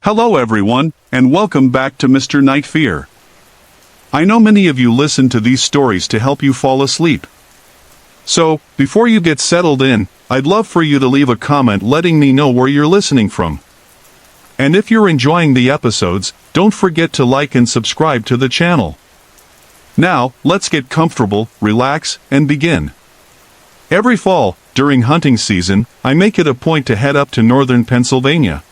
Hello everyone, and welcome back to Mr. Night Fear. I know many of you listen to these stories to help you fall asleep. So, before you get settled in, I'd love for you to leave a comment letting me know where you're listening from. And if you're enjoying the episodes, don't forget to like and subscribe to the channel. Now, let's get comfortable, relax, and begin. Every fall, during hunting season, I make it a point to head up to northern Pennsylvania.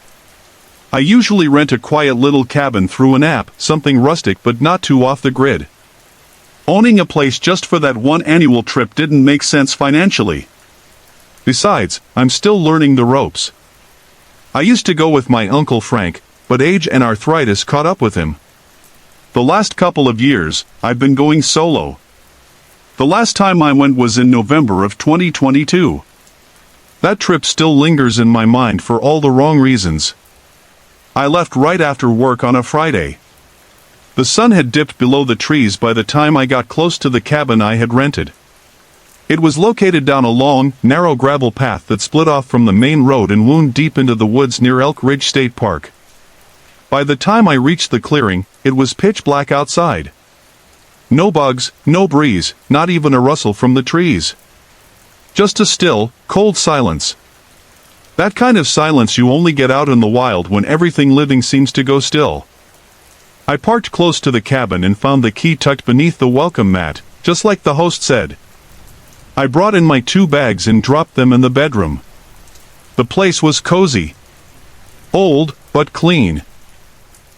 I usually rent a quiet little cabin through an app, something rustic but not too off the grid. Owning a place just for that one annual trip didn't make sense financially. Besides, I'm still learning the ropes. I used to go with my Uncle Frank, but age and arthritis caught up with him. The last couple of years, I've been going solo. The last time I went was in November of 2022. That trip still lingers in my mind for all the wrong reasons. I left right after work on a Friday. The sun had dipped below the trees by the time I got close to the cabin I had rented. It was located down a long, narrow gravel path that split off from the main road and wound deep into the woods near Elk Ridge State Park. By the time I reached the clearing, it was pitch black outside. No bugs, no breeze, not even a rustle from the trees. Just a still, cold silence. That kind of silence you only get out in the wild when everything living seems to go still. I parked close to the cabin and found the key tucked beneath the welcome mat, just like the host said. I brought in my 2 bags and dropped them in the bedroom. The place was cozy. Old, but clean.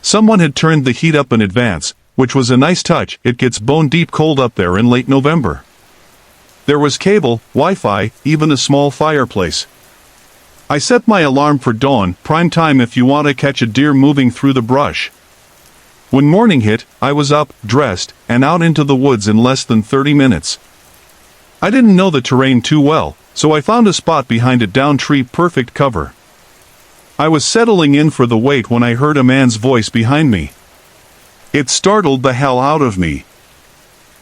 Someone had turned the heat up in advance, which was a nice touch. It gets bone-deep cold up there in late November. There was cable, Wi-Fi, even a small fireplace. I set my alarm for dawn, prime time if you want to catch a deer moving through the brush. When morning hit, I was up, dressed, and out into the woods in less than 30 minutes. I didn't know the terrain too well, so I found a spot behind a downed tree, perfect cover. I was settling in for the wait when I heard a man's voice behind me. It startled the hell out of me.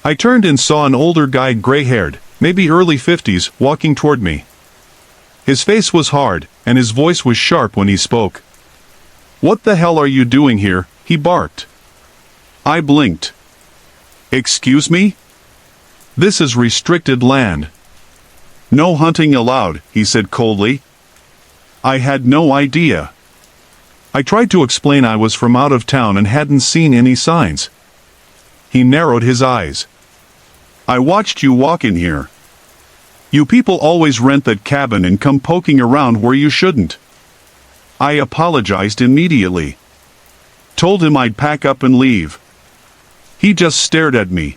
I turned and saw an older guy, gray-haired, maybe early 50s, walking toward me. His face was hard, and his voice was sharp when he spoke. "What the hell are you doing here?" he barked. I blinked. "Excuse me? This is restricted land." "No hunting allowed," he said coldly. I had no idea. I tried to explain I was from out of town and hadn't seen any signs. He narrowed his eyes. "I watched you walk in here. You people always rent that cabin and come poking around where you shouldn't." I apologized immediately. Told him I'd pack up and leave. He just stared at me.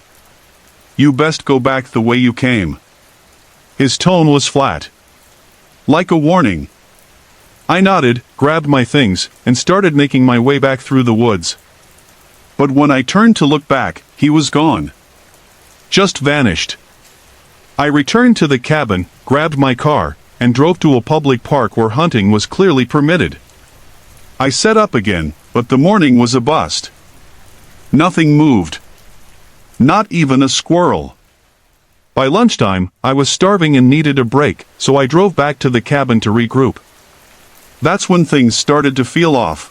"You best go back the way you came." His tone was flat. Like a warning. I nodded, grabbed my things, and started making my way back through the woods. But when I turned to look back, he was gone. Just vanished. I returned to the cabin, grabbed my car, and drove to a public park where hunting was clearly permitted. I set up again, but the morning was a bust. Nothing moved. Not even a squirrel. By lunchtime, I was starving and needed a break, so I drove back to the cabin to regroup. That's when things started to feel off.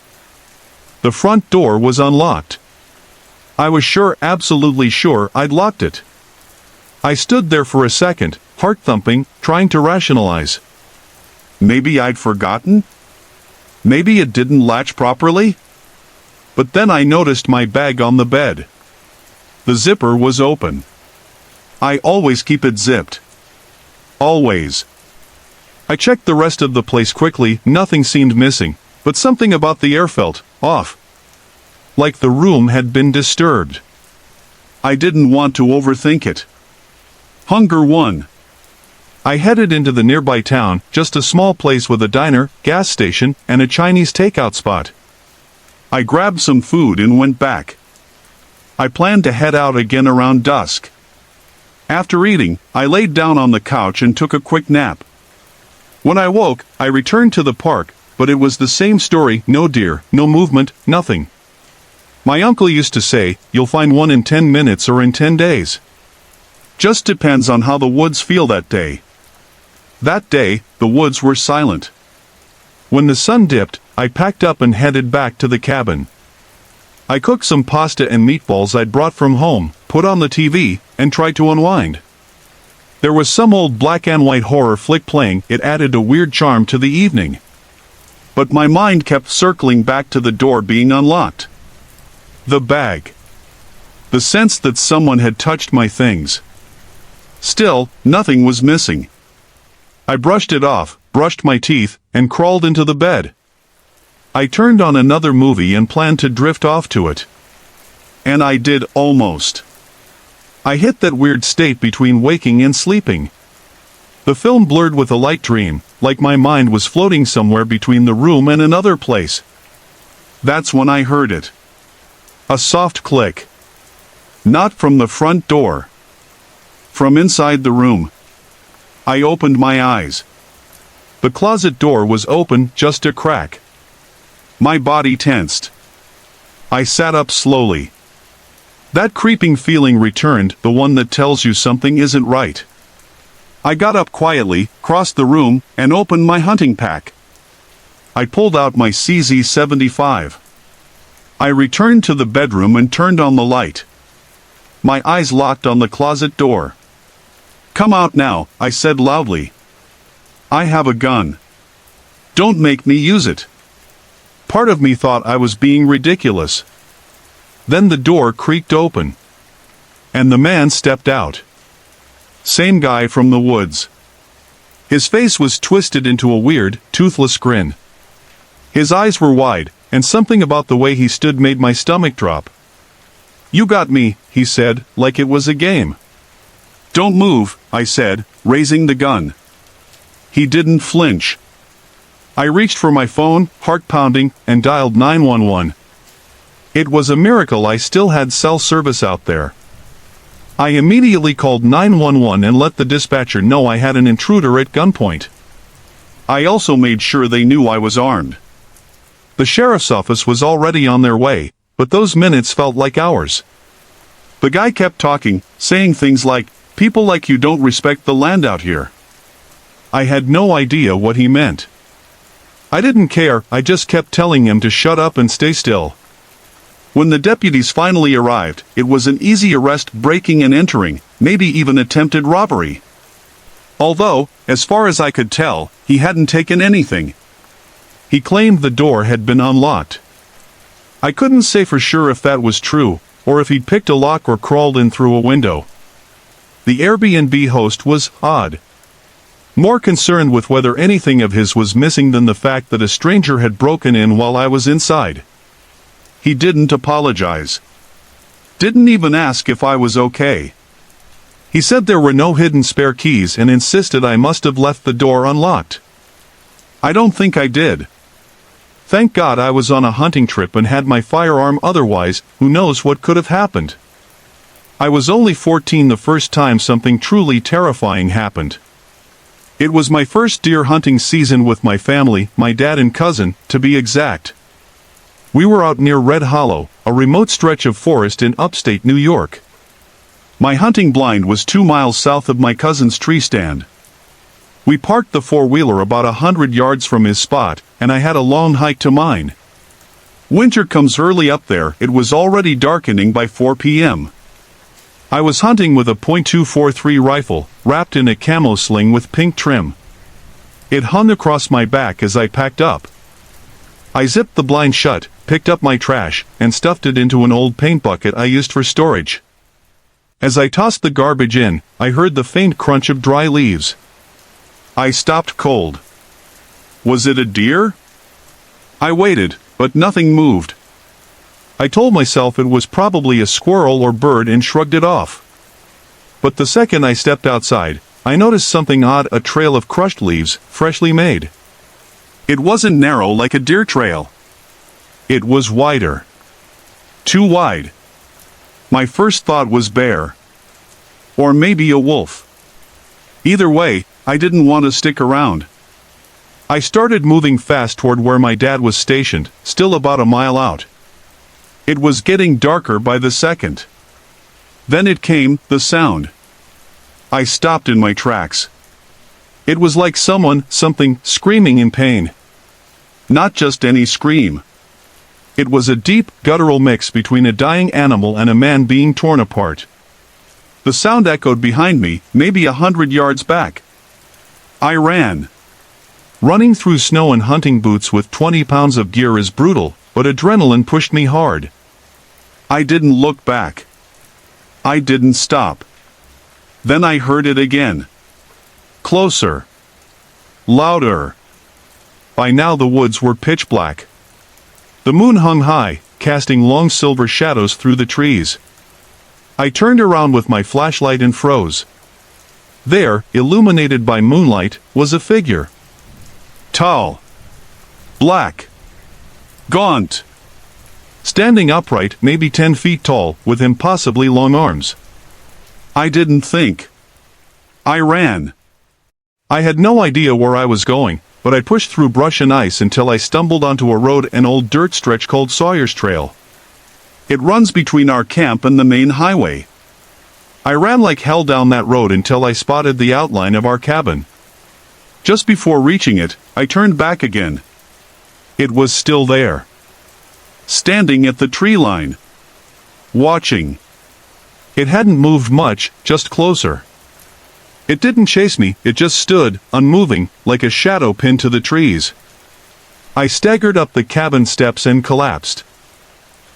The front door was unlocked. I was sure, absolutely sure, I'd locked it. I stood there for a second, heart thumping, trying to rationalize. Maybe I'd forgotten? Maybe it didn't latch properly? But then I noticed my bag on the bed. The zipper was open. I always keep it zipped. Always. I checked the rest of the place quickly, nothing seemed missing, but something about the air felt off. Like the room had been disturbed. I didn't want to overthink it. Hunger won. I headed into the nearby town, just a small place with a diner, gas station, and a Chinese takeout spot. I grabbed some food and went back. I planned to head out again around dusk. After eating, I laid down on the couch and took a quick nap. When I woke, I returned to the park, but it was the same story, no deer, no movement, nothing. My uncle used to say, "You'll find one in 10 minutes or in 10 days. Just depends on how the woods feel that day." That day, the woods were silent. When the sun dipped, I packed up and headed back to the cabin. I cooked some pasta and meatballs I'd brought from home, put on the TV, and tried to unwind. There was some old black and white horror flick playing. It added a weird charm to the evening. But my mind kept circling back to the door being unlocked. The bag. The sense that someone had touched my things. Still, nothing was missing. I brushed it off, brushed my teeth, and crawled into the bed. I turned on another movie and planned to drift off to it. And I did almost. I hit that weird state between waking and sleeping. The film blurred with a light dream, like my mind was floating somewhere between the room and another place. That's when I heard it. A soft click. Not from the front door. From inside the room. I opened my eyes. The closet door was open, just a crack. My body tensed. I sat up slowly. That creeping feeling returned, the one that tells you something isn't right. I got up quietly, crossed the room, and opened my hunting pack. I pulled out my CZ75. I returned to the bedroom and turned on the light. My eyes locked on the closet door. "Come out now," I said loudly. "I have a gun. Don't make me use it." Part of me thought I was being ridiculous. Then the door creaked open. And the man stepped out. Same guy from the woods. His face was twisted into a weird, toothless grin. His eyes were wide, and something about the way he stood made my stomach drop. "You got me," he said, like it was a game. "Don't move," I said, raising the gun. He didn't flinch. I reached for my phone, heart pounding, and dialed 911. It was a miracle I still had cell service out there. I immediately called 911 and let the dispatcher know I had an intruder at gunpoint. I also made sure they knew I was armed. The sheriff's office was already on their way, but those minutes felt like hours. The guy kept talking, saying things like, "People like you don't respect the land out here." I had no idea what he meant. I didn't care, I just kept telling him to shut up and stay still. When the deputies finally arrived, it was an easy arrest, breaking and entering, maybe even attempted robbery. Although, as far as I could tell, he hadn't taken anything. He claimed the door had been unlocked. I couldn't say for sure if that was true, or if he'd picked a lock or crawled in through a window. The Airbnb host was odd. More concerned with whether anything of his was missing than the fact that a stranger had broken in while I was inside. He didn't apologize. Didn't even ask if I was okay. He said there were no hidden spare keys and insisted I must have left the door unlocked. I don't think I did. Thank God I was on a hunting trip and had my firearm, otherwise, who knows what could have happened. I was only 14 the first time something truly terrifying happened. It was my first deer hunting season with my family, my dad and cousin, to be exact. We were out near Red Hollow, a remote stretch of forest in upstate New York. My hunting blind was 2 miles south of my cousin's tree stand. We parked the four-wheeler about 100 yards from his spot, and I had a long hike to mine. Winter comes early up there. It was already darkening by 4 p.m. I was hunting with a .243 rifle, wrapped in a camo sling with pink trim. It hung across my back as I packed up. I zipped the blind shut, picked up my trash, and stuffed it into an old paint bucket I used for storage. As I tossed the garbage in, I heard the faint crunch of dry leaves. I stopped cold. Was it a deer? I waited, but nothing moved. I told myself it was probably a squirrel or bird and shrugged it off. But the second I stepped outside, I noticed something odd, a trail of crushed leaves, freshly made. It wasn't narrow like a deer trail. It was wider. Too wide. My first thought was bear. Or maybe a wolf. Either way, I didn't want to stick around. I started moving fast toward where my dad was stationed, still about a mile out. It was getting darker by the second. Then it came, the sound. I stopped in my tracks. It was like something, screaming in pain. Not just any scream. It was a deep, guttural mix between a dying animal and a man being torn apart. The sound echoed behind me, maybe 100 yards back. I ran. Running through snow in hunting boots with 20 pounds of gear is brutal, but adrenaline pushed me hard. I didn't look back. I didn't stop. Then I heard it again. Closer. Louder. By now the woods were pitch black. The moon hung high, casting long silver shadows through the trees. I turned around with my flashlight and froze. There, illuminated by moonlight, was a figure. Tall. Black. Gaunt. Standing upright, maybe 10 feet tall, with impossibly long arms. I didn't think. I ran. I had no idea where I was going, but I pushed through brush and ice until I stumbled onto a road, an old dirt stretch called Sawyer's Trail. It runs between our camp and the main highway. I ran like hell down that road until I spotted the outline of our cabin. Just before reaching it, I turned back again. It was still there. Standing at the tree line. Watching. It hadn't moved much, just closer. It didn't chase me, it just stood, unmoving, like a shadow pinned to the trees. I staggered up the cabin steps and collapsed.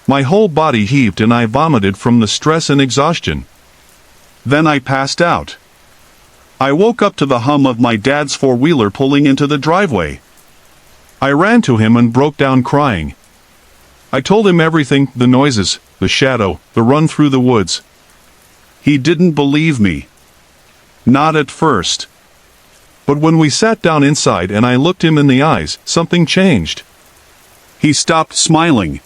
My whole body heaved and I vomited from the stress and exhaustion. Then I passed out. I woke up to the hum of my dad's four-wheeler pulling into the driveway. I ran to him and broke down crying. I told him everything, the noises, the shadow, the run through the woods. He didn't believe me. Not at first. But when we sat down inside and I looked him in the eyes, something changed. He stopped smiling.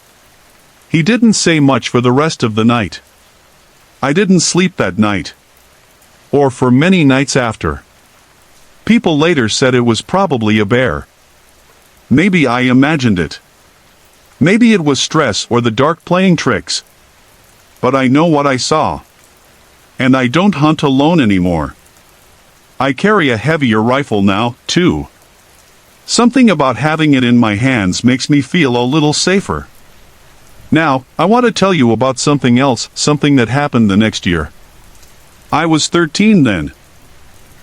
He didn't say much for the rest of the night. I didn't sleep that night. Or for many nights after. People later said it was probably a bear. Maybe I imagined it. Maybe it was stress or the dark playing tricks. But I know what I saw. And I don't hunt alone anymore. I carry a heavier rifle now, too. Something about having it in my hands makes me feel a little safer. Now, I want to tell you about something else, something that happened the next year. I was 13 then.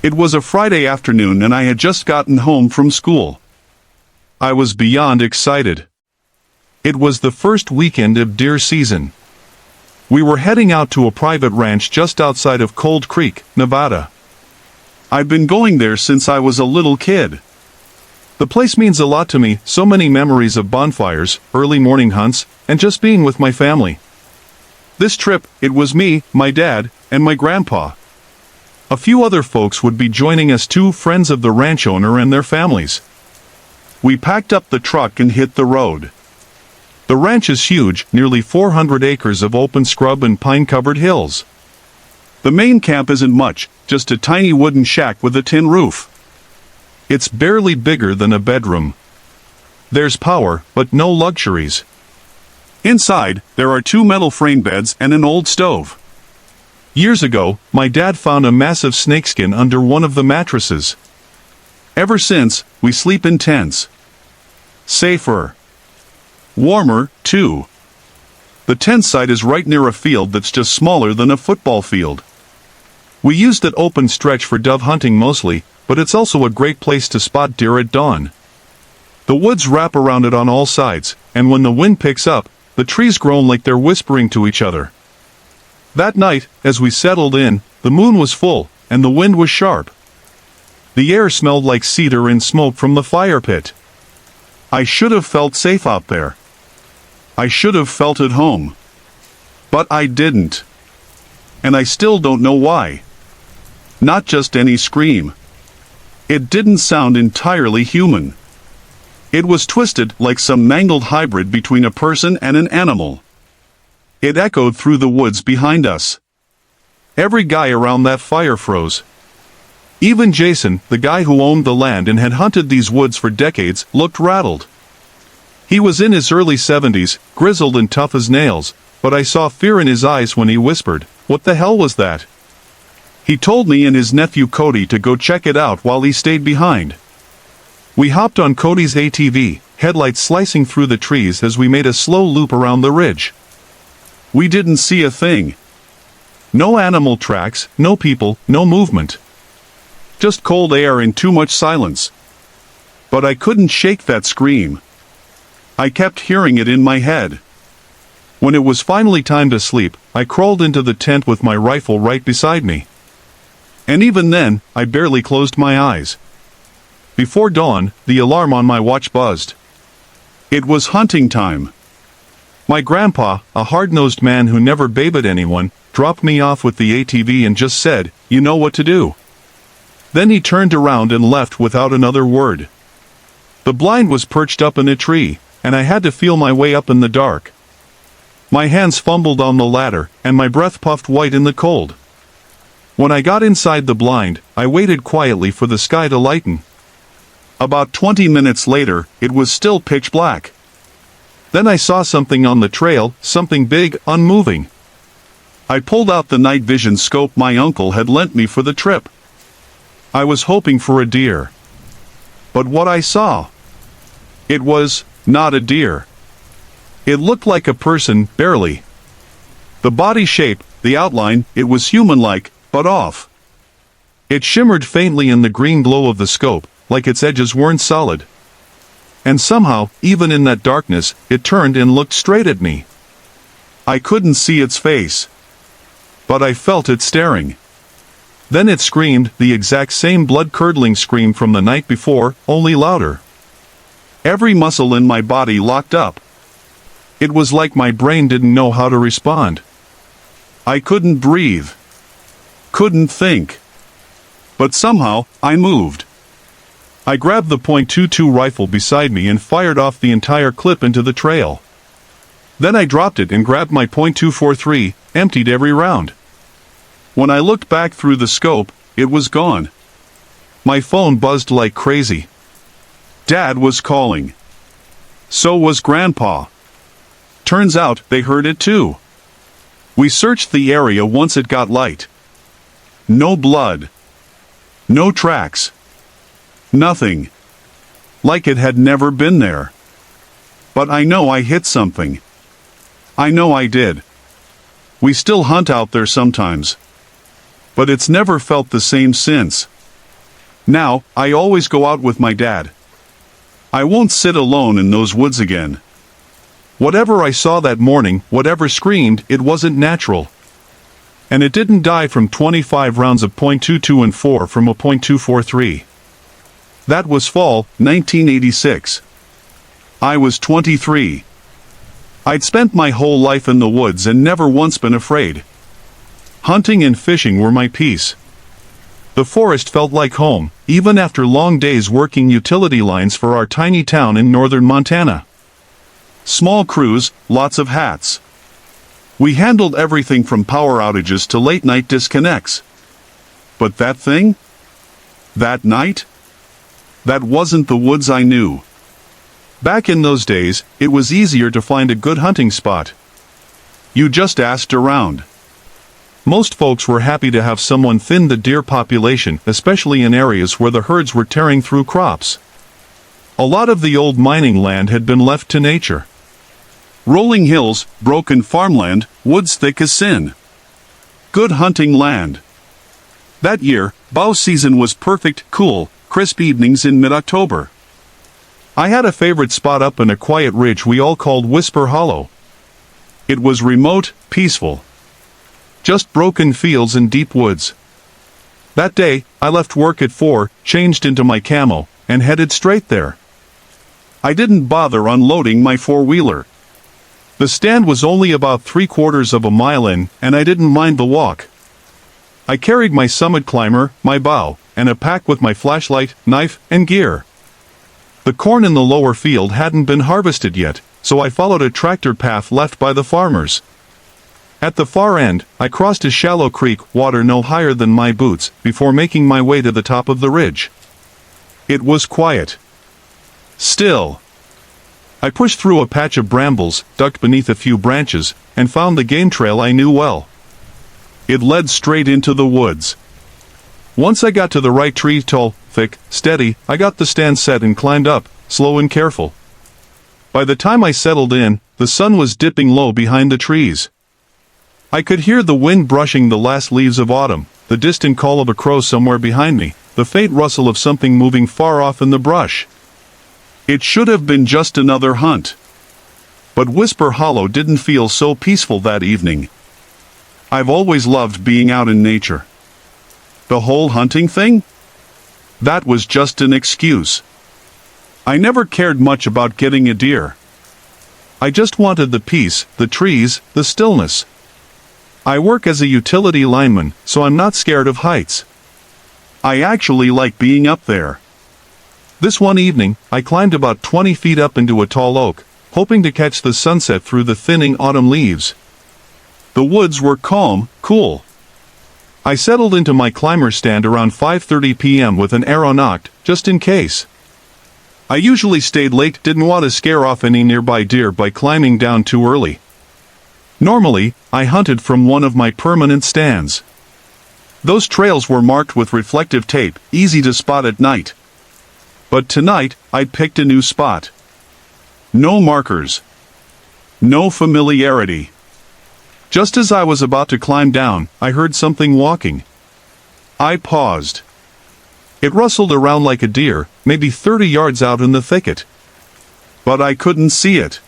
It was a Friday afternoon and I had just gotten home from school. I was beyond excited. It was the first weekend of deer season. We were heading out to a private ranch just outside of Cold Creek, Nevada. I'd been going there since I was a little kid. The place means a lot to me, so many memories of bonfires, early morning hunts, and just being with my family. This trip, it was me, my dad, and my grandpa. A few other folks would be joining us too, friends of the ranch owner and their families. We packed up the truck and hit the road. The ranch is huge, nearly 400 acres of open scrub and pine-covered hills. The main camp isn't much, just a tiny wooden shack with a tin roof. It's barely bigger than a bedroom. There's power, but no luxuries. Inside, there are 2 metal frame beds and an old stove. Years ago, my dad found a massive snakeskin under one of the mattresses. Ever since, we sleep in tents. Safer. Warmer, too. The tent site is right near a field that's just smaller than a football field. We use that open stretch for dove hunting mostly, but it's also a great place to spot deer at dawn. The woods wrap around it on all sides, and when the wind picks up, the trees groan like they're whispering to each other. That night, as we settled in, the moon was full, and the wind was sharp. The air smelled like cedar and smoke from the fire pit. I should have felt safe out there. I should have felt at home. But I didn't. And I still don't know why. Not just any scream. It didn't sound entirely human. It was twisted like some mangled hybrid between a person and an animal. It echoed through the woods behind us. Every guy around that fire froze. Even Jason, the guy who owned the land and had hunted these woods for decades, looked rattled. He was in his early 70s, grizzled and tough as nails, but I saw fear in his eyes when he whispered, "What the hell was that?" He told me and his nephew Cody to go check it out while he stayed behind. We hopped on Cody's ATV, headlights slicing through the trees as we made a slow loop around the ridge. We didn't see a thing. No animal tracks, no people, no movement. Just cold air and too much silence. But I couldn't shake that scream. I kept hearing it in my head. When it was finally time to sleep, I crawled into the tent with my rifle right beside me. And even then, I barely closed my eyes. Before dawn, the alarm on my watch buzzed. It was hunting time. My grandpa, a hard-nosed man who never babysat anyone, dropped me off with the ATV and just said, "You know what to do." Then he turned around and left without another word. The blind was perched up in a tree, and I had to feel my way up in the dark. My hands fumbled on the ladder, and my breath puffed white in the cold. When I got inside the blind, I waited quietly for the sky to lighten. About 20 minutes later, it was still pitch black. Then I saw something on the trail, something big, unmoving. I pulled out the night vision scope my uncle had lent me for the trip. I was hoping for a deer. But what I saw, it was not a deer. It looked like a person, barely. The body shape, the outline, it was human-like, but off. It shimmered faintly in the green glow of the scope, like its edges weren't solid. And somehow, even in that darkness, it turned and looked straight at me. I couldn't see its face, but I felt it staring. Then it screamed, the exact same blood-curdling scream from the night before, only louder. Every muscle in my body locked up. It was like my brain didn't know how to respond. I couldn't breathe. Couldn't think. But somehow, I moved. I grabbed the .22 rifle beside me and fired off the entire clip into the trail. Then I dropped it and grabbed my .243, emptied every round. When I looked back through the scope, it was gone. My phone buzzed like crazy. Dad was calling. So was Grandpa. Turns out they heard it too. We searched the area once it got light. No blood. No tracks. Nothing. Like it had never been there. But I know I hit something. I know I did. We still hunt out there sometimes. But it's never felt the same since. Now, I always go out with my dad. I won't sit alone in those woods again. Whatever I saw that morning, whatever screamed, it wasn't natural. And it didn't die from 25 rounds of .22 and 4 from a .243. That was fall, 1986. I was 23. I'd spent my whole life in the woods and never once been afraid. Hunting and fishing were my peace. The forest felt like home, even after long days working utility lines for our tiny town in northern Montana. Small crews, lots of hats. We handled everything from power outages to late-night disconnects. But that thing? That night? That wasn't the woods I knew. Back in those days, it was easier to find a good hunting spot. You just asked around. Most folks were happy to have someone thin the deer population, especially in areas where the herds were tearing through crops. A lot of the old mining land had been left to nature. Rolling hills, broken farmland, woods thick as sin. Good hunting land. That year, bow season was perfect, cool, crisp evenings in mid-October. I had a favorite spot up in a quiet ridge we all called Whisper Hollow. It was remote, peaceful. Just broken fields and deep woods. That day, I left work at 4, changed into my camo, and headed straight there. I didn't bother unloading my four-wheeler. The stand was only about 3/4 of a mile in, and I didn't mind the walk. I carried my summit climber, my bow, and a pack with my flashlight, knife, and gear. The corn in the lower field hadn't been harvested yet, so I followed a tractor path left by the farmers. At the far end, I crossed a shallow creek, water no higher than my boots, before making my way to the top of the ridge. It was quiet. Still. I pushed through a patch of brambles, ducked beneath a few branches, and found the game trail I knew well. It led straight into the woods. Once I got to the right tree, tall, thick, steady. I got the stand set and climbed up, slow and careful. By the time I settled in, the sun was dipping low behind the trees. I could hear the wind brushing the last leaves of autumn, the distant call of a crow somewhere behind me, the faint rustle of something moving far off in the brush. It should have been just another hunt. But Whisper Hollow didn't feel so peaceful that evening. I've always loved being out in nature. The whole hunting thing? That was just an excuse. I never cared much about getting a deer. I just wanted the peace, the trees, the stillness. I work as a utility lineman, so I'm not scared of heights. I actually like being up there. This one evening, I climbed about 20 feet up into a tall oak, hoping to catch the sunset through the thinning autumn leaves. The woods were calm, cool. I settled into my climber stand around 5:30 p.m. with an arrow nocked, just in case. I usually stayed late, didn't want to scare off any nearby deer by climbing down too early. Normally, I hunted from one of my permanent stands. Those trails were marked with reflective tape, easy to spot at night. But tonight, I'd picked a new spot. No markers. No familiarity. Just as I was about to climb down, I heard something walking. I paused. It rustled around like a deer, maybe 30 yards out in the thicket. But I couldn't see it.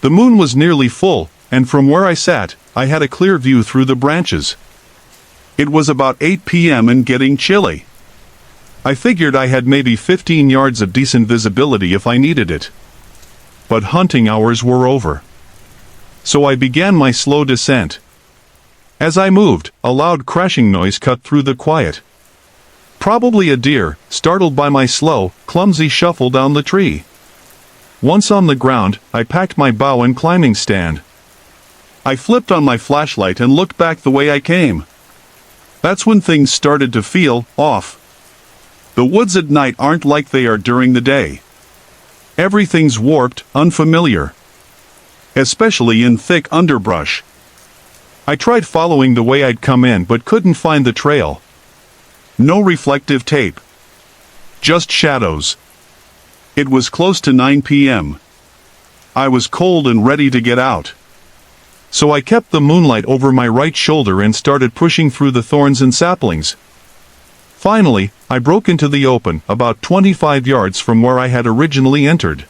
The moon was nearly full, and from where I sat, I had a clear view through the branches. It was about 8 p.m. and getting chilly. I figured I had maybe 15 yards of decent visibility if I needed it. But hunting hours were over. So I began my slow descent. As I moved, a loud crashing noise cut through the quiet. Probably a deer, startled by my slow, clumsy shuffle down the tree. Once on the ground, I packed my bow and climbing stand. I flipped on my flashlight and looked back the way I came. That's when things started to feel off. The woods at night aren't like they are during the day. Everything's warped, unfamiliar. Especially in thick underbrush. I tried following the way I'd come in but couldn't find the trail. No reflective tape. Just shadows. It was close to 9 p.m. I was cold and ready to get out. So I kept the moonlight over my right shoulder and started pushing through the thorns and saplings. Finally, I broke into the open, about 25 yards from where I had originally entered.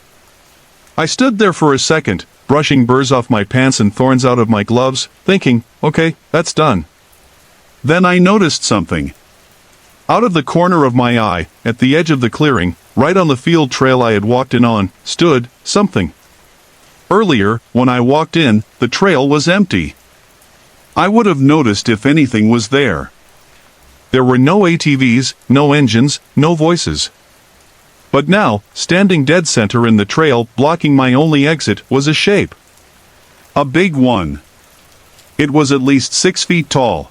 I stood there for a second, brushing burrs off my pants and thorns out of my gloves, thinking, okay, that's done. Then I noticed something. Out of the corner of my eye, at the edge of the clearing, right on the field trail I had walked in on, stood something. Earlier, when I walked in, the trail was empty. I would have noticed if anything was there. There were no ATVs, no engines, no voices. But now, standing dead center in the trail, blocking my only exit, was a shape. A big one. It was at least 6 feet tall.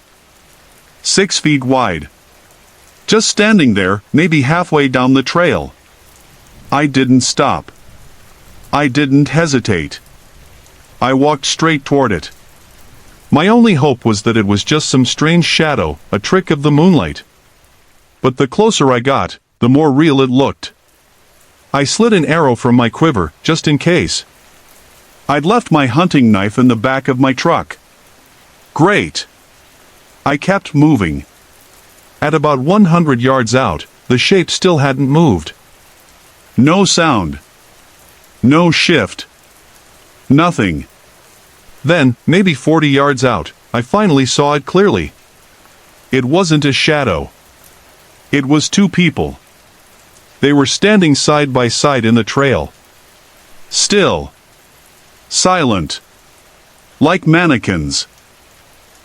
6 feet wide. Just standing there, maybe halfway down the trail. I didn't stop. I didn't hesitate. I walked straight toward it. My only hope was that it was just some strange shadow, a trick of the moonlight. But the closer I got, the more real it looked. I slid an arrow from my quiver, just in case. I'd left my hunting knife in the back of my truck. Great. I kept moving. At about 100 yards out, the shape still hadn't moved. No sound. No shift. Nothing. Then, maybe 40 yards out, I finally saw it clearly. It wasn't a shadow. It was two people. They were standing side by side in the trail. Still. Silent. Like mannequins.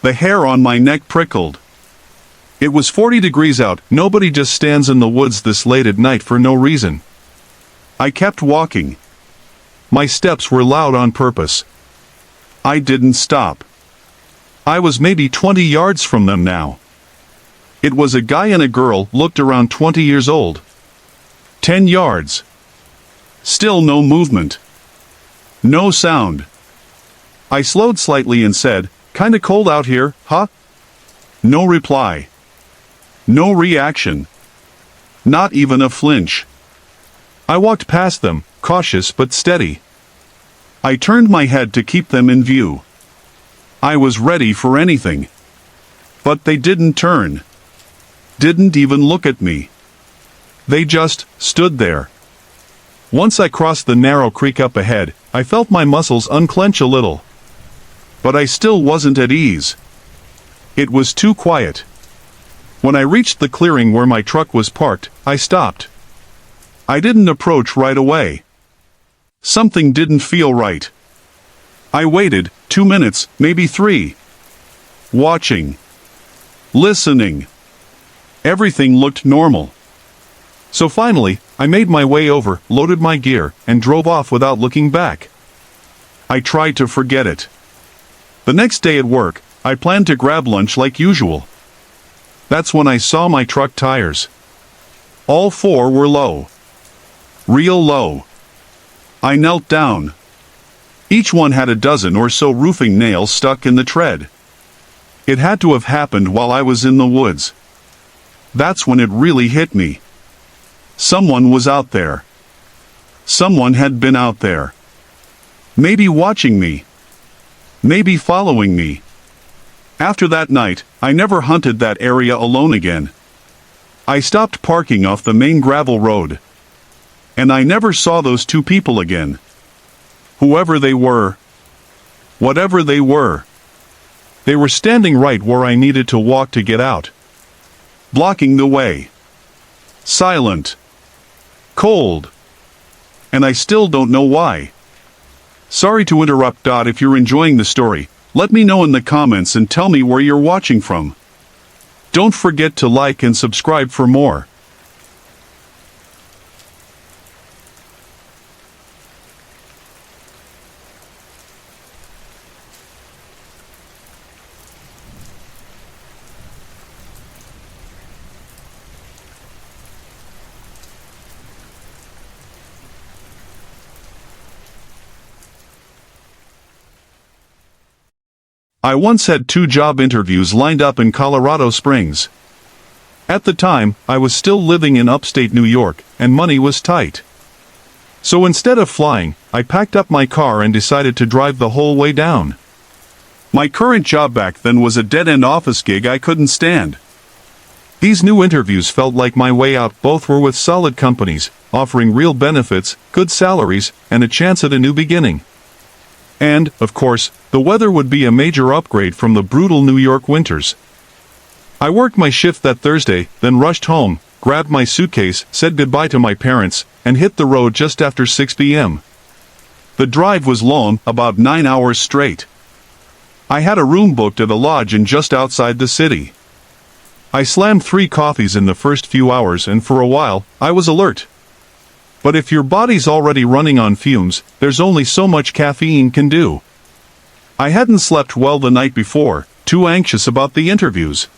The hair on my neck prickled. It was 40 degrees out. Nobody just stands in the woods this late at night for no reason. I kept walking. My steps were loud on purpose. I didn't stop. I was maybe 20 yards from them now. It was a guy and a girl, looked around 20 years old. 10 yards. Still no movement. No sound. I slowed slightly and said, "Kinda cold out here, huh?" No reply. No reaction. Not even a flinch. I walked past them, cautious but steady. I turned my head to keep them in view. I was ready for anything. But they didn't turn. Didn't even look at me. They just stood there. Once I crossed the narrow creek up ahead, I felt my muscles unclench a little. But I still wasn't at ease. It was too quiet. When I reached the clearing where my truck was parked, I stopped. I didn't approach right away. Something didn't feel right. I waited, 2 minutes, maybe 3. Watching. Listening. Everything looked normal. So finally, I made my way over, loaded my gear, and drove off without looking back. I tried to forget it. The next day at work, I planned to grab lunch like usual. That's when I saw my truck tires. All 4 were low. Real low. I knelt down. Each one had a dozen or so roofing nails stuck in the tread. It had to have happened while I was in the woods. That's when it really hit me. Someone was out there. Someone had been out there. Maybe watching me. Maybe following me. After that night, I never hunted that area alone again. I stopped parking off the main gravel road. And I never saw those 2 people again. Whoever they were. Whatever they were. They were standing right where I needed to walk to get out. Blocking the way. Silent. Cold. And I still don't know why. Sorry to interrupt. If you're enjoying the story, let me know in the comments and tell me where you're watching from. Don't forget to like and subscribe for more. I once had 2 job interviews lined up in Colorado Springs. At the time, I was still living in upstate New York, and money was tight. So instead of flying, I packed up my car and decided to drive the whole way down. My current job back then was a dead-end office gig I couldn't stand. These new interviews felt like my way out. Both were with solid companies, offering real benefits, good salaries, and a chance at a new beginning. And, of course, the weather would be a major upgrade from the brutal New York winters. I worked my shift that Thursday, then rushed home, grabbed my suitcase, said goodbye to my parents, and hit the road just after 6 p.m. The drive was long, about 9 hours straight. I had a room booked at a lodge in just outside the city. I slammed 3 coffees in the first few hours, and for a while, I was alert. But if your body's already running on fumes, there's only so much caffeine can do. I hadn't slept well the night before, too anxious about the interviews.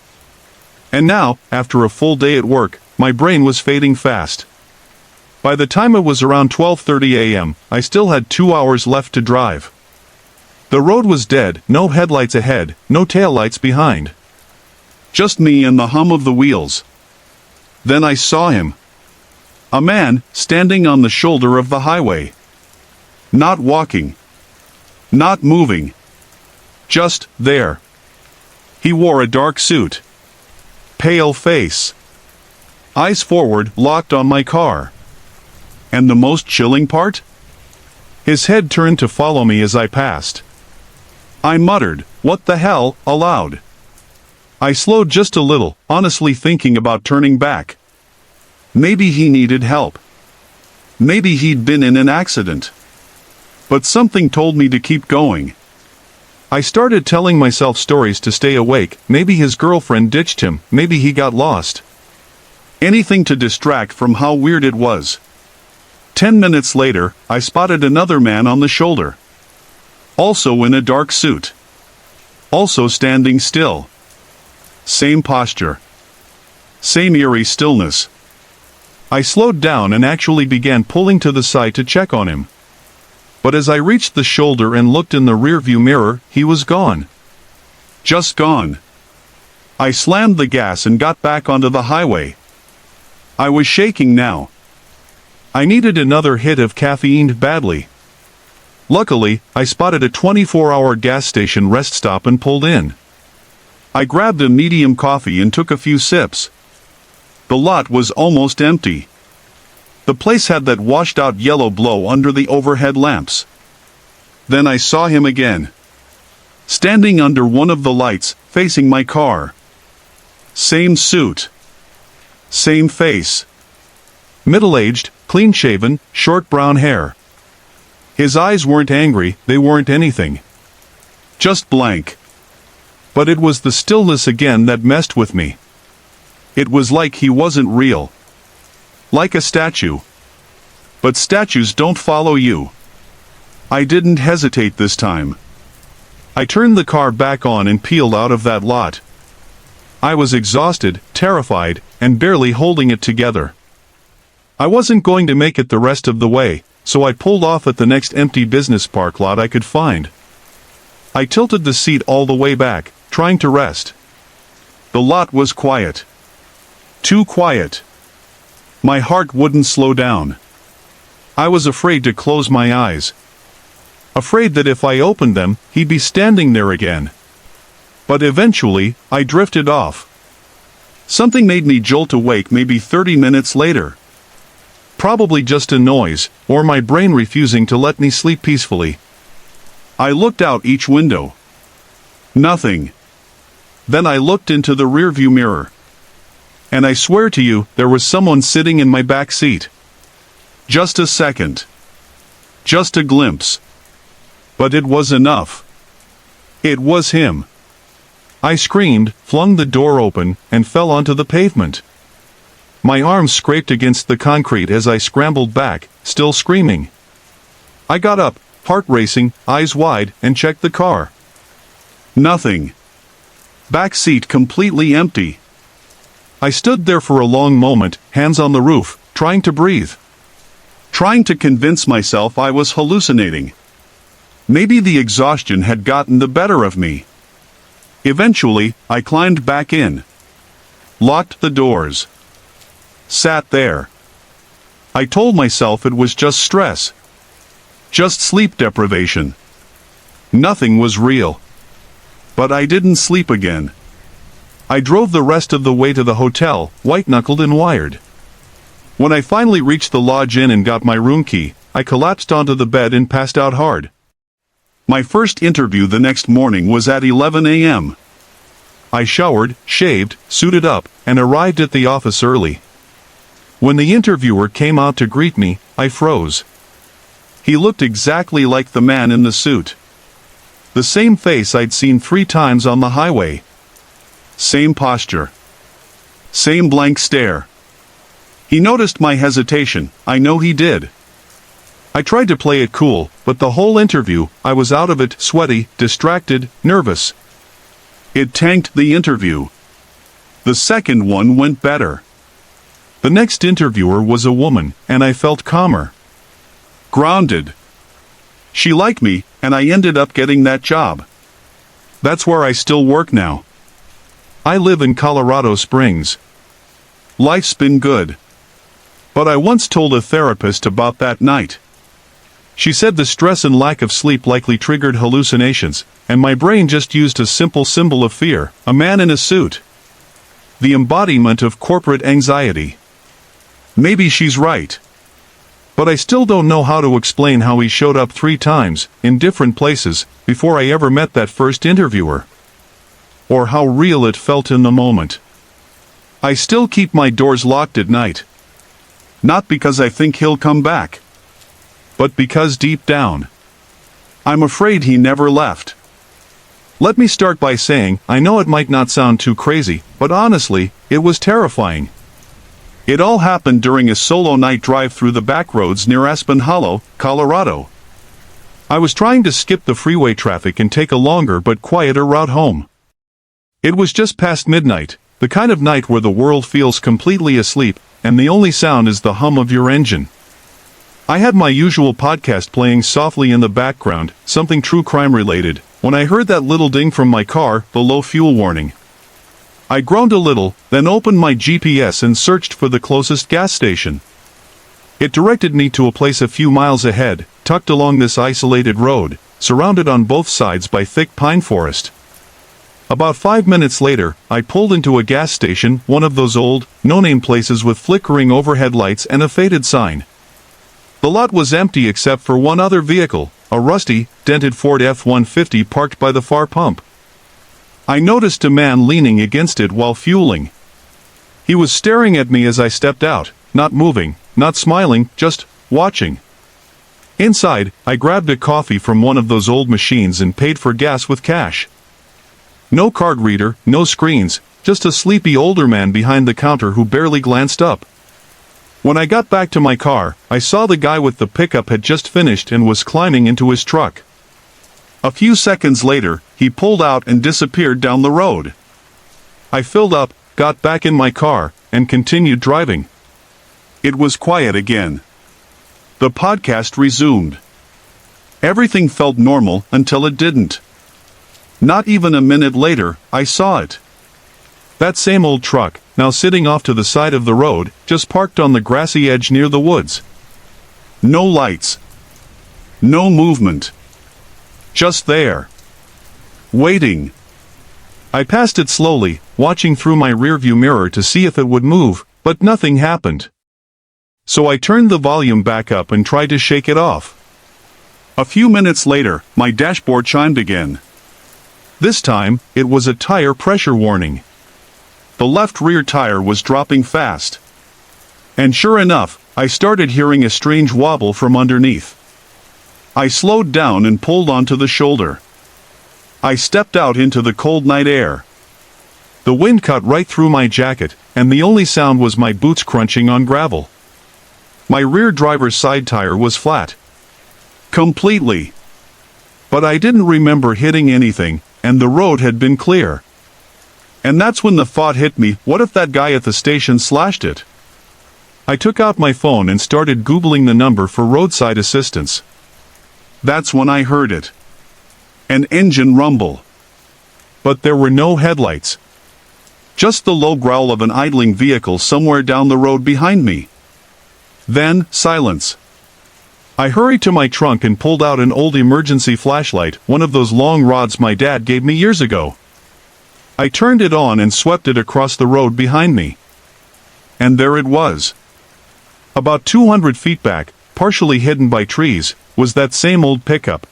And now, after a full day at work, my brain was fading fast. By the time it was around 12:30 a.m., I still had 2 hours left to drive. The road was dead, no headlights ahead, no taillights behind. Just me and the hum of the wheels. Then I saw him. A man, standing on the shoulder of the highway. Not walking. Not moving. Just there. He wore a dark suit. Pale face. Eyes forward, locked on my car. And the most chilling part? His head turned to follow me as I passed. I muttered, "What the hell," aloud. I slowed just a little, honestly thinking about turning back. Maybe he needed help. Maybe he'd been in an accident. But something told me to keep going. I started telling myself stories to stay awake. Maybe his girlfriend ditched him, maybe he got lost. Anything to distract from how weird it was. 10 minutes later, I spotted another man on the shoulder. Also in a dark suit. Also standing still. Same posture. Same eerie stillness. I slowed down and actually began pulling to the side to check on him. But as I reached the shoulder and looked in the rearview mirror, he was gone. Just gone. I slammed the gas and got back onto the highway. I was shaking now. I needed another hit of caffeine badly. Luckily, I spotted a 24-hour gas station rest stop and pulled in. I grabbed a medium coffee and took a few sips. The lot was almost empty. The place had that washed-out yellow glow under the overhead lamps. Then I saw him again. Standing under one of the lights, facing my car. Same suit. Same face. Middle-aged, clean-shaven, short brown hair. His eyes weren't angry, they weren't anything. Just blank. But it was the stillness again that messed with me. It was like he wasn't real. Like a statue. But statues don't follow you. I didn't hesitate this time. I turned the car back on and peeled out of that lot. I was exhausted, terrified, and barely holding it together. I wasn't going to make it the rest of the way, so I pulled off at the next empty business park lot I could find. I tilted the seat all the way back, trying to rest. The lot was quiet. Too quiet. My heart wouldn't slow down. I was afraid to close my eyes. Afraid that if I opened them, he'd be standing there again. But eventually, I drifted off. Something made me jolt awake maybe 30 minutes later. Probably just a noise, or my brain refusing to let me sleep peacefully. I looked out each window. Nothing. Then I looked into the rearview mirror. And I swear to you, there was someone sitting in my back seat. Just a second. Just a glimpse. But it was enough. It was him. I screamed, flung the door open, and fell onto the pavement. My arms scraped against the concrete as I scrambled back, still screaming. I got up, heart racing, eyes wide, and checked the car. Nothing. Back seat completely empty. I stood there for a long moment, hands on the roof, trying to breathe. Trying to convince myself I was hallucinating. Maybe the exhaustion had gotten the better of me. Eventually, I climbed back in. Locked the doors. Sat there. I told myself it was just stress. Just sleep deprivation. Nothing was real. But I didn't sleep again. I drove the rest of the way to the hotel, white-knuckled and wired. When I finally reached the Lodge Inn and got my room key, I collapsed onto the bed and passed out hard. My first interview the next morning was at 11 a.m. I showered, shaved, suited up, and arrived at the office early. When the interviewer came out to greet me, I froze. He looked exactly like the man in the suit. The same face I'd seen 3 times on the highway. Same posture. Same blank stare. He noticed my hesitation, I know he did. I tried to play it cool, but the whole interview, I was out of it, sweaty, distracted, nervous. It tanked the interview. The second one went better. The next interviewer was a woman, and I felt calmer. Grounded. She liked me, and I ended up getting that job. That's where I still work now. I live in Colorado Springs. Life's been good. But I once told a therapist about that night. She said the stress and lack of sleep likely triggered hallucinations, and my brain just used a simple symbol of fear, a man in a suit. The embodiment of corporate anxiety. Maybe she's right. But I still don't know how to explain how he showed up 3 times, in different places, before I ever met that first interviewer. Or how real it felt in the moment. I still keep my doors locked at night. Not because I think he'll come back. But because deep down, I'm afraid he never left. Let me start by saying, I know it might not sound too crazy, but honestly, it was terrifying. It all happened during a solo night drive through the back roads near Aspen Hollow, Colorado. I was trying to skip the freeway traffic and take a longer but quieter route home. It was just past midnight, the kind of night where the world feels completely asleep, and the only sound is the hum of your engine. I had my usual podcast playing softly in the background, something true crime related, when I heard that little ding from my car, the low fuel warning. I groaned a little, then opened my GPS and searched for the closest gas station. It directed me to a place a few miles ahead, tucked along this isolated road, surrounded on both sides by thick pine forest. About 5 minutes later, I pulled into a gas station, one of those old, no-name places with flickering overhead lights and a faded sign. The lot was empty except for one other vehicle, a rusty, dented Ford F-150 parked by the far pump. I noticed a man leaning against it while fueling. He was staring at me as I stepped out, not moving, not smiling, just watching. Inside, I grabbed a coffee from one of those old machines and paid for gas with cash. No card reader, no screens, just a sleepy older man behind the counter who barely glanced up. When I got back to my car, I saw the guy with the pickup had just finished and was climbing into his truck. A few seconds later, he pulled out and disappeared down the road. I filled up, got back in my car, and continued driving. It was quiet again. The podcast resumed. Everything felt normal until it didn't. Not even a minute later, I saw it. That same old truck, now sitting off to the side of the road, just parked on the grassy edge near the woods. No lights. No movement. Just there. Waiting. I passed it slowly, watching through my rearview mirror to see if it would move, but nothing happened. So I turned the volume back up and tried to shake it off. A few minutes later, my dashboard chimed again. This time, it was a tire pressure warning. The left rear tire was dropping fast. And sure enough, I started hearing a strange wobble from underneath. I slowed down and pulled onto the shoulder. I stepped out into the cold night air. The wind cut right through my jacket, and the only sound was my boots crunching on gravel. My rear driver's side tire was flat. Completely. But I didn't remember hitting anything, and the road had been clear. And that's when the thought hit me, what if that guy at the station slashed it? I took out my phone and started Googling the number for roadside assistance. That's when I heard it. An engine rumble. But there were no headlights. Just the low growl of an idling vehicle somewhere down the road behind me. Then, silence. I hurried to my trunk and pulled out an old emergency flashlight, one of those long rods my dad gave me years ago. I turned it on and swept it across the road behind me. And there it was. About 200 feet back, partially hidden by trees, was that same old pickup.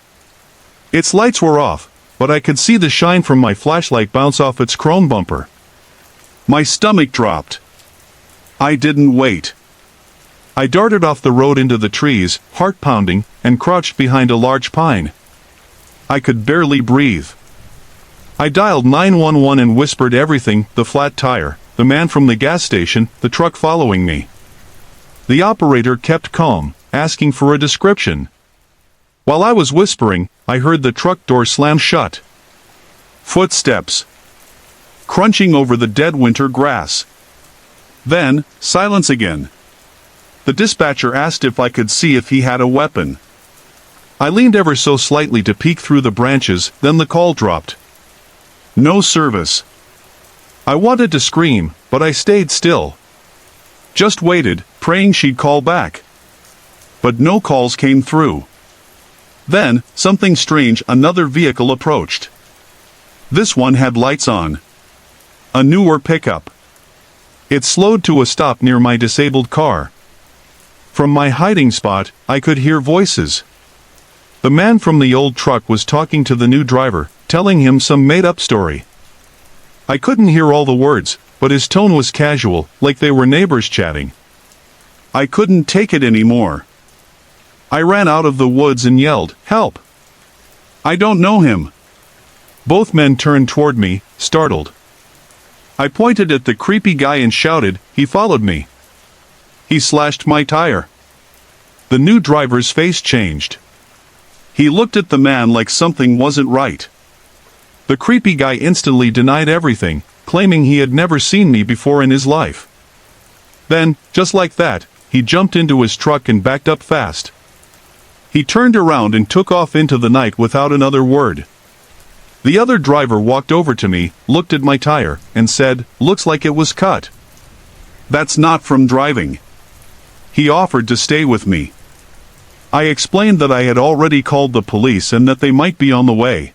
Its lights were off, but I could see the shine from my flashlight bounce off its chrome bumper. My stomach dropped. I didn't wait. I darted off the road into the trees, heart pounding, and crouched behind a large pine. I could barely breathe. I dialed 911 and whispered everything, the flat tire, the man from the gas station, the truck following me. The operator kept calm, asking for a description. While I was whispering, I heard the truck door slam shut. Footsteps. Crunching over the dead winter grass. Then, silence again. The dispatcher asked if I could see if he had a weapon. I leaned ever so slightly to peek through the branches, then the call dropped. No service. I wanted to scream, but I stayed still. Just waited, praying she'd call back. But no calls came through. Then, something strange, another vehicle approached. This one had lights on. A newer pickup. It slowed to a stop near my disabled car. From my hiding spot, I could hear voices. The man from the old truck was talking to the new driver, telling him some made-up story. I couldn't hear all the words, but his tone was casual, like they were neighbors chatting. I couldn't take it anymore. I ran out of the woods and yelled, "Help! I don't know him." Both men turned toward me, startled. I pointed at the creepy guy and shouted, "He followed me. He slashed my tire." The new driver's face changed. He looked at the man like something wasn't right. The creepy guy instantly denied everything, claiming he had never seen me before in his life. Then, just like that, he jumped into his truck and backed up fast. He turned around and took off into the night without another word. The other driver walked over to me, looked at my tire, and said, "Looks like it was cut." "That's not from driving." He offered to stay with me. I explained that I had already called the police and that they might be on the way.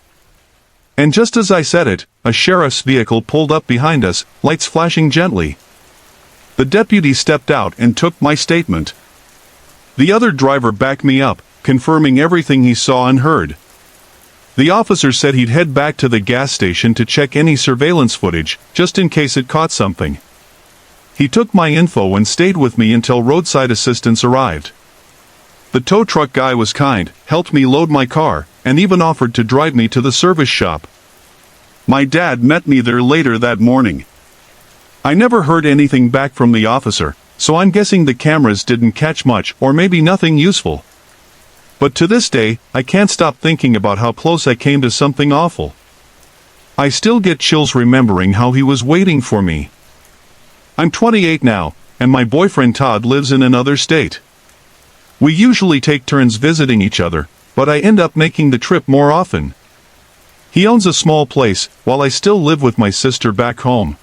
And just as I said it, a sheriff's vehicle pulled up behind us, lights flashing gently. The deputy stepped out and took my statement. The other driver backed me up, confirming everything he saw and heard. The officer said he'd head back to the gas station to check any surveillance footage, just in case it caught something. He took my info and stayed with me until roadside assistance arrived. The tow truck guy was kind, helped me load my car, and even offered to drive me to the service shop. My dad met me there later that morning. I never heard anything back from the officer, so I'm guessing the cameras didn't catch much or maybe nothing useful. But to this day, I can't stop thinking about how close I came to something awful. I still get chills remembering how he was waiting for me. I'm 28 now, and my boyfriend Todd lives in another state. We usually take turns visiting each other, but I end up making the trip more often. He owns a small place, while I still live with my sister back home.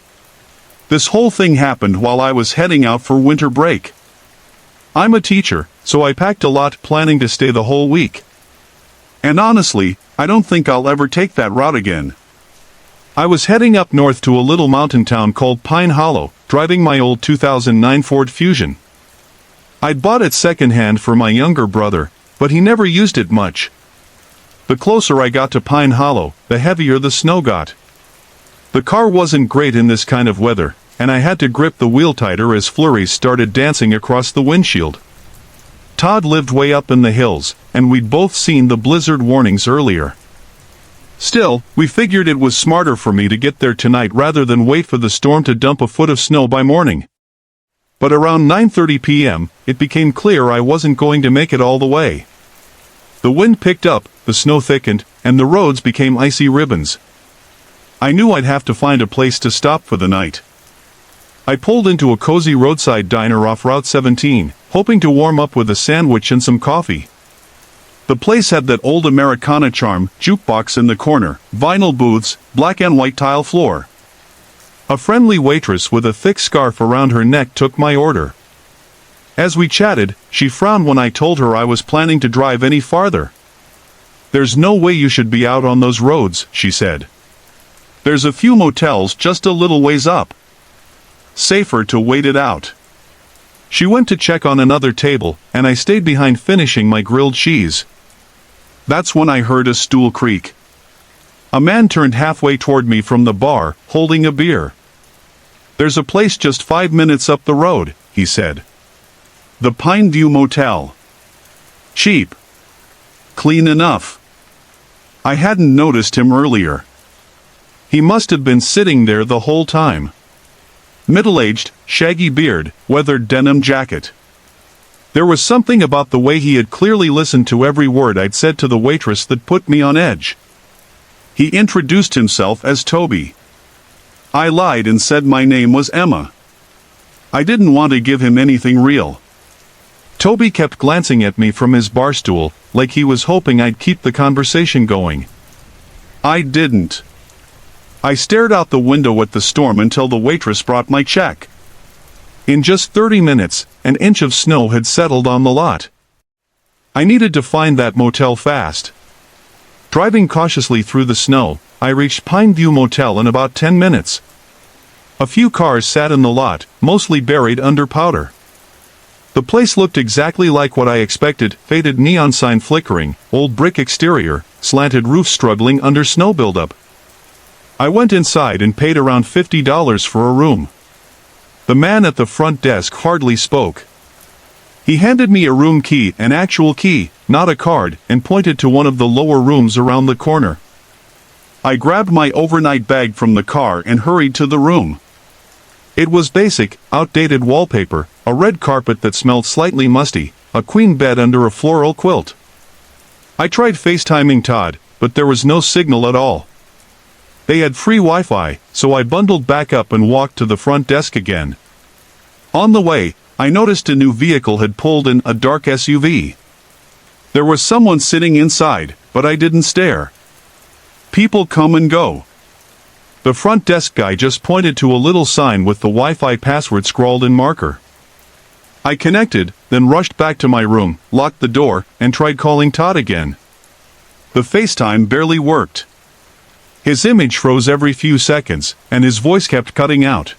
This whole thing happened while I was heading out for winter break. I'm a teacher, so I packed a lot planning to stay the whole week. And honestly, I don't think I'll ever take that route again. I was heading up north to a little mountain town called Pine Hollow, driving my old 2009 Ford Fusion. I'd bought it secondhand for my younger brother, but he never used it much. The closer I got to Pine Hollow, the heavier the snow got. The car wasn't great in this kind of weather, and I had to grip the wheel tighter as flurries started dancing across the windshield. Todd lived way up in the hills, and we'd both seen the blizzard warnings earlier. Still, we figured it was smarter for me to get there tonight rather than wait for the storm to dump a foot of snow by morning. But around 9:30 p.m., it became clear I wasn't going to make it all the way. The wind picked up, the snow thickened, and the roads became icy ribbons. I knew I'd have to find a place to stop for the night. I pulled into a cozy roadside diner off Route 17, hoping to warm up with a sandwich and some coffee. The place had that old Americana charm, jukebox in the corner, vinyl booths, black and white tile floor. A friendly waitress with a thick scarf around her neck took my order. As we chatted, she frowned when I told her I was planning to drive any farther. "There's no way you should be out on those roads," she said. "There's a few motels just a little ways up. Safer to wait it out." She went to check on another table, and I stayed behind finishing my grilled cheese. That's when I heard a stool creak. A man turned halfway toward me from the bar, holding a beer. "There's a place just 5 minutes up the road," he said. "The Pineview Motel. Cheap. Clean enough." I hadn't noticed him earlier. He must have been sitting there the whole time. Middle-aged, shaggy beard, weathered denim jacket. There was something about the way he had clearly listened to every word I'd said to the waitress that put me on edge. He introduced himself as Toby. I lied and said my name was Emma. I didn't want to give him anything real. Toby kept glancing at me from his bar stool, like he was hoping I'd keep the conversation going. I didn't. I stared out the window at the storm until the waitress brought my check. In just 30 minutes, an inch of snow had settled on the lot. I needed to find that motel fast. Driving cautiously through the snow, I reached Pineview Motel in about 10 minutes. A few cars sat in the lot, mostly buried under powder. The place looked exactly like what I expected, faded neon sign flickering, old brick exterior, slanted roof struggling under snow buildup. I went inside and paid around $50 for a room. The man at the front desk hardly spoke. He handed me a room key, an actual key, not a card, and pointed to one of the lower rooms around the corner. I grabbed my overnight bag from the car and hurried to the room. It was basic, outdated wallpaper, a red carpet that smelled slightly musty, a queen bed under a floral quilt. I tried FaceTiming Todd, but there was no signal at all. They had free Wi-Fi, so I bundled back up and walked to the front desk again. On the way, I noticed a new vehicle had pulled in, a dark SUV. There was someone sitting inside, but I didn't stare. People come and go. The front desk guy just pointed to a little sign with the Wi-Fi password scrawled in marker. I connected, then rushed back to my room, locked the door, and tried calling Todd again. The FaceTime barely worked. His image froze every few seconds, and his voice kept cutting out.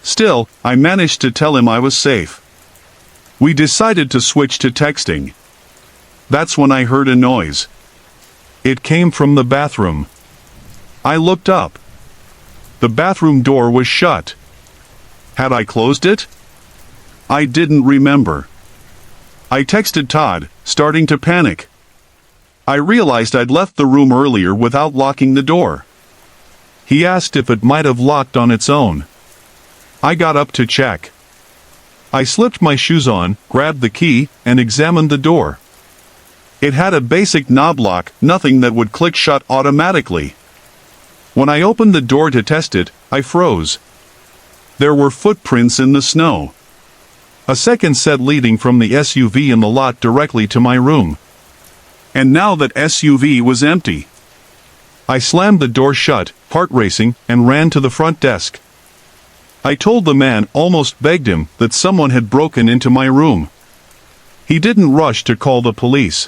Still, I managed to tell him I was safe. We decided to switch to texting. That's when I heard a noise. It came from the bathroom. I looked up. The bathroom door was shut. Had I closed it? I didn't remember. I texted Todd, starting to panic. I realized I'd left the room earlier without locking the door. He asked if it might have locked on its own. I got up to check. I slipped my shoes on, grabbed the key, and examined the door. It had a basic knob lock, nothing that would click shut automatically. When I opened the door to test it, I froze. There were footprints in the snow. A second set leading from the SUV in the lot directly to my room. And now that SUV was empty. I slammed the door shut, heart racing, and ran to the front desk. I told the man, almost begged him, that someone had broken into my room. He didn't rush to call the police.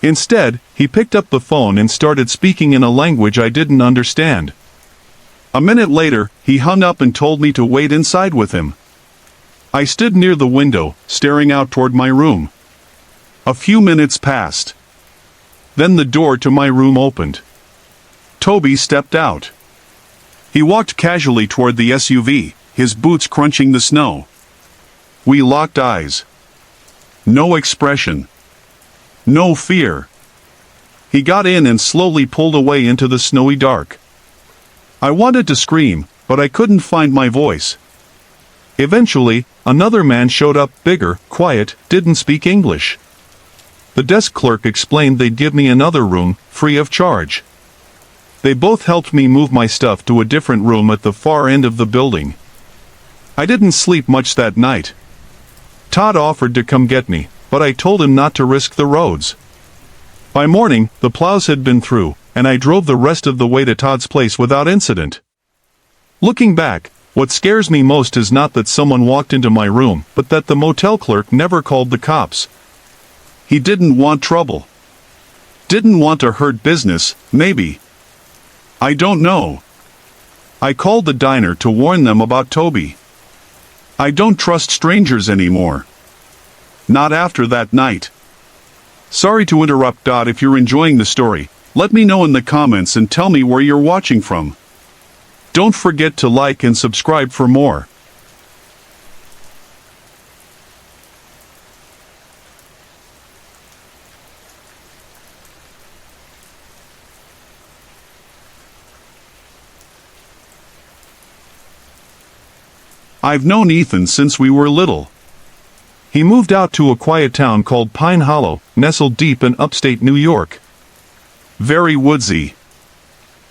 Instead, he picked up the phone and started speaking in a language I didn't understand. A minute later, he hung up and told me to wait inside with him. I stood near the window, staring out toward my room. A few minutes passed. Then the door to my room opened. Toby stepped out. He walked casually toward the SUV, his boots crunching the snow. We locked eyes. No expression. No fear. He got in and slowly pulled away into the snowy dark. I wanted to scream, but I couldn't find my voice. Eventually, another man showed up, bigger, quiet, didn't speak English. The desk clerk explained they'd give me another room, free of charge. They both helped me move my stuff to a different room at the far end of the building. I didn't sleep much that night. Todd offered to come get me, but I told him not to risk the roads. By morning, the plows had been through, and I drove the rest of the way to Todd's place without incident. Looking back, what scares me most is not that someone walked into my room, but that the motel clerk never called the cops. He didn't want trouble. Didn't want to hurt business, maybe. I don't know. I called the diner to warn them about Toby. I don't trust strangers anymore. Not after that night. Sorry to interrupt. If you're enjoying the story, let me know in the comments and tell me where you're watching from. Don't forget to like and subscribe for more. I've known Ethan since we were little. He moved out to a quiet town called Pine Hollow, nestled deep in upstate New York. Very woodsy.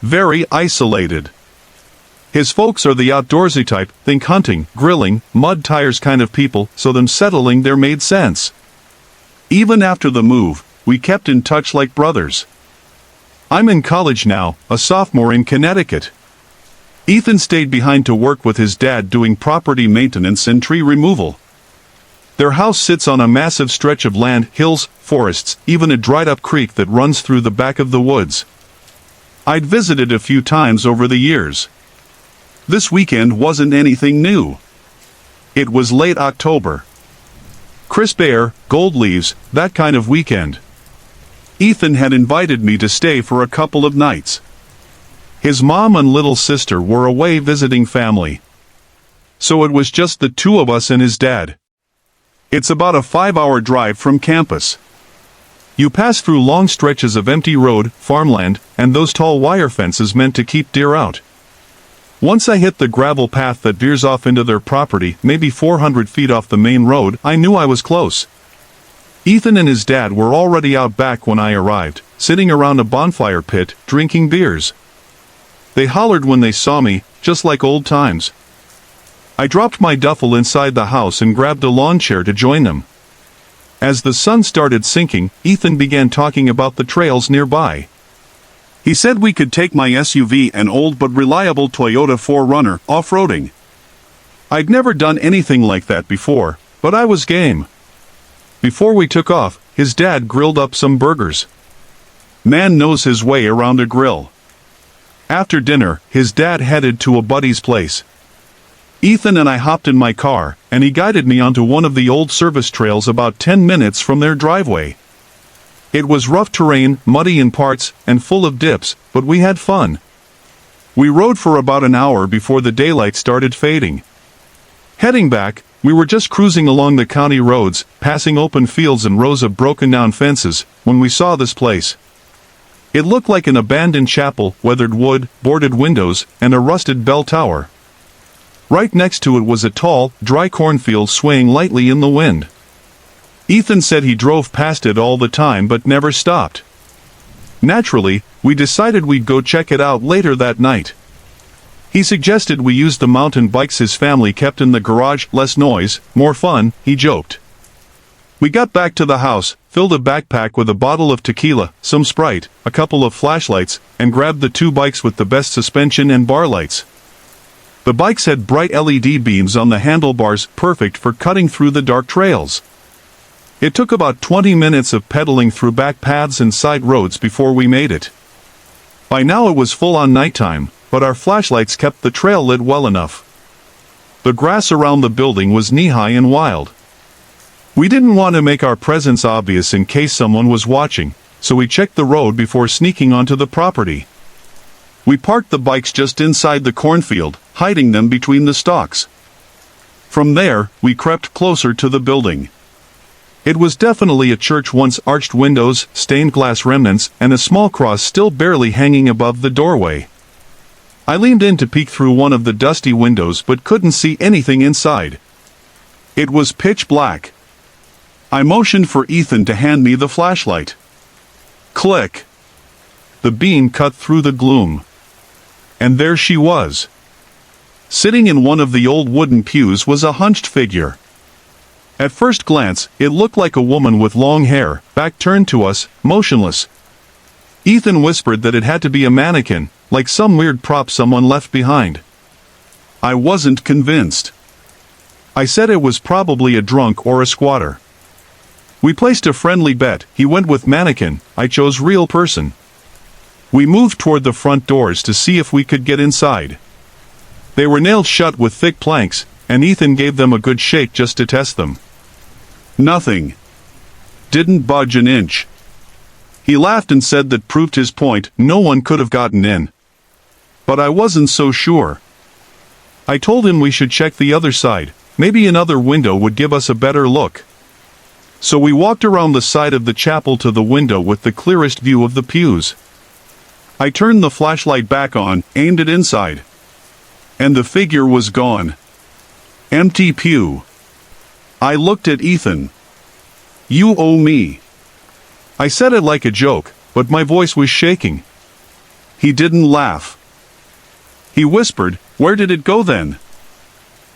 Very isolated. His folks are the outdoorsy type, think hunting, grilling, mud tires kind of people, so them settling there made sense. Even after the move, we kept in touch like brothers. I'm in college now, a sophomore in Connecticut. Ethan stayed behind to work with his dad doing property maintenance and tree removal. Their house sits on a massive stretch of land, hills, forests, even a dried-up creek that runs through the back of the woods. I'd visited a few times over the years. This weekend wasn't anything new. It was late October. Crisp air, gold leaves, that kind of weekend. Ethan had invited me to stay for a couple of nights. His mom and little sister were away visiting family. So it was just the two of us and his dad. It's about a 5-hour drive from campus. You pass through long stretches of empty road, farmland, and those tall wire fences meant to keep deer out. Once I hit the gravel path that veers off into their property, maybe 400 feet off the main road, I knew I was close. Ethan and his dad were already out back when I arrived, sitting around a bonfire pit, drinking beers. They hollered when they saw me, just like old times. I dropped my duffel inside the house and grabbed a lawn chair to join them. As the sun started sinking, Ethan began talking about the trails nearby. He said we could take my SUV, an old but reliable Toyota 4Runner, off-roading. I'd never done anything like that before, but I was game. Before we took off, his dad grilled up some burgers. Man knows his way around a grill. After dinner, his dad headed to a buddy's place. Ethan and I hopped in my car, and he guided me onto one of the old service trails about 10 minutes from their driveway. It was rough terrain, muddy in parts, and full of dips, but we had fun. We rode for about an hour before the daylight started fading. Heading back, we were just cruising along the county roads, passing open fields and rows of broken-down fences, when we saw this place. It looked like an abandoned chapel, weathered wood, boarded windows, and a rusted bell tower. Right next to it was a tall, dry cornfield swaying lightly in the wind. Ethan said he drove past it all the time but never stopped. Naturally, we decided we'd go check it out later that night. He suggested we use the mountain bikes his family kept in the garage, less noise, more fun, he joked. We got back to the house, filled a backpack with a bottle of tequila, some Sprite, a couple of flashlights, and grabbed the 2 bikes with the best suspension and bar lights. The bikes had bright LED beams on the handlebars, perfect for cutting through the dark trails. It took about 20 minutes of pedaling through back paths and side roads before we made it. By now it was full-on nighttime, but our flashlights kept the trail lit well enough. The grass around the building was knee-high and wild. We didn't want to make our presence obvious in case someone was watching, so we checked the road before sneaking onto the property. We parked the bikes just inside the cornfield, hiding them between the stalks. From there, we crept closer to the building. It was definitely a church, once arched windows, stained glass remnants, and a small cross still barely hanging above the doorway. I leaned in to peek through one of the dusty windows but couldn't see anything inside. It was pitch black. I motioned for Ethan to hand me the flashlight. Click! The beam cut through the gloom. And there she was. Sitting in one of the old wooden pews was a hunched figure. At first glance, it looked like a woman with long hair, back turned to us, motionless. Ethan whispered that it had to be a mannequin, like some weird prop someone left behind. I wasn't convinced. I said it was probably a drunk or a squatter. We placed a friendly bet. He went with mannequin, I chose real person. We moved toward the front doors to see if we could get inside. They were nailed shut with thick planks, and Ethan gave them a good shake just to test them. Nothing. Didn't budge an inch. He laughed and said that proved his point, no one could have gotten in. But I wasn't so sure. I told him we should check the other side, maybe another window would give us a better look. So we walked around the side of the chapel to the window with the clearest view of the pews. I turned the flashlight back on, aimed it inside. And the figure was gone. Empty pew. I looked at Ethan. You owe me. I said it like a joke, but my voice was shaking. He didn't laugh. He whispered, "Where did it go then?"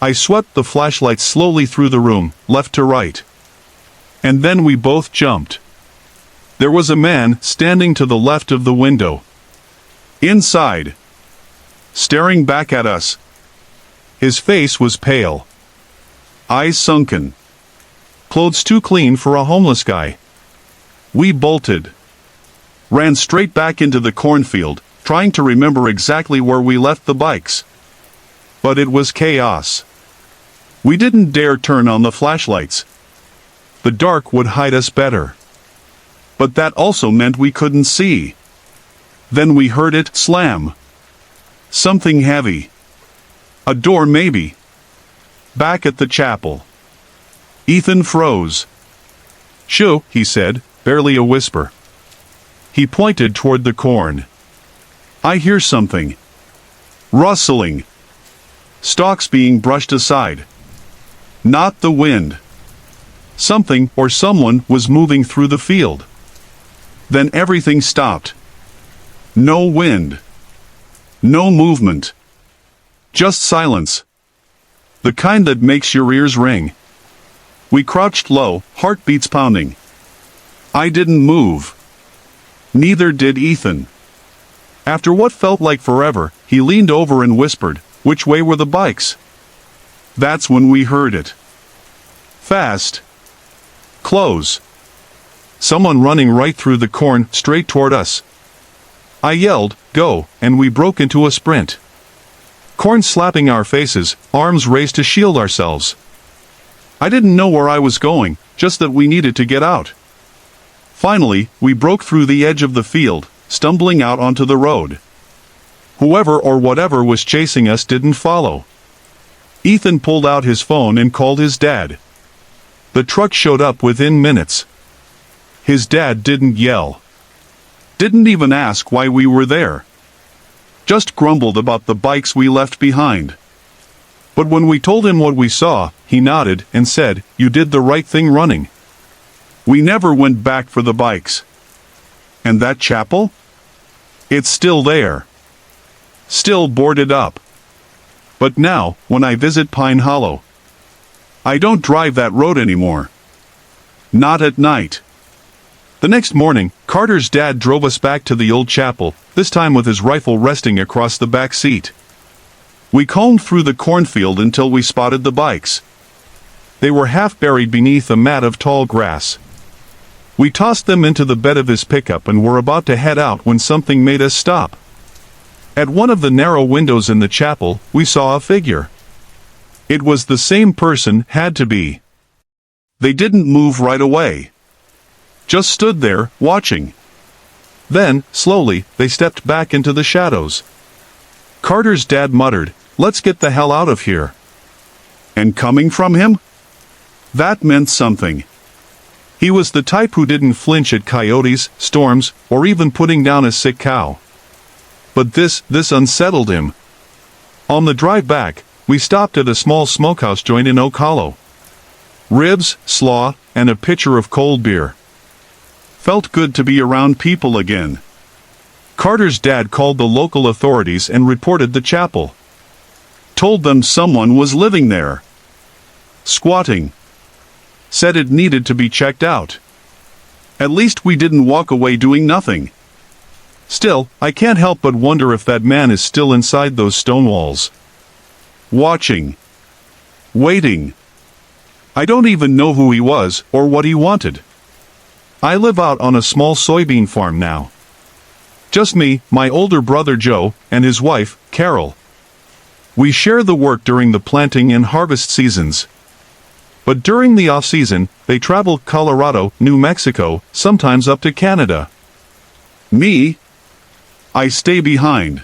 I swept the flashlight slowly through the room, left to right. And then we both jumped. There was a man standing to the left of the window. Inside. Staring back at us. His face was pale. Eyes sunken. Clothes too clean for a homeless guy. We bolted. Ran straight back into the cornfield, trying to remember exactly where we left the bikes. But it was chaos. We didn't dare turn on the flashlights. The dark would hide us better. But that also meant we couldn't see. Then we heard it slam. Something heavy. A door maybe. Back at the chapel. Ethan froze. "Shoo," he said, barely a whisper. He pointed toward the corn. "I hear something. Rustling. Stalks being brushed aside. Not the wind. Something or someone was moving through the field." Then everything stopped. No wind. No movement. Just silence. The kind that makes your ears ring. We crouched low, heartbeats pounding. I didn't move. Neither did Ethan. After what felt like forever, he leaned over and whispered, "Which way were the bikes?" That's when we heard it. Fast. Close. Someone running right through the corn, straight toward us. I yelled, "Go," and we broke into a sprint. Corn slapping our faces, arms raised to shield ourselves. I didn't know where I was going, just that we needed to get out. Finally, we broke through the edge of the field, stumbling out onto the road. Whoever or whatever was chasing us didn't follow. Ethan pulled out his phone and called his dad. The truck showed up within minutes. His dad didn't yell. Didn't even ask why we were there. Just grumbled about the bikes we left behind. But when we told him what we saw, he nodded and said, "You did the right thing running." We never went back for the bikes. And that chapel? It's still there. Still boarded up. But now, when I visit Pine Hollow, I don't drive that road anymore. Not at night. The next morning, Carter's dad drove us back to the old chapel, this time with his rifle resting across the back seat. We combed through the cornfield until we spotted the bikes. They were half buried beneath a mat of tall grass. We tossed them into the bed of his pickup and were about to head out when something made us stop. At one of the narrow windows in the chapel, we saw a figure. It was the same person, had to be. They didn't move right away. Just stood there, watching. Then, slowly, they stepped back into the shadows. Carter's dad muttered, "Let's get the hell out of here." And coming from him? That meant something. He was the type who didn't flinch at coyotes, storms, or even putting down a sick cow. But this unsettled him. On the drive back, we stopped at a small smokehouse joint in Oak Hollow. Ribs, slaw, and a pitcher of cold beer. Felt good to be around people again. Carter's dad called the local authorities and reported the chapel. Told them someone was living there. Squatting. Said it needed to be checked out. At least we didn't walk away doing nothing. Still, I can't help but wonder if that man is still inside those stone walls. Watching. Waiting. I don't even know who he was, or what he wanted. I live out on a small soybean farm now. Just me, my older brother Joe, and his wife, Carol. We share the work during the planting and harvest seasons. But during the off-season, they travel Colorado, New Mexico, sometimes up to Canada. Me? I stay behind.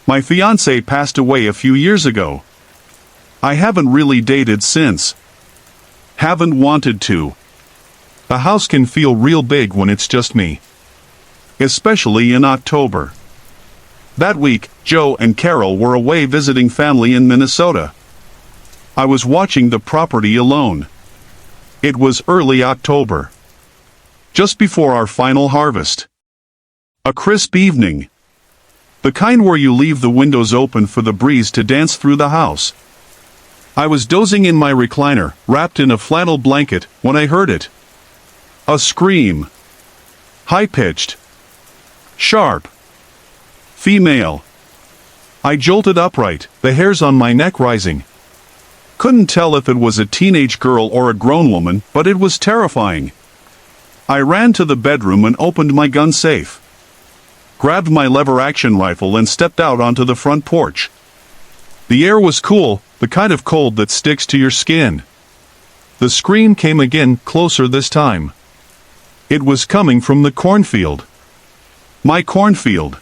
My fiancée passed away a few years ago. I haven't really dated since. Haven't wanted to. The house can feel real big when it's just me. Especially in October. That week, Joe and Carol were away visiting family in Minnesota. I was watching the property alone. It was early October. Just before our final harvest. A crisp evening. The kind where you leave the windows open for the breeze to dance through the house. I was dozing in my recliner, wrapped in a flannel blanket, when I heard it. A scream. High-pitched. Sharp. Female. I jolted upright, the hairs on my neck rising. Couldn't tell if it was a teenage girl or a grown woman, but it was terrifying. I ran to the bedroom and opened my gun safe. Grabbed my lever-action rifle and stepped out onto the front porch. The air was cool, the kind of cold that sticks to your skin. The scream came again, closer this time. It was coming from the cornfield. My cornfield.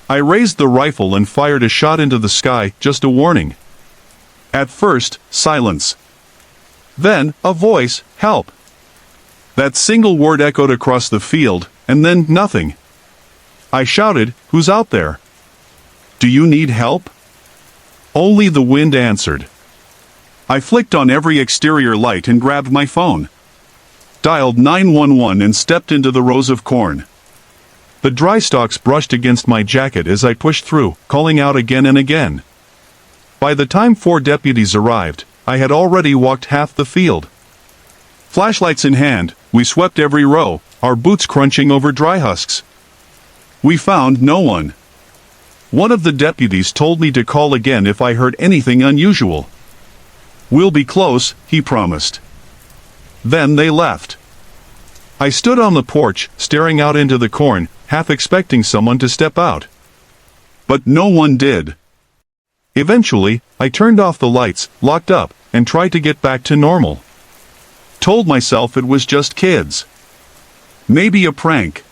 I raised the rifle and fired a shot into the sky, just a warning. At first, silence. Then, a voice, "Help." That single word echoed across the field, and then nothing. I shouted, "Who's out there? Do you need help?" Only the wind answered. I flicked on every exterior light and grabbed my phone. Dialed 911 and stepped into the rows of corn. The dry stalks brushed against my jacket as I pushed through, calling out again and again. By the time 4 deputies arrived, I had already walked half the field. Flashlights in hand, we swept every row, our boots crunching over dry husks. We found no one. One of the deputies told me to call again if I heard anything unusual. We'll be close, he promised. Then they left. I stood on the porch, staring out into the corn, half expecting someone to step out. But no one did. Eventually, I turned off the lights, locked up, and tried to get back to normal. Told myself it was just kids. Maybe a prank.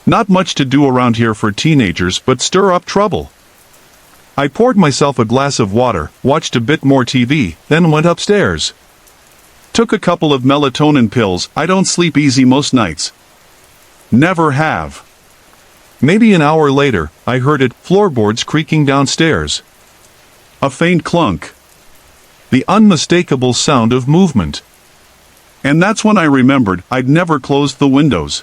Not much to do around here for teenagers but stir up trouble. I poured myself a glass of water, watched a bit more TV, then went upstairs. Took a couple of melatonin pills. I don't sleep easy most nights. Never have. Maybe an hour later, I heard it, floorboards creaking downstairs. A faint clunk. The unmistakable sound of movement. And that's when I remembered I'd never closed the windows.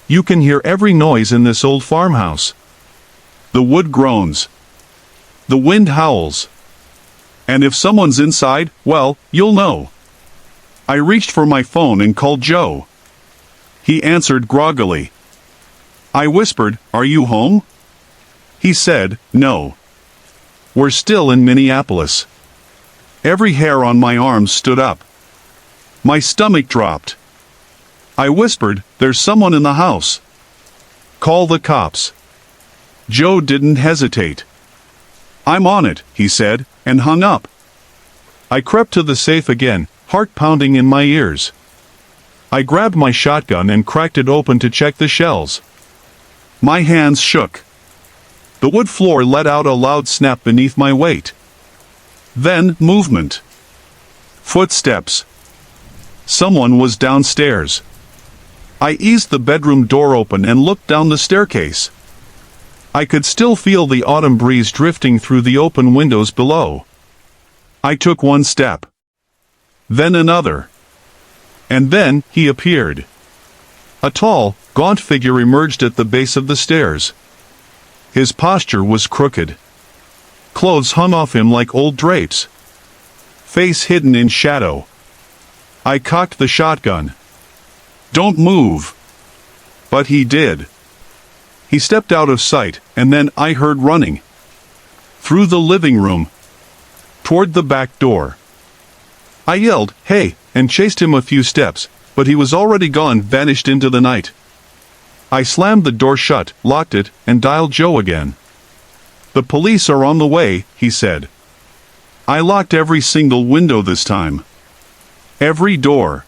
You can hear every noise in this old farmhouse. The wood groans. The wind howls. And if someone's inside, well, you'll know. I reached for my phone and called Joe. He answered groggily. I whispered, "Are you home?" He said, "No. We're still in Minneapolis." Every hair on my arms stood up. My stomach dropped. I whispered, "There's someone in the house. Call the cops." Joe didn't hesitate. "I'm on it," he said, and hung up. I crept to the safe again, heart pounding in my ears. I grabbed my shotgun and cracked it open to check the shells. My hands shook. The wood floor let out a loud snap beneath my weight. Then, movement. Footsteps. Someone was downstairs. I eased the bedroom door open and looked down the staircase. I could still feel the autumn breeze drifting through the open windows below. I took one step. Then another. And then, he appeared. A tall, gaunt figure emerged at the base of the stairs. His posture was crooked. Clothes hung off him like old drapes. Face hidden in shadow. I cocked the shotgun. "Don't move." But he did. He stepped out of sight, and then I heard running. Through the living room. Toward the back door. I yelled, "Hey," and chased him a few steps, but he was already gone, vanished into the night. I slammed the door shut, locked it, and dialed Joe again. "The police are on the way," he said. I locked every single window this time. Every door.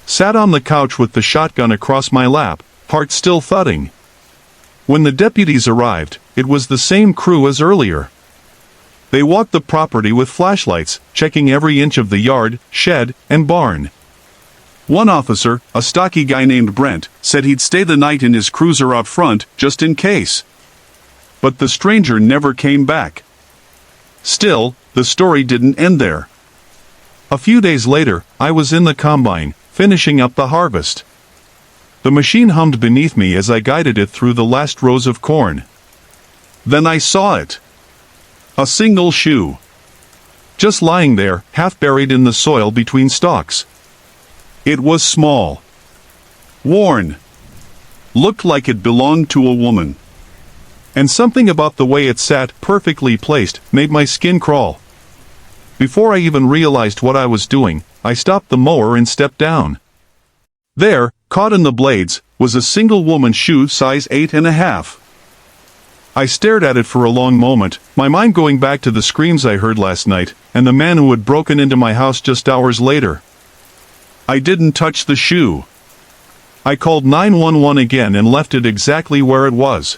Sat on the couch with the shotgun across my lap, heart still thudding. When the deputies arrived, it was the same crew as earlier. They walked the property with flashlights, checking every inch of the yard, shed, and barn. One officer, a stocky guy named Brent, said he'd stay the night in his cruiser out front, just in case. But the stranger never came back. Still, the story didn't end there. A few days later, I was in the combine, finishing up the harvest. The machine hummed beneath me as I guided it through the last rows of corn. Then I saw it. A single shoe. Just lying there, half buried in the soil between stalks. It was small. Worn. Looked like it belonged to a woman. And something about the way it sat, perfectly placed, made my skin crawl. Before I even realized what I was doing, I stopped the mower and stepped down. There, caught in the blades, was a single woman's shoe size 8.5. I stared at it for a long moment, my mind going back to the screams I heard last night, and the man who had broken into my house just hours later. I didn't touch the shoe. I called 911 again and left it exactly where it was.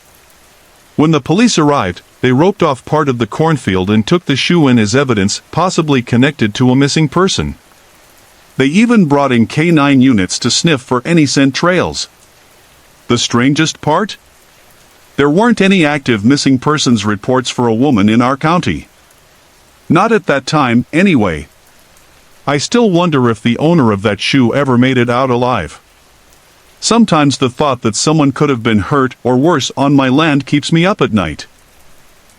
When the police arrived, they roped off part of the cornfield and took the shoe in as evidence, possibly connected to a missing person. They even brought in K9 units to sniff for any scent trails. The strangest part? There weren't any active missing persons reports for a woman in our county. Not at that time, anyway. I still wonder if the owner of that shoe ever made it out alive. Sometimes the thought that someone could have been hurt or worse on my land keeps me up at night.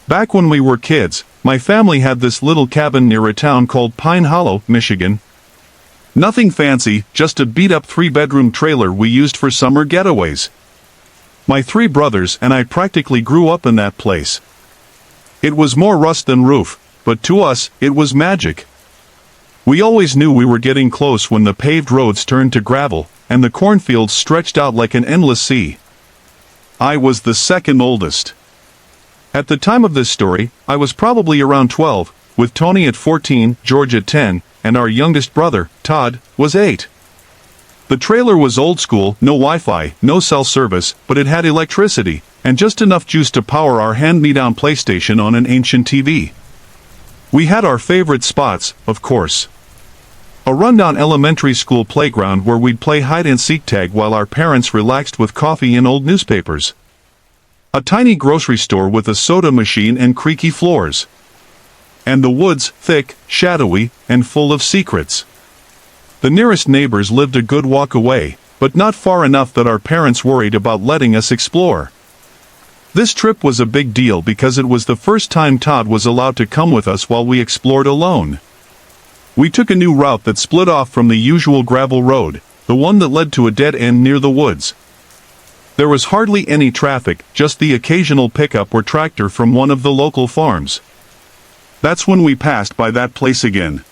Back when we were kids, my family had this little cabin near a town called Pine Hollow, Michigan. Nothing fancy, just a beat-up 3-bedroom trailer we used for summer getaways. My 3 brothers and I practically grew up in that place. It was more rust than roof, but to us, it was magic. We always knew we were getting close when the paved roads turned to gravel, and the cornfields stretched out like an endless sea. I was the second oldest. At the time of this story, I was probably around 12, with Tony at 14, George at 10, and our youngest brother, Todd, was 8. The trailer was old school, no Wi-Fi, no cell service, but it had electricity, and just enough juice to power our hand-me-down PlayStation on an ancient TV. We had our favorite spots, of course. A rundown elementary school playground where we'd play hide-and-seek tag while our parents relaxed with coffee and old newspapers. A tiny grocery store with a soda machine and creaky floors. And the woods, thick, shadowy, and full of secrets. The nearest neighbors lived a good walk away, but not far enough that our parents worried about letting us explore. This trip was a big deal because it was the first time Todd was allowed to come with us while we explored alone. We took a new route that split off from the usual gravel road, the one that led to a dead end near the woods. There was hardly any traffic, just the occasional pickup or tractor from one of the local farms. That's when we passed by that place again.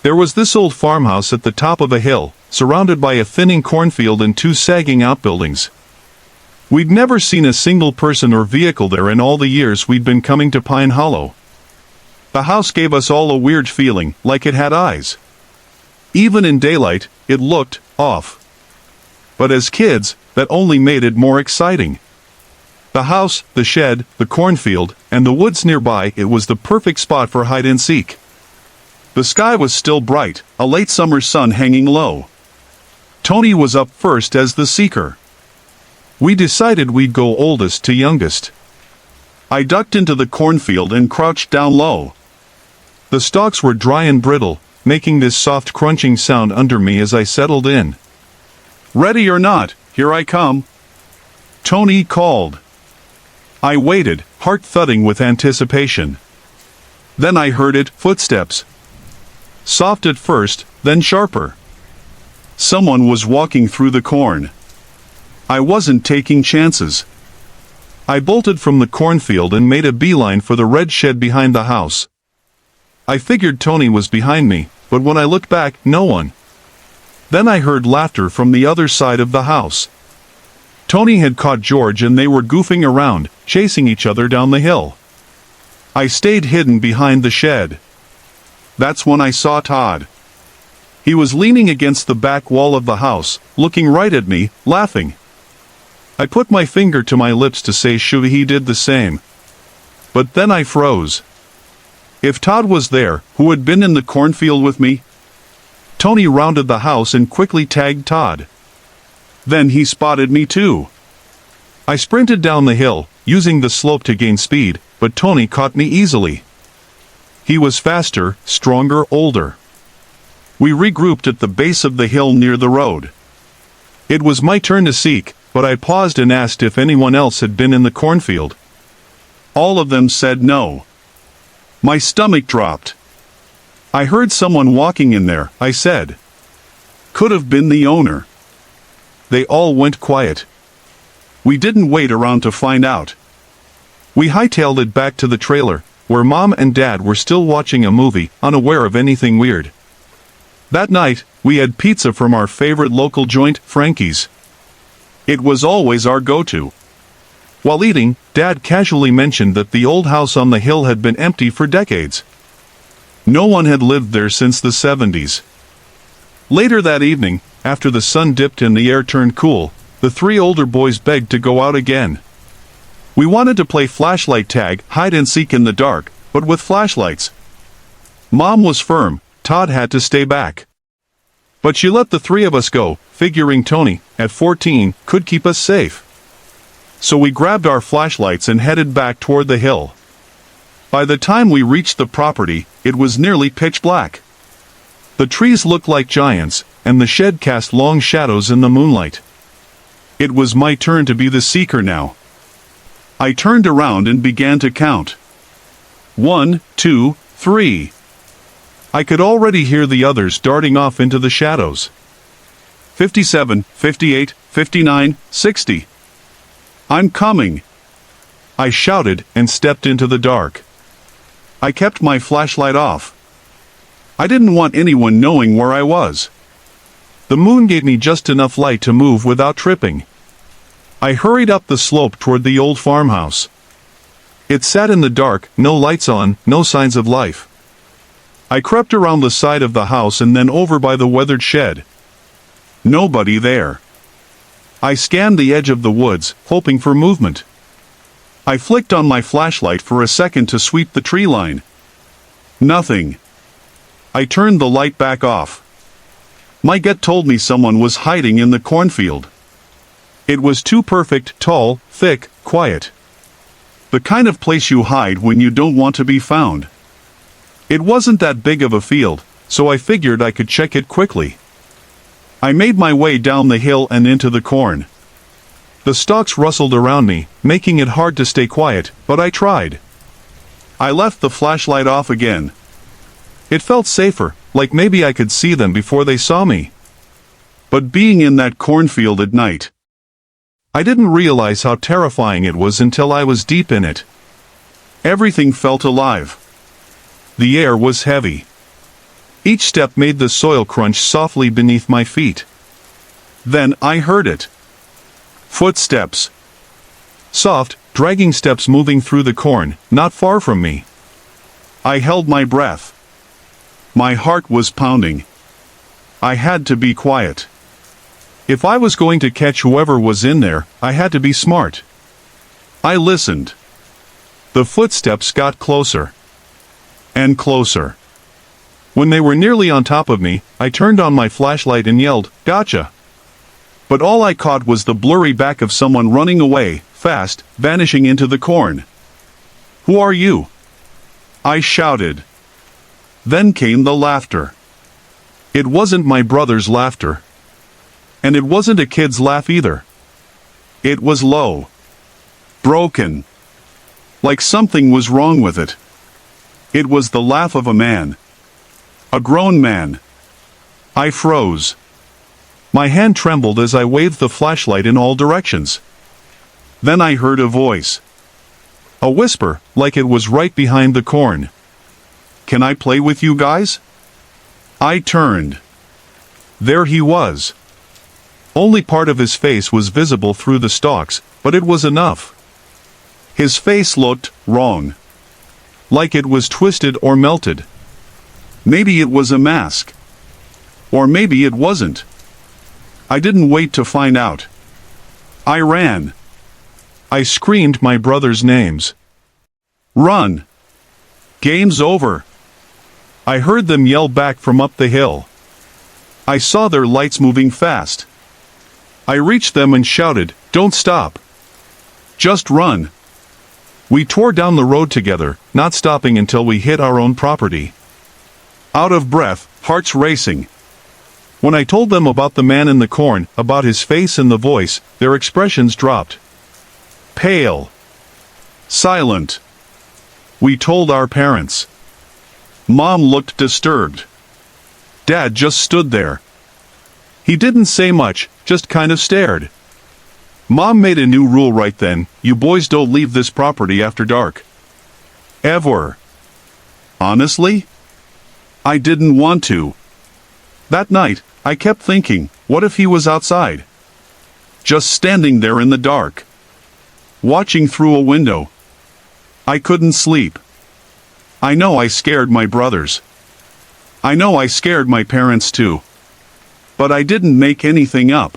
There was this old farmhouse at the top of a hill, surrounded by a thinning cornfield and 2 sagging outbuildings. We'd never seen a single person or vehicle there in all the years we'd been coming to Pine Hollow. The house gave us all a weird feeling, like it had eyes. Even in daylight, it looked off. But as kids, that only made it more exciting. The house, the shed, the cornfield, and the woods nearby, it was the perfect spot for hide-and-seek. The sky was still bright, a late summer sun hanging low. Tony was up first as the seeker. We decided we'd go oldest to youngest. I ducked into the cornfield and crouched down low. The stalks were dry and brittle, making this soft crunching sound under me as I settled in. "Ready or not, here I come," Tony called. I waited, heart thudding with anticipation. Then I heard it, footsteps. Soft at first, then sharper. Someone was walking through the corn. I wasn't taking chances. I bolted from the cornfield and made a beeline for the red shed behind the house. I figured Tony was behind me, but when I looked back, no one. Then I heard laughter from the other side of the house. Tony had caught George and they were goofing around, chasing each other down the hill. I stayed hidden behind the shed. That's when I saw Todd. He was leaning against the back wall of the house, looking right at me, laughing. I put my finger to my lips to say should he did the same. But then I froze. If Todd was there, who had been in the cornfield with me? Tony rounded the house and quickly tagged Todd. Then he spotted me too. I sprinted down the hill, using the slope to gain speed, but Tony caught me easily. He was faster, stronger, older. We regrouped at the base of the hill near the road. It was my turn to seek, but I paused and asked if anyone else had been in the cornfield. All of them said no. My stomach dropped. "I heard someone walking in there," I said. "Could have been the owner." They all went quiet. We didn't wait around to find out. We hightailed it back to the trailer, where Mom and Dad were still watching a movie, unaware of anything weird. That night, we had pizza from our favorite local joint, Frankie's. It was always our go-to. While eating, Dad casually mentioned that the old house on the hill had been empty for decades. No one had lived there since the 70s. Later that evening, after the sun dipped and the air turned cool, the 3 older boys begged to go out again. We wanted to play flashlight tag, hide and seek in the dark, but with flashlights. Mom was firm, Todd had to stay back. But she let the 3 of us go, figuring Tony, at 14, could keep us safe. So we grabbed our flashlights and headed back toward the hill. By the time we reached the property, it was nearly pitch black. The trees looked like giants, and the shed cast long shadows in the moonlight. It was my turn to be the seeker now. I turned around and began to count. 1, 2, 3. I could already hear the others darting off into the shadows. 57, 58, 59, 60. I'm coming! I shouted and stepped into the dark. I kept my flashlight off. I didn't want anyone knowing where I was. The moon gave me just enough light to move without tripping. I hurried up the slope toward the old farmhouse. It sat in the dark, no lights on, no signs of life. I crept around the side of the house and then over by the weathered shed. Nobody there. I scanned the edge of the woods, hoping for movement. I flicked on my flashlight for a second to sweep the tree line. Nothing. I turned the light back off. My gut told me someone was hiding in the cornfield. It was too perfect, tall, thick, quiet. The kind of place you hide when you don't want to be found. It wasn't that big of a field, so I figured I could check it quickly. I made my way down the hill and into the corn. The stalks rustled around me, making it hard to stay quiet, but I tried. I left the flashlight off again. It felt safer, like maybe I could see them before they saw me. But being in that cornfield at night, I didn't realize how terrifying it was until I was deep in it. Everything felt alive. The air was heavy. Each step made the soil crunch softly beneath my feet. Then I heard it. Footsteps. Soft, dragging steps moving through the corn, not far from me. I held my breath. My heart was pounding. I had to be quiet. If I was going to catch whoever was in there, I had to be smart. I listened. The footsteps got closer. And closer. When they were nearly on top of me, I turned on my flashlight and yelled, "Gotcha!" But all I caught was the blurry back of someone running away, fast, vanishing into the corn. "Who are you?" I shouted. Then came the laughter. It wasn't my brother's laughter. And it wasn't a kid's laugh either. It was low. Broken. Like something was wrong with it. It was the laugh of a man. A grown man. I froze. My hand trembled as I waved the flashlight in all directions. Then I heard a voice. A whisper, like it was right behind the corn. "Can I play with you guys?" I turned. There he was. Only part of his face was visible through the stalks, but it was enough. His face looked wrong. Like it was twisted or melted. Maybe it was a mask. Or maybe it wasn't. I didn't wait to find out. I ran. I screamed my brother's names. "Run! Game's over!" I heard them yell back from up the hill. I saw their lights moving fast. I reached them and shouted, "Don't stop! Just run!" We tore down the road together, not stopping until we hit our own property. Out of breath, hearts racing. When I told them about the man in the corn, about his face and the voice, their expressions dropped. Pale. Silent. We told our parents. Mom looked disturbed. Dad just stood there. He didn't say much, just kind of stared. Mom made a new rule right then: you boys don't leave this property after dark. Ever. Honestly? I didn't want to. That night, I kept thinking, what if he was outside? Just standing there in the dark. Watching through a window. I couldn't sleep. I know I scared my brothers. I know I scared my parents too. But I didn't make anything up.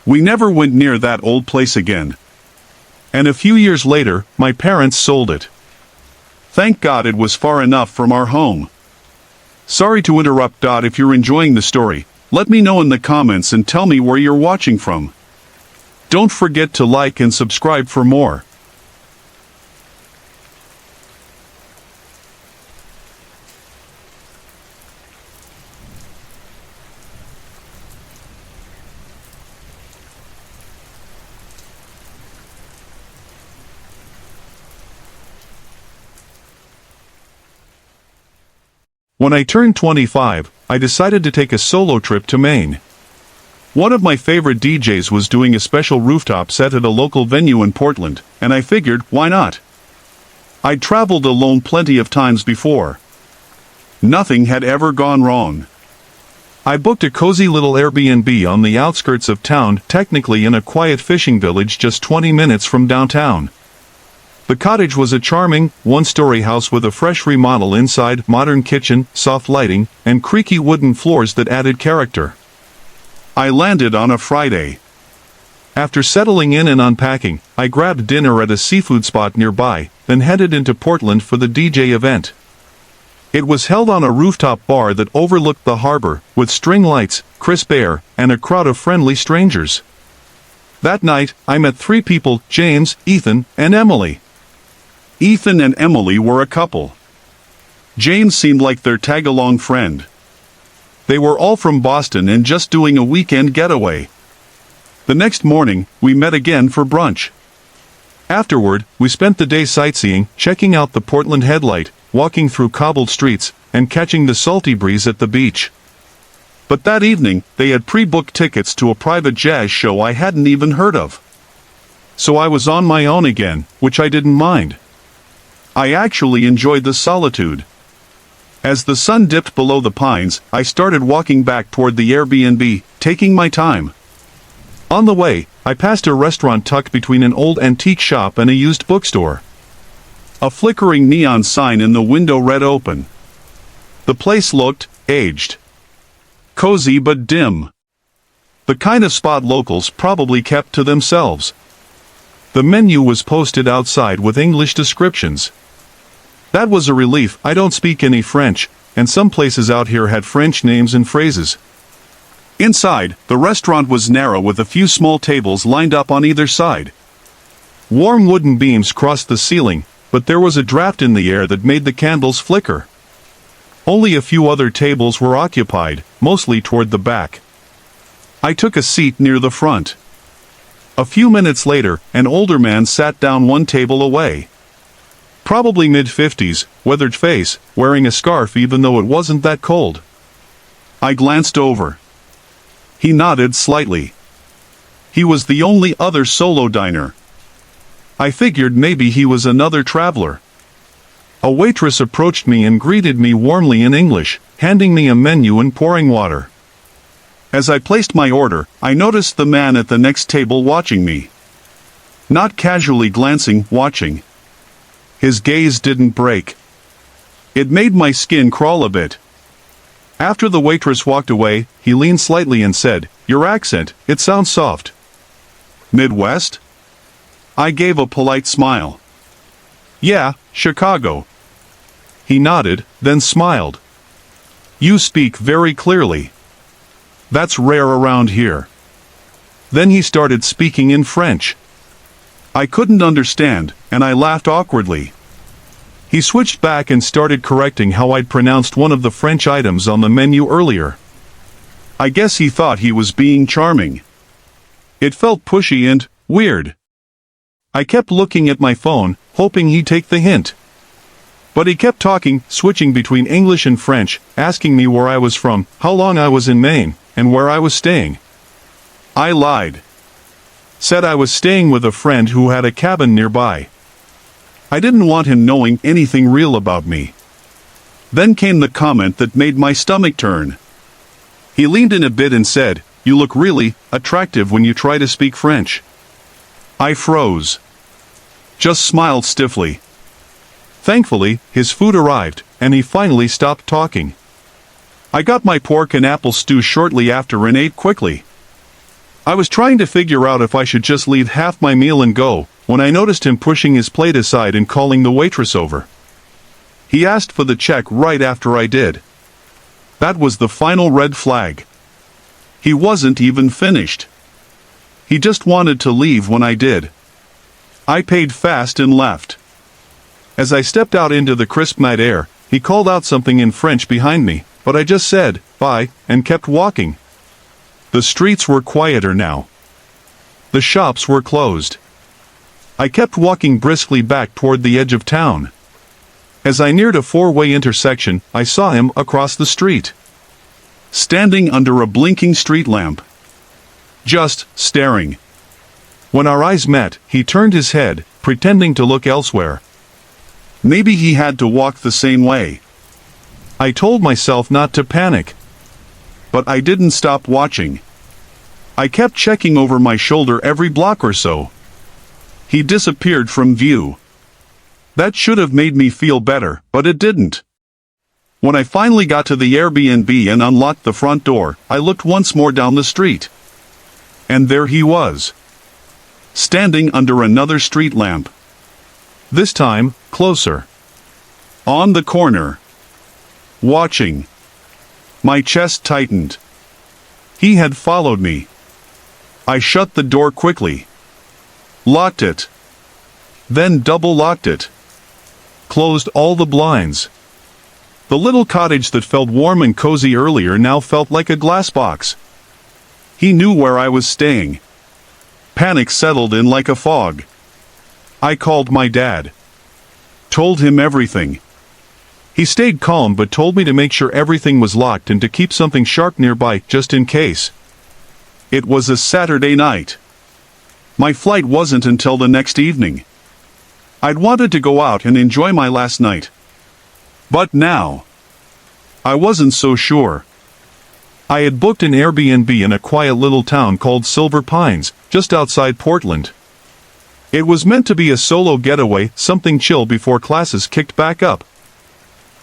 We never went near that old place again. And a few years later, my parents sold it. Thank God it was far enough from our home. Sorry to interrupt. If you're enjoying the story, let me know in the comments and tell me where you're watching from. Don't forget to like and subscribe for more. When I turned 25, I decided to take a solo trip to Maine. One of my favorite DJs was doing a special rooftop set at a local venue in Portland, and I figured, why not? I'd traveled alone plenty of times before. Nothing had ever gone wrong. I booked a cozy little Airbnb on the outskirts of town, technically in a quiet fishing village just 20 minutes from downtown. The cottage was a charming, one-story house with a fresh remodel inside, modern kitchen, soft lighting, and creaky wooden floors that added character. I landed on a Friday. After settling in and unpacking, I grabbed dinner at a seafood spot nearby, then headed into Portland for the DJ event. It was held on a rooftop bar that overlooked the harbor, with string lights, crisp air, and a crowd of friendly strangers. That night, I met 3 people: James, Ethan, and Emily. Ethan and Emily were a couple. James seemed like their tag-along friend. They were all from Boston and just doing a weekend getaway. The next morning, we met again for brunch. Afterward, we spent the day sightseeing, checking out the Portland Headlight, walking through cobbled streets, and catching the salty breeze at the beach. But that evening, they had pre-booked tickets to a private jazz show I hadn't even heard of. So I was on my own again, which I didn't mind. I actually enjoyed the solitude. As the sun dipped below the pines, I started walking back toward the Airbnb, taking my time. On the way, I passed a restaurant tucked between an old antique shop and a used bookstore. A flickering neon sign in the window read "Open." The place looked aged. Cozy but dim. The kind of spot locals probably kept to themselves. The menu was posted outside with English descriptions. That was a relief. I don't speak any French, and some places out here had French names and phrases. Inside, the restaurant was narrow with a few small tables lined up on either side. Warm wooden beams crossed the ceiling, but there was a draft in the air that made the candles flicker. Only a few other tables were occupied, mostly toward the back. I took a seat near the front. A few minutes later, an older man sat down one table away. Probably mid-50s, weathered face, wearing a scarf even though it wasn't that cold. I glanced over. He nodded slightly. He was the only other solo diner. I figured maybe he was another traveler. A waitress approached me and greeted me warmly in English, handing me a menu and pouring water. As I placed my order, I noticed the man at the next table watching me. Not casually glancing, watching. His gaze didn't break. It made my skin crawl a bit. After the waitress walked away, he leaned slightly and said, "Your accent, it sounds soft." Midwest? I gave a polite smile. "Yeah, Chicago." He nodded, then smiled. "You speak very clearly. That's rare around here." Then he started speaking in French. I couldn't understand, and I laughed awkwardly. He switched back and started correcting how I'd pronounced one of the French items on the menu earlier. I guess he thought he was being charming. It felt pushy and weird. I kept looking at my phone, hoping he'd take the hint. But he kept talking, switching between English and French, asking me where I was from, how long I was in Maine, and where I was staying. I lied. Said I was staying with a friend who had a cabin nearby. I didn't want him knowing anything real about me. Then came the comment that made my stomach turn. He leaned in a bit and said, "You look really attractive when you try to speak French." I froze. Just smiled stiffly. Thankfully, his food arrived, and he finally stopped talking. I got my pork and apple stew shortly after and ate quickly. I was trying to figure out if I should just leave half my meal and go, when I noticed him pushing his plate aside and calling the waitress over. He asked for the check right after I did. That was the final red flag. He wasn't even finished. He just wanted to leave when I did. I paid fast and left. As I stepped out into the crisp night air, he called out something in French behind me, but I just said, "Bye," and kept walking. The streets were quieter now. The shops were closed. I kept walking briskly back toward the edge of town. As I neared a four-way intersection, I saw him across the street. Standing under a blinking street lamp. just staring. When our eyes met, he turned his head, pretending to look elsewhere. Maybe he had to walk the same way. I told myself not to panic. But I didn't stop watching. I kept checking over my shoulder every block or so. He disappeared from view. That should have made me feel better, but it didn't. When I finally got to the Airbnb and unlocked the front door, I looked once more down the street. And there he was, standing under another street lamp. This time, closer. On the corner. Watching. My chest tightened. He had followed me. I shut the door quickly. Locked it. Then double-locked it. Closed all the blinds. The little cottage that felt warm and cozy earlier now felt like a glass box. He knew where I was staying. Panic settled in like a fog. I called my dad. Told him everything. He stayed calm but told me to make sure everything was locked and to keep something sharp nearby, just in case. It was a Saturday night. My flight wasn't until the next evening. I'd wanted to go out and enjoy my last night. But now, I wasn't so sure. I had booked an Airbnb in a quiet little town called Silver Pines, just outside Portland. It was meant to be a solo getaway, something chill before classes kicked back up.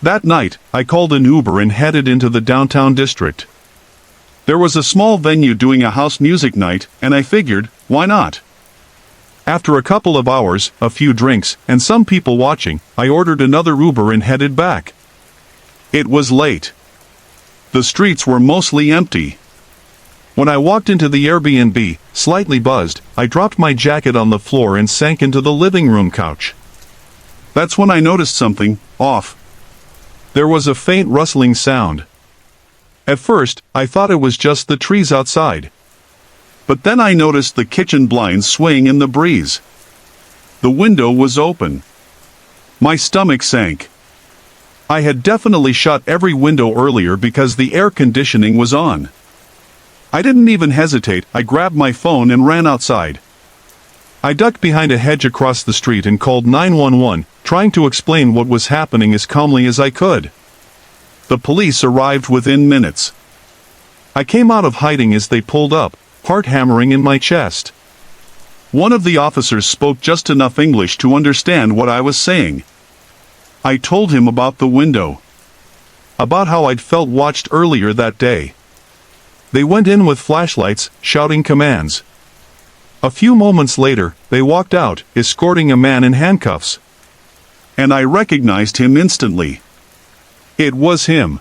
That night, I called an Uber and headed into the downtown district. There was a small venue doing a house music night, and I figured, why not? After a couple of hours, a few drinks, and some people watching, I ordered another Uber and headed back. It was late. The streets were mostly empty. When I walked into the Airbnb, slightly buzzed, I dropped my jacket on the floor and sank into the living room couch. That's when I noticed something off. There was a faint rustling sound. At first, I thought it was just the trees outside. But then I noticed the kitchen blinds swaying in the breeze. The window was open. My stomach sank. I had definitely shut every window earlier because the air conditioning was on. I didn't even hesitate. I grabbed my phone and ran outside. I ducked behind a hedge across the street and called 911, trying to explain what was happening as calmly as I could. The police arrived within minutes. I came out of hiding as they pulled up, heart hammering in my chest. One of the officers spoke just enough English to understand what I was saying. I told him about the window. About how I'd felt watched earlier that day. They went in with flashlights, shouting commands. A few moments later, they walked out, escorting a man in handcuffs. And I recognized him instantly. It was him.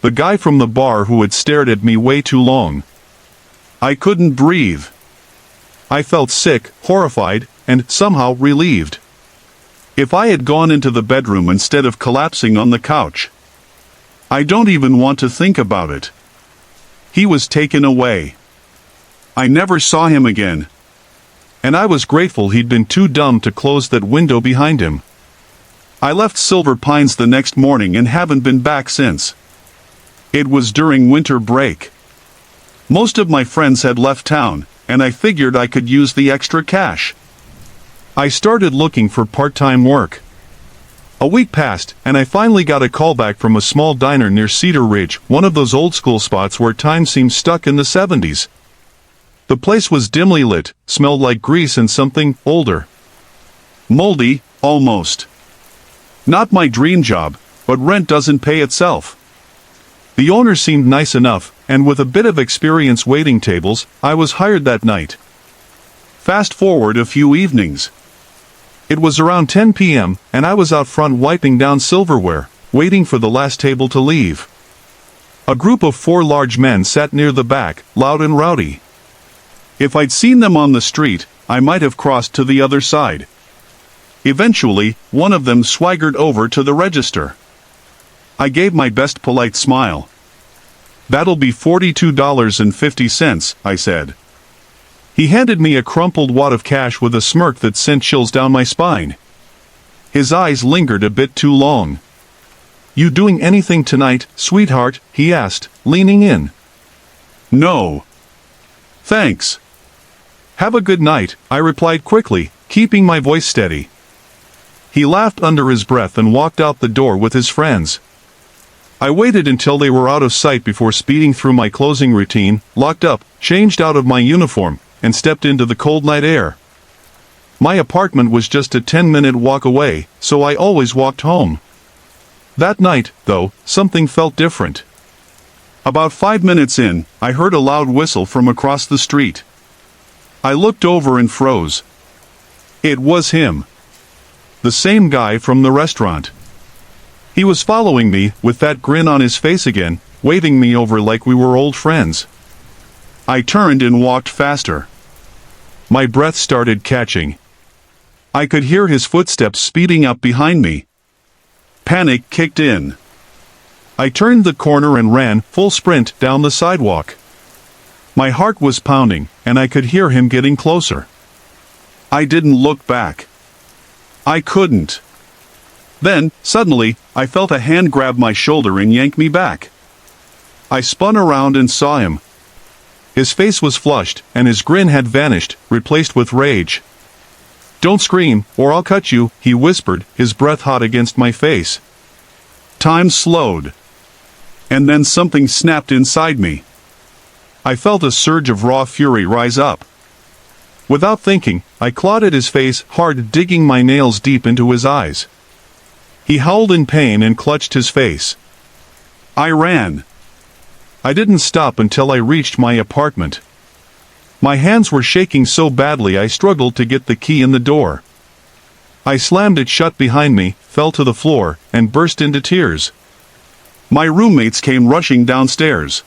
The guy from the bar who had stared at me way too long. I couldn't breathe. I felt sick, horrified, and somehow relieved. If I had gone into the bedroom instead of collapsing on the couch. I don't even want to think about it. He was taken away. I never saw him again. And I was grateful he'd been too dumb to close that window behind him. I left Silver Pines the next morning and haven't been back since. It was during winter break. Most of my friends had left town, and I figured I could use the extra cash. I started looking for part-time work. A week passed, and I finally got a call back from a small diner near Cedar Ridge, one of those old-school spots where time seemed stuck in the 70s. The place was dimly lit, smelled like grease and something older. Moldy, almost. Not my dream job, but rent doesn't pay itself. The owner seemed nice enough, and with a bit of experience waiting tables, I was hired that night. Fast forward a few evenings. It was around 10 p.m., and I was out front wiping down silverware, waiting for the last table to leave. A group of 4 large men sat near the back, loud and rowdy. If I'd seen them on the street, I might have crossed to the other side. Eventually, one of them swaggered over to the register. I gave my best polite smile. "That'll be $42.50, I said. He handed me a crumpled wad of cash with a smirk that sent chills down my spine. His eyes lingered a bit too long. "You doing anything tonight, sweetheart?" he asked, leaning in. "No. Thanks. Have a good night, I replied quickly, keeping my voice steady. He laughed under his breath and walked out the door with his friends. I waited until they were out of sight before speeding through my closing routine, locked up, changed out of my uniform, and stepped into the cold night air. My apartment was just a 10-minute walk away, so I always walked home. That night, though, something felt different. About 5 minutes in, I heard a loud whistle from across the street. I looked over and froze. It was him. The same guy from the restaurant. He was following me, with that grin on his face again, waving me over like we were old friends. I turned and walked faster. My breath started catching. I could hear his footsteps speeding up behind me. Panic kicked in. I turned the corner and ran, full sprint, down the sidewalk. My heart was pounding, and I could hear him getting closer. I didn't look back. I couldn't. Then, suddenly, I felt a hand grab my shoulder and yank me back. I spun around and saw him. His face was flushed, and his grin had vanished, replaced with rage. "Don't scream, or I'll cut you," he whispered, his breath hot against my face. Time slowed. And then something snapped inside me. I felt a surge of raw fury rise up. Without thinking, I clawed at his face hard, digging my nails deep into his eyes. He howled in pain and clutched his face. I ran. I didn't stop until I reached my apartment. My hands were shaking so badly I struggled to get the key in the door. I slammed it shut behind me, fell to the floor, and burst into tears. My roommates came rushing downstairs.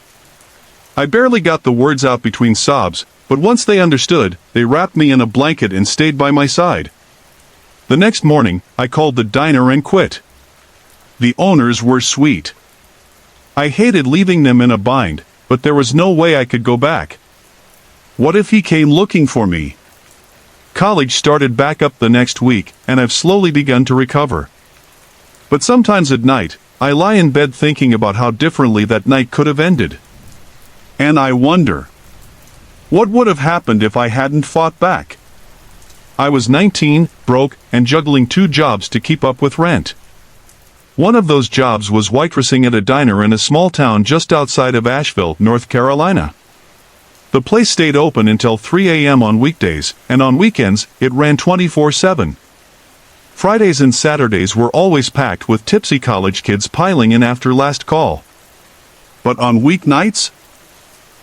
I barely got the words out between sobs, but once they understood, they wrapped me in a blanket and stayed by my side. The next morning, I called the diner and quit. The owners were sweet. I hated leaving them in a bind, but there was no way I could go back. What if he came looking for me? College started back up the next week, and I've slowly begun to recover. But sometimes at night, I lie in bed thinking about how differently that night could have ended. And I wonder, what would have happened if I hadn't fought back? I was 19, broke, and juggling 2 jobs to keep up with rent. One of those jobs was waitressing at a diner in a small town just outside of Asheville, North Carolina. The place stayed open until 3 a.m. on weekdays, and on weekends, it ran 24/7. Fridays and Saturdays were always packed with tipsy college kids piling in after last call. But on weeknights?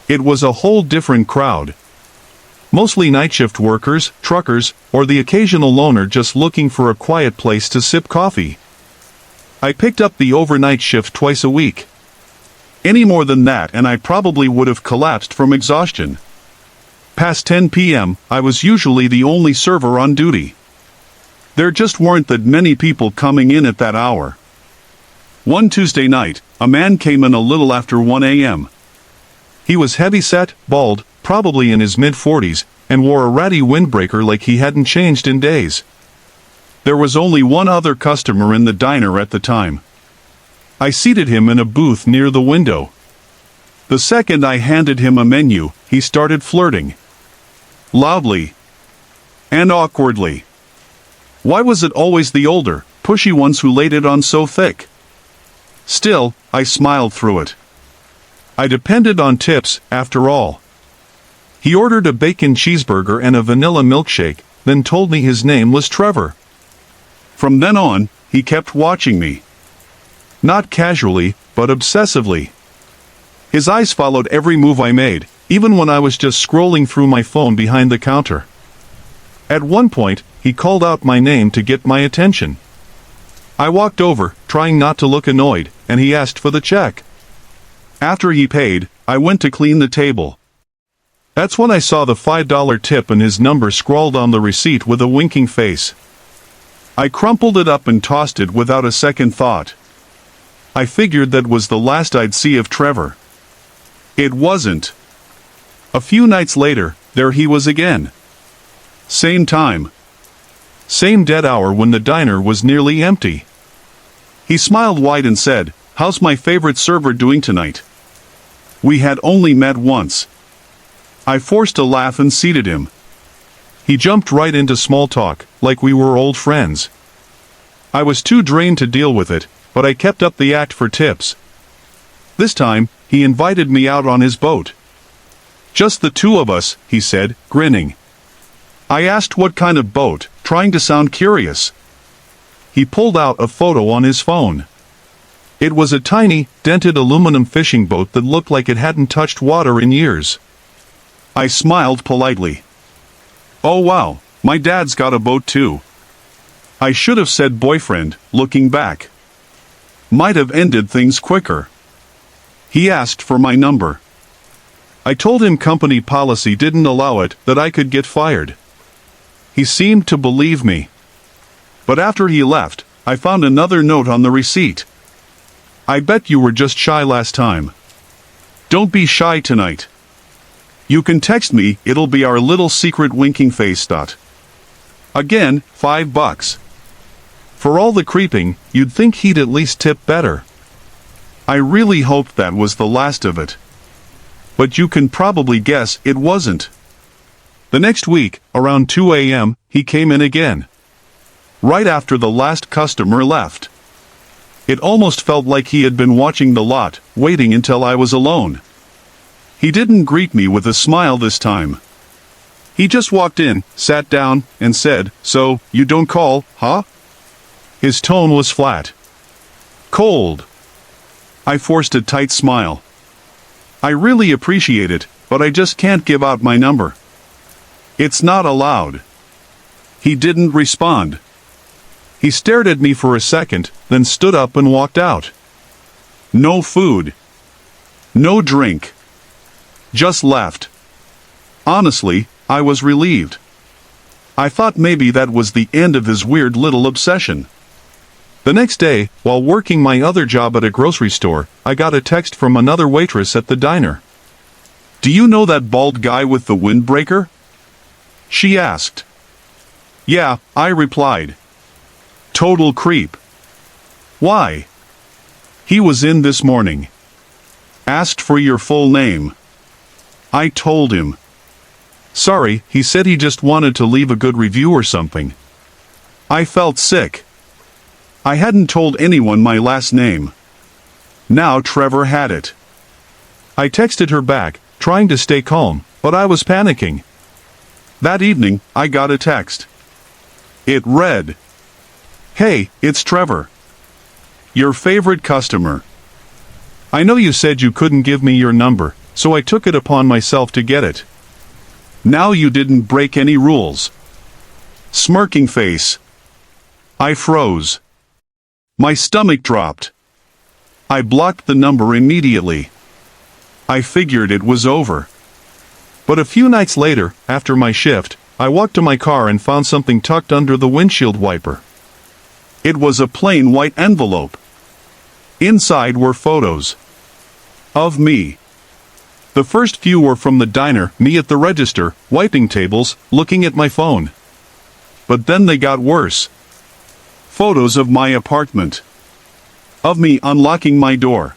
It was a whole different crowd. Mostly night shift workers, truckers, or the occasional loner just looking for a quiet place to sip coffee. I picked up the overnight shift twice a week. Any more than that and I probably would have collapsed from exhaustion. Past 10 p.m., I was usually the only server on duty. There just weren't that many people coming in at that hour. One Tuesday night, a man came in a little after 1 a.m. He was heavy-set, bald, probably in his mid-40s, and wore a ratty windbreaker like he hadn't changed in days. There was only one other customer in the diner at the time. I seated him in a booth near the window. The second I handed him a menu, he started flirting. Loudly. And awkwardly. Why was it always the older, pushy ones who laid it on so thick? Still, I smiled through it. I depended on tips, after all. He ordered a bacon cheeseburger and a vanilla milkshake, then told me his name was Trevor. From then on, he kept watching me. Not casually, but obsessively. His eyes followed every move I made, even when I was just scrolling through my phone behind the counter. At one point, he called out my name to get my attention. I walked over, trying not to look annoyed, and he asked for the check. After he paid, I went to clean the table. That's when I saw the $5 tip and his number scrawled on the receipt with a winking face. I crumpled it up and tossed it without a second thought. I figured that was the last I'd see of Trevor. It wasn't. A few nights later, there he was again. Same time. Same dead hour when the diner was nearly empty. He smiled wide and said, "How's my favorite server doing tonight?" We had only met once. I forced a laugh and seated him. He jumped right into small talk, like we were old friends. I was too drained to deal with it, but I kept up the act for tips. This time, he invited me out on his boat. "Just the two of us," he said, grinning. I asked what kind of boat, trying to sound curious. He pulled out a photo on his phone. It was a tiny, dented aluminum fishing boat that looked like it hadn't touched water in years. I smiled politely. "Oh wow, my dad's got a boat too." I should have said boyfriend, looking back. Might have ended things quicker. He asked for my number. I told him company policy didn't allow it, that I could get fired. He seemed to believe me. But after he left, I found another note on the receipt. "I bet you were just shy last time. Don't be shy tonight. You can text me, it'll be our little secret winking face dot." Again, $5. For all the creeping, you'd think he'd at least tip better. I really hoped that was the last of it. But you can probably guess it wasn't. The next week, around 2 a.m., he came in again. Right after the last customer left. It almost felt like he had been watching the lot, waiting until I was alone. He didn't greet me with a smile this time. He just walked in, sat down, and said, "So, you don't call, huh?" His tone was flat. Cold. I forced a tight smile. "I really appreciate it, but I just can't give out my number." "It's not allowed." He didn't respond. He stared at me for a second, then stood up and walked out. No food. No drink. Just left. Honestly, I was relieved. I thought maybe that was the end of his weird little obsession. The next day, while working my other job at a grocery store, I got a text from another waitress at the diner. "Do you know that bald guy with the windbreaker?" she asked. "Yeah," I replied. "Total creep." "Why?" "He was in this morning. Asked for your full name." I told him. "Sorry," he said he just wanted to leave a good review or something. I felt sick. I hadn't told anyone my last name. Now Trevor had it. I texted her back, trying to stay calm, but I was panicking. That evening, I got a text. It read, "Hey, it's Trevor. Your favorite customer. I know you said you couldn't give me your number, so I took it upon myself to get it. Now you didn't break any rules." Smirking face. I froze. My stomach dropped. I blocked the number immediately. I figured it was over. But a few nights later, after my shift, I walked to my car and found something tucked under the windshield wiper. It was a plain white envelope. Inside were photos. Of me. The first few were from the diner, me at the register, wiping tables, looking at my phone. But then they got worse. Photos of my apartment. Of me unlocking my door.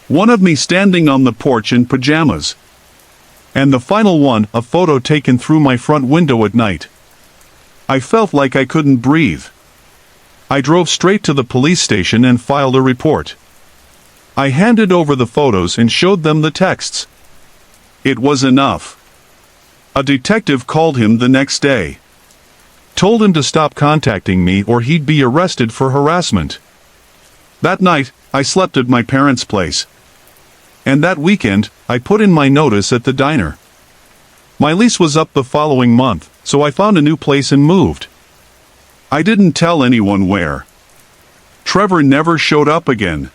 One of me standing on the porch in pajamas. And the final one, a photo taken through my front window at night. I felt like I couldn't breathe. I drove straight to the police station and filed a report. I handed over the photos and showed them the texts. It was enough. A detective called him the next day. Told him to stop contacting me or he'd be arrested for harassment. That night, I slept at my parents' place. And that weekend, I put in my notice at the diner. My lease was up the following month, so I found a new place and moved. I didn't tell anyone where. Trevor never showed up again.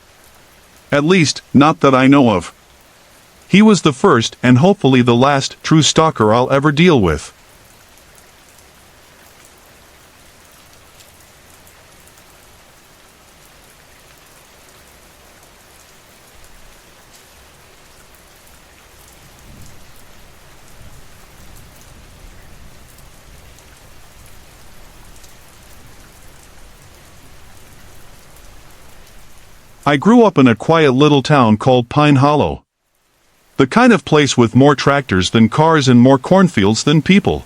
At least, not that I know of. He was the first and hopefully the last true stalker I'll ever deal with. I grew up in a quiet little town called Pine Hollow. The kind of place with more tractors than cars and more cornfields than people.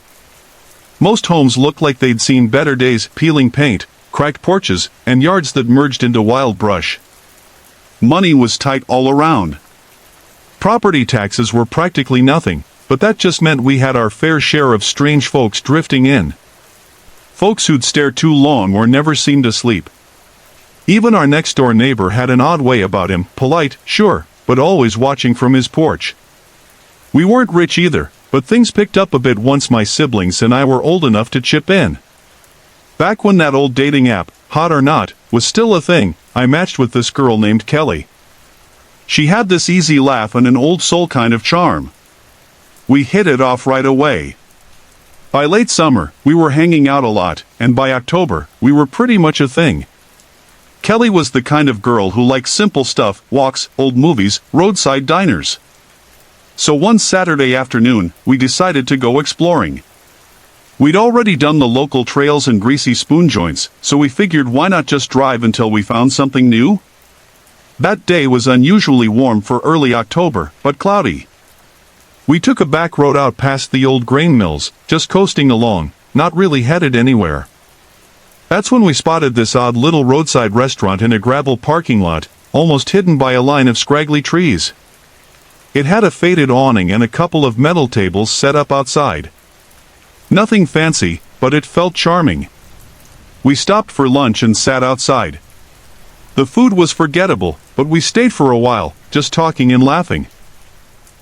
Most homes looked like they'd seen better days, peeling paint, cracked porches, and yards that merged into wild brush. Money was tight all around. Property taxes were practically nothing, but that just meant we had our fair share of strange folks drifting in. Folks who'd stare too long or never seemed asleep. Even our next-door neighbor had an odd way about him, polite, sure, but always watching from his porch. We weren't rich either, but things picked up a bit once my siblings and I were old enough to chip in. Back when that old dating app, Hot or Not, was still a thing, I matched with this girl named Kelly. She had this easy laugh and an old soul kind of charm. We hit it off right away. By late summer, we were hanging out a lot, and by October, we were pretty much a thing. Kelly was the kind of girl who liked simple stuff, walks, old movies, roadside diners. So one Saturday afternoon, we decided to go exploring. We'd already done the local trails and greasy spoon joints, so we figured why not just drive until we found something new? That day was unusually warm for early October, but cloudy. We took a back road out past the old grain mills, just coasting along, not really headed anywhere. That's when we spotted this odd little roadside restaurant in a gravel parking lot, almost hidden by a line of scraggly trees. It had a faded awning and a couple of metal tables set up outside. Nothing fancy, but it felt charming. We stopped for lunch and sat outside. The food was forgettable, but we stayed for a while, just talking and laughing.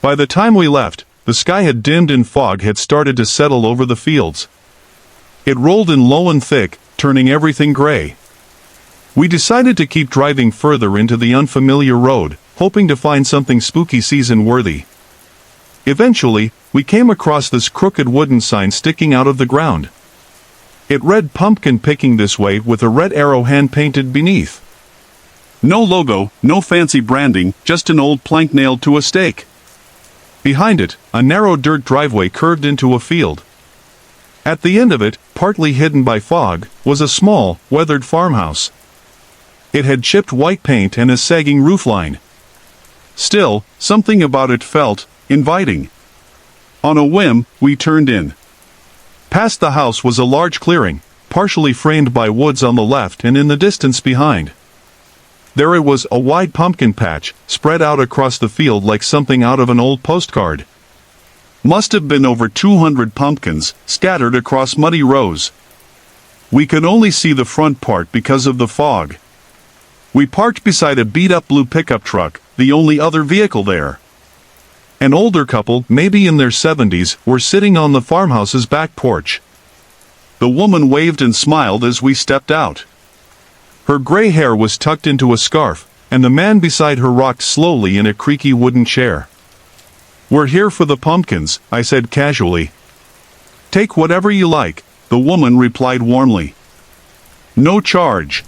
By the time we left, the sky had dimmed and fog had started to settle over the fields. It rolled in low and thick, turning everything gray. We decided to keep driving further into the unfamiliar road, hoping to find something spooky season-worthy. Eventually, we came across this crooked wooden sign sticking out of the ground. It read "Pumpkin Picking This Way" with a red arrow hand-painted beneath. No logo, no fancy branding, just an old plank nailed to a stake. Behind it, a narrow dirt driveway curved into a field. At the end of it, partly hidden by fog, was a small, weathered farmhouse. It had chipped white paint and a sagging roofline. Still, something about it felt inviting. On a whim, we turned in. Past the house was a large clearing, partially framed by woods on the left and in the distance behind. There it was, a wide pumpkin patch, spread out across the field like something out of an old postcard. Must have been over 200 pumpkins, scattered across muddy rows. We could only see the front part because of the fog. We parked beside a beat-up blue pickup truck, the only other vehicle there. An older couple, maybe in their 70s, were sitting on the farmhouse's back porch. The woman waved and smiled as we stepped out. Her gray hair was tucked into a scarf, and the man beside her rocked slowly in a creaky wooden chair. "We're here for the pumpkins," I said casually. "Take whatever you like," the woman replied warmly. "No charge."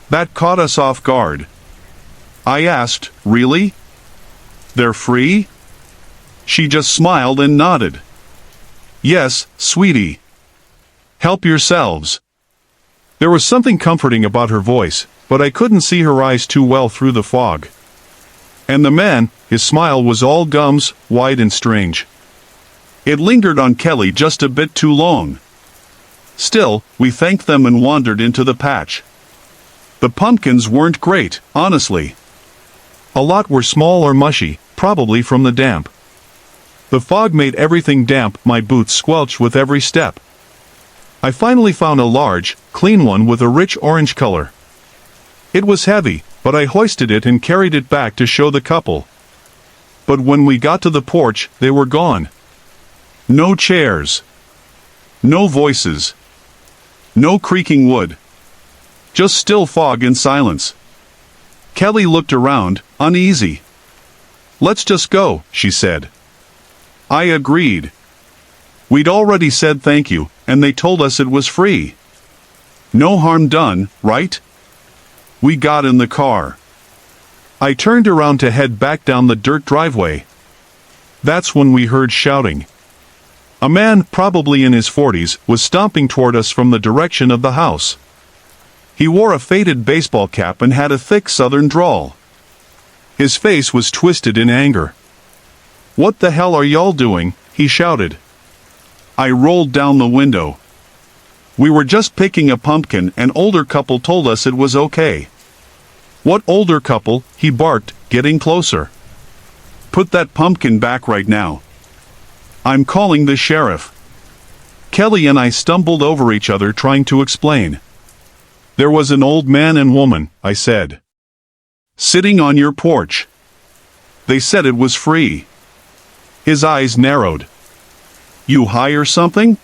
That caught us off guard. I asked, "Really? They're free?" She just smiled and nodded. "Yes, sweetie. Help yourselves." There was something comforting about her voice, but I couldn't see her eyes too well through the fog. And the man, his smile was all gums, wide and strange. It lingered on Kelly just a bit too long. Still, we thanked them and wandered into the patch. The pumpkins weren't great, honestly. A lot were small or mushy, probably from the damp. The fog made everything damp, my boots squelched with every step. I finally found a large, clean one with a rich orange color. It was heavy, but I hoisted it and carried it back to show the couple. But when we got to the porch, they were gone. No chairs. No voices. No creaking wood. Just still fog and silence. Kelly looked around, uneasy. "Let's just go," she said. I agreed. We'd already said thank you, and they told us it was free. No harm done, right? We got in the car. I turned around to head back down the dirt driveway. That's when we heard shouting. A man, probably in his 40s, was stomping toward us from the direction of the house. He wore a faded baseball cap and had a thick southern drawl. His face was twisted in anger. "What the hell are y'all doing?" he shouted. I rolled down the window. "We were just picking a pumpkin. An older couple told us it was okay." "What older couple?" he barked, getting closer. "Put that pumpkin back right now. I'm calling the sheriff." Kelly and I stumbled over each other trying to explain. "There was an old man and woman," I said, "sitting on your porch. They said it was free." His eyes narrowed. "You high or something?"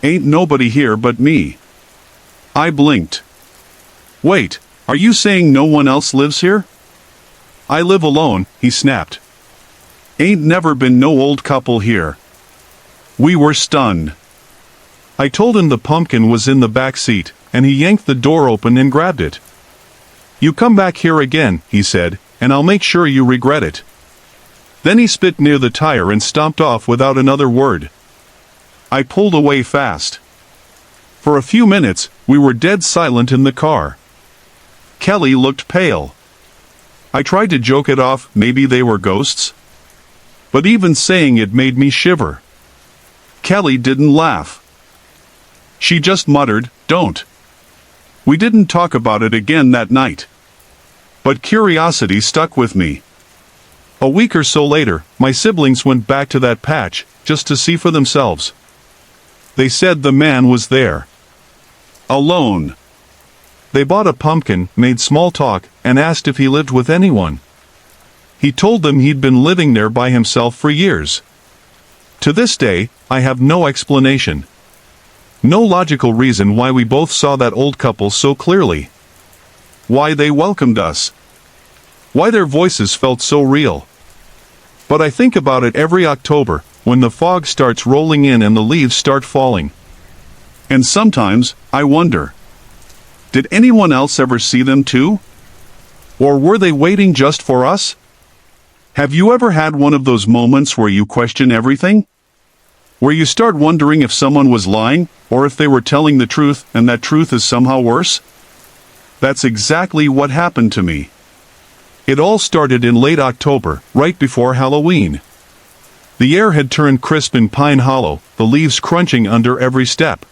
"Ain't nobody here but me." I blinked. "Wait, are you saying no one else lives here?" "I live alone," he snapped. "Ain't never been no old couple here." We were stunned. I told him the pumpkin was in the back seat, and he yanked the door open and grabbed it. "You come back here again," he said, "and I'll make sure you regret it." Then he spit near the tire and stomped off without another word. I pulled away fast. For a few minutes, we were dead silent in the car. Kelly looked pale. I tried to joke it off, maybe they were ghosts. But even saying it made me shiver. Kelly didn't laugh. She just muttered, "Don't." We didn't talk about it again that night. But curiosity stuck with me. A week or so later, my siblings went back to that patch, just to see for themselves. They said the man was there. Alone. They bought a pumpkin, made small talk, and asked if he lived with anyone. He told them he'd been living there by himself for years. To this day, I have no explanation. No logical reason why we both saw that old couple so clearly. Why they welcomed us. Why their voices felt so real. But I think about it every October, when the fog starts rolling in and the leaves start falling. And sometimes, I wonder, did anyone else ever see them too? Or were they waiting just for us? Have you ever had one of those moments where you question everything? Where you start wondering if someone was lying, or if they were telling the truth and that truth is somehow worse? That's exactly what happened to me. It all started in late October, right before Halloween. The air had turned crisp in Pine Hollow, the leaves crunching under every step.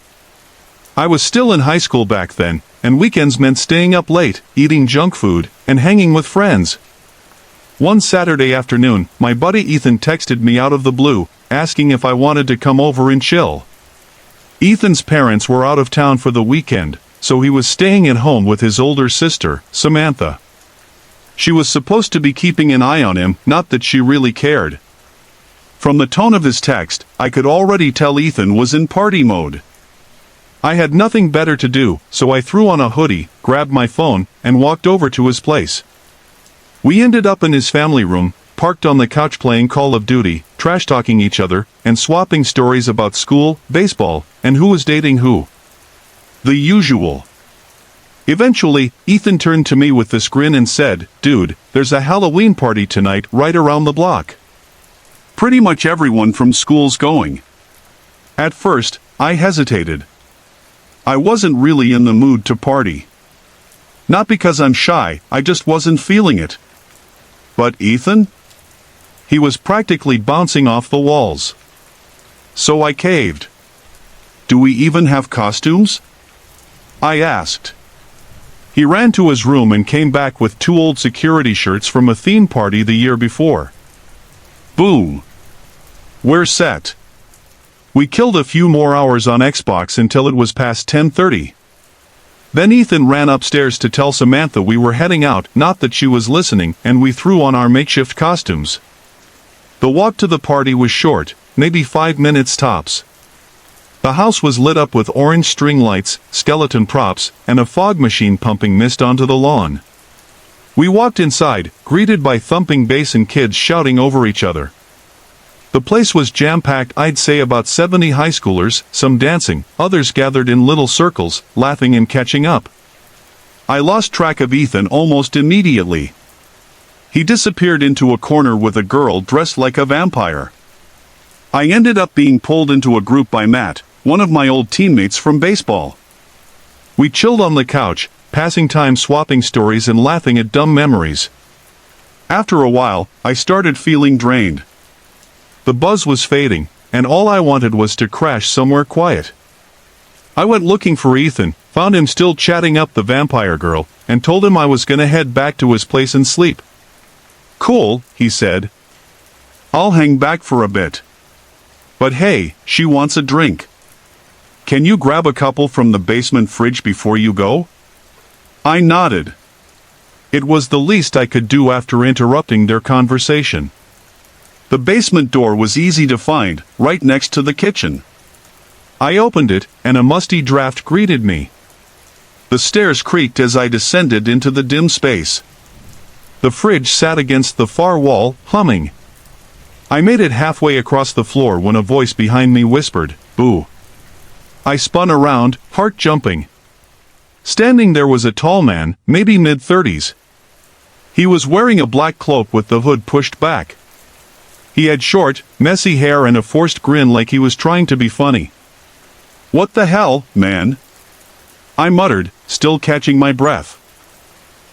I was still in high school back then, and weekends meant staying up late, eating junk food, and hanging with friends. One Saturday afternoon, my buddy Ethan texted me out of the blue, asking if I wanted to come over and chill. Ethan's parents were out of town for the weekend, so he was staying at home with his older sister, Samantha. She was supposed to be keeping an eye on him, not that she really cared. From the tone of his text, I could already tell Ethan was in party mode. I had nothing better to do, so I threw on a hoodie, grabbed my phone, and walked over to his place. We ended up in his family room, parked on the couch playing Call of Duty, trash-talking each other, and swapping stories about school, baseball, and who was dating who. The usual. Eventually, Ethan turned to me with this grin and said, "Dude, there's a Halloween party tonight right around the block. Pretty much everyone from school's going." At first, I hesitated. I wasn't really in the mood to party. Not because I'm shy, I just wasn't feeling it. But Ethan? He was practically bouncing off the walls. So I caved. "Do we even have costumes?" I asked. He ran to his room and came back with 2 old security shirts from a theme party the year before. Boom. We're set. We killed a few more hours on Xbox until it was past 10:30. Then Ethan ran upstairs to tell Samantha we were heading out, not that she was listening, and we threw on our makeshift costumes. The walk to the party was short, maybe 5 minutes tops. The house was lit up with orange string lights, skeleton props, and a fog machine pumping mist onto the lawn. We walked inside, greeted by thumping bass and kids shouting over each other. The place was jam-packed. I'd say about 70 high schoolers, some dancing, others gathered in little circles, laughing and catching up. I lost track of Ethan almost immediately. He disappeared into a corner with a girl dressed like a vampire. I ended up being pulled into a group by Matt, one of my old teammates from baseball. We chilled on the couch, passing time swapping stories and laughing at dumb memories. After a while, I started feeling drained. The buzz was fading, and all I wanted was to crash somewhere quiet. I went looking for Ethan, found him still chatting up the vampire girl, and told him I was gonna head back to his place and sleep. "Cool," he said. "I'll hang back for a bit. But hey, she wants a drink. Can you grab a couple from the basement fridge before you go?" I nodded. It was the least I could do after interrupting their conversation. The basement door was easy to find, right next to the kitchen. I opened it, and a musty draft greeted me. The stairs creaked as I descended into the dim space. The fridge sat against the far wall, humming. I made it halfway across the floor when a voice behind me whispered, "Boo." I spun around, heart jumping. Standing there was a tall man, maybe mid-30s. He was wearing a black cloak with the hood pushed back. He had short, messy hair and a forced grin like he was trying to be funny. "What the hell, man?" I muttered, still catching my breath.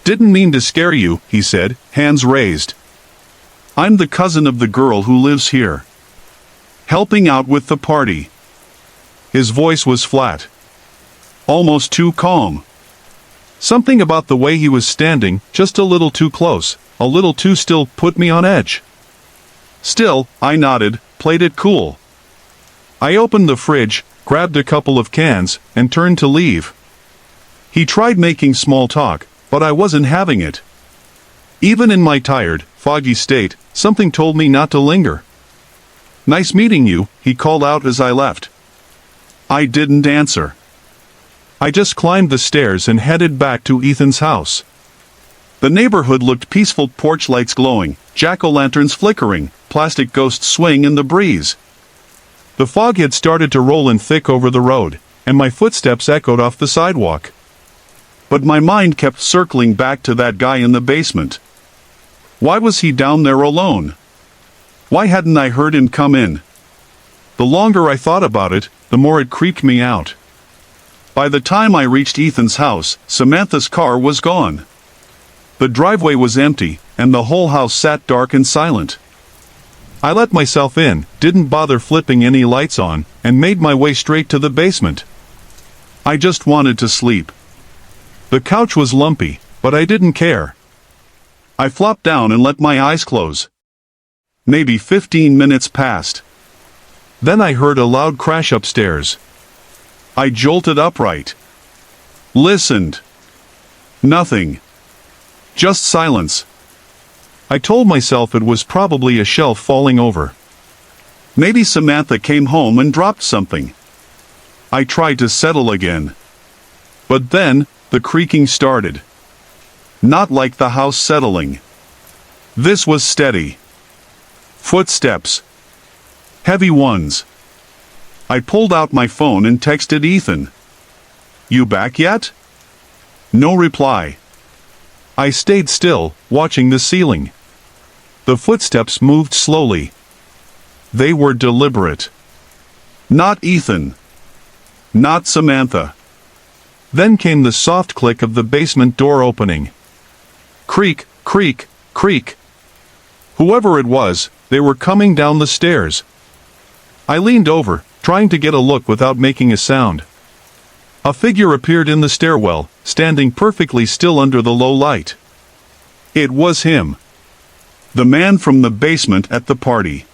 "Didn't mean to scare you," he said, hands raised. "I'm the cousin of the girl who lives here. Helping out with the party." His voice was flat. Almost too calm. Something about the way he was standing, just a little too close, a little too still, put me on edge. Still, I nodded, played it cool. I opened the fridge, grabbed a couple of cans, and turned to leave. He tried making small talk, but I wasn't having it. Even in my tired, foggy state, something told me not to linger. "Nice meeting you," he called out as I left. I didn't answer. I just climbed the stairs and headed back to Ethan's house. The neighborhood looked peaceful, porch lights glowing, jack-o'-lanterns flickering, plastic ghosts swaying in the breeze. The fog had started to roll in thick over the road, and my footsteps echoed off the sidewalk. But my mind kept circling back to that guy in the basement. Why was he down there alone? Why hadn't I heard him come in? The longer I thought about it, the more it creeped me out. By the time I reached Ethan's house, Samantha's car was gone. The driveway was empty, and the whole house sat dark and silent. I let myself in, didn't bother flipping any lights on, and made my way straight to the basement. I just wanted to sleep. The couch was lumpy, but I didn't care. I flopped down and let my eyes close. Maybe 15 minutes passed. Then I heard a loud crash upstairs. I jolted upright. Listened. Nothing. Just silence. I told myself it was probably a shelf falling over. Maybe Samantha came home and dropped something. I tried to settle again. But then, the creaking started. Not like the house settling. This was steady. Footsteps. Heavy ones. I pulled out my phone and texted Ethan. "You back yet?" No reply. I stayed still, watching the ceiling. The footsteps moved slowly. They were deliberate. Not Ethan. Not Samantha. Then came the soft click of the basement door opening. Creak, creak, creak. Whoever it was, they were coming down the stairs. I leaned over, trying to get a look without making a sound. A figure appeared in the stairwell, standing perfectly still under the low light. It was him. The man from the basement at the party.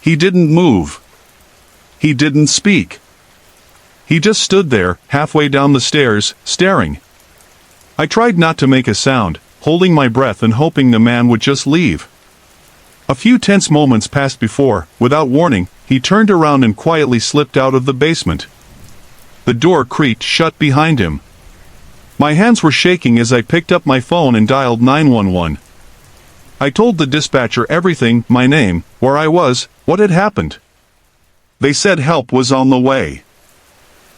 He didn't move. He didn't speak. He just stood there, halfway down the stairs, staring. I tried not to make a sound, holding my breath and hoping the man would just leave. A few tense moments passed before, without warning, he turned around and quietly slipped out of the basement. The door creaked shut behind him. My hands were shaking as I picked up my phone and dialed 911. I told the dispatcher everything, my name, where I was, what had happened. They said help was on the way.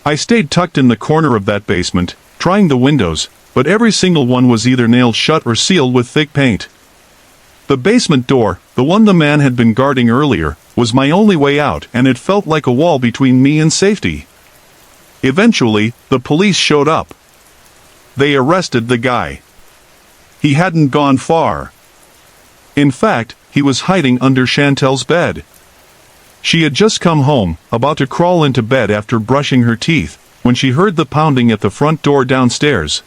I stayed tucked in the corner of that basement, trying the windows, but every single one was either nailed shut or sealed with thick paint. The basement door, the one the man had been guarding earlier, was my only way out, and it felt like a wall between me and safety. Eventually, the police showed up. They arrested the guy. He hadn't gone far. In fact, he was hiding under Chantel's bed. She had just come home, about to crawl into bed after brushing her teeth, when she heard the pounding at the front door downstairs.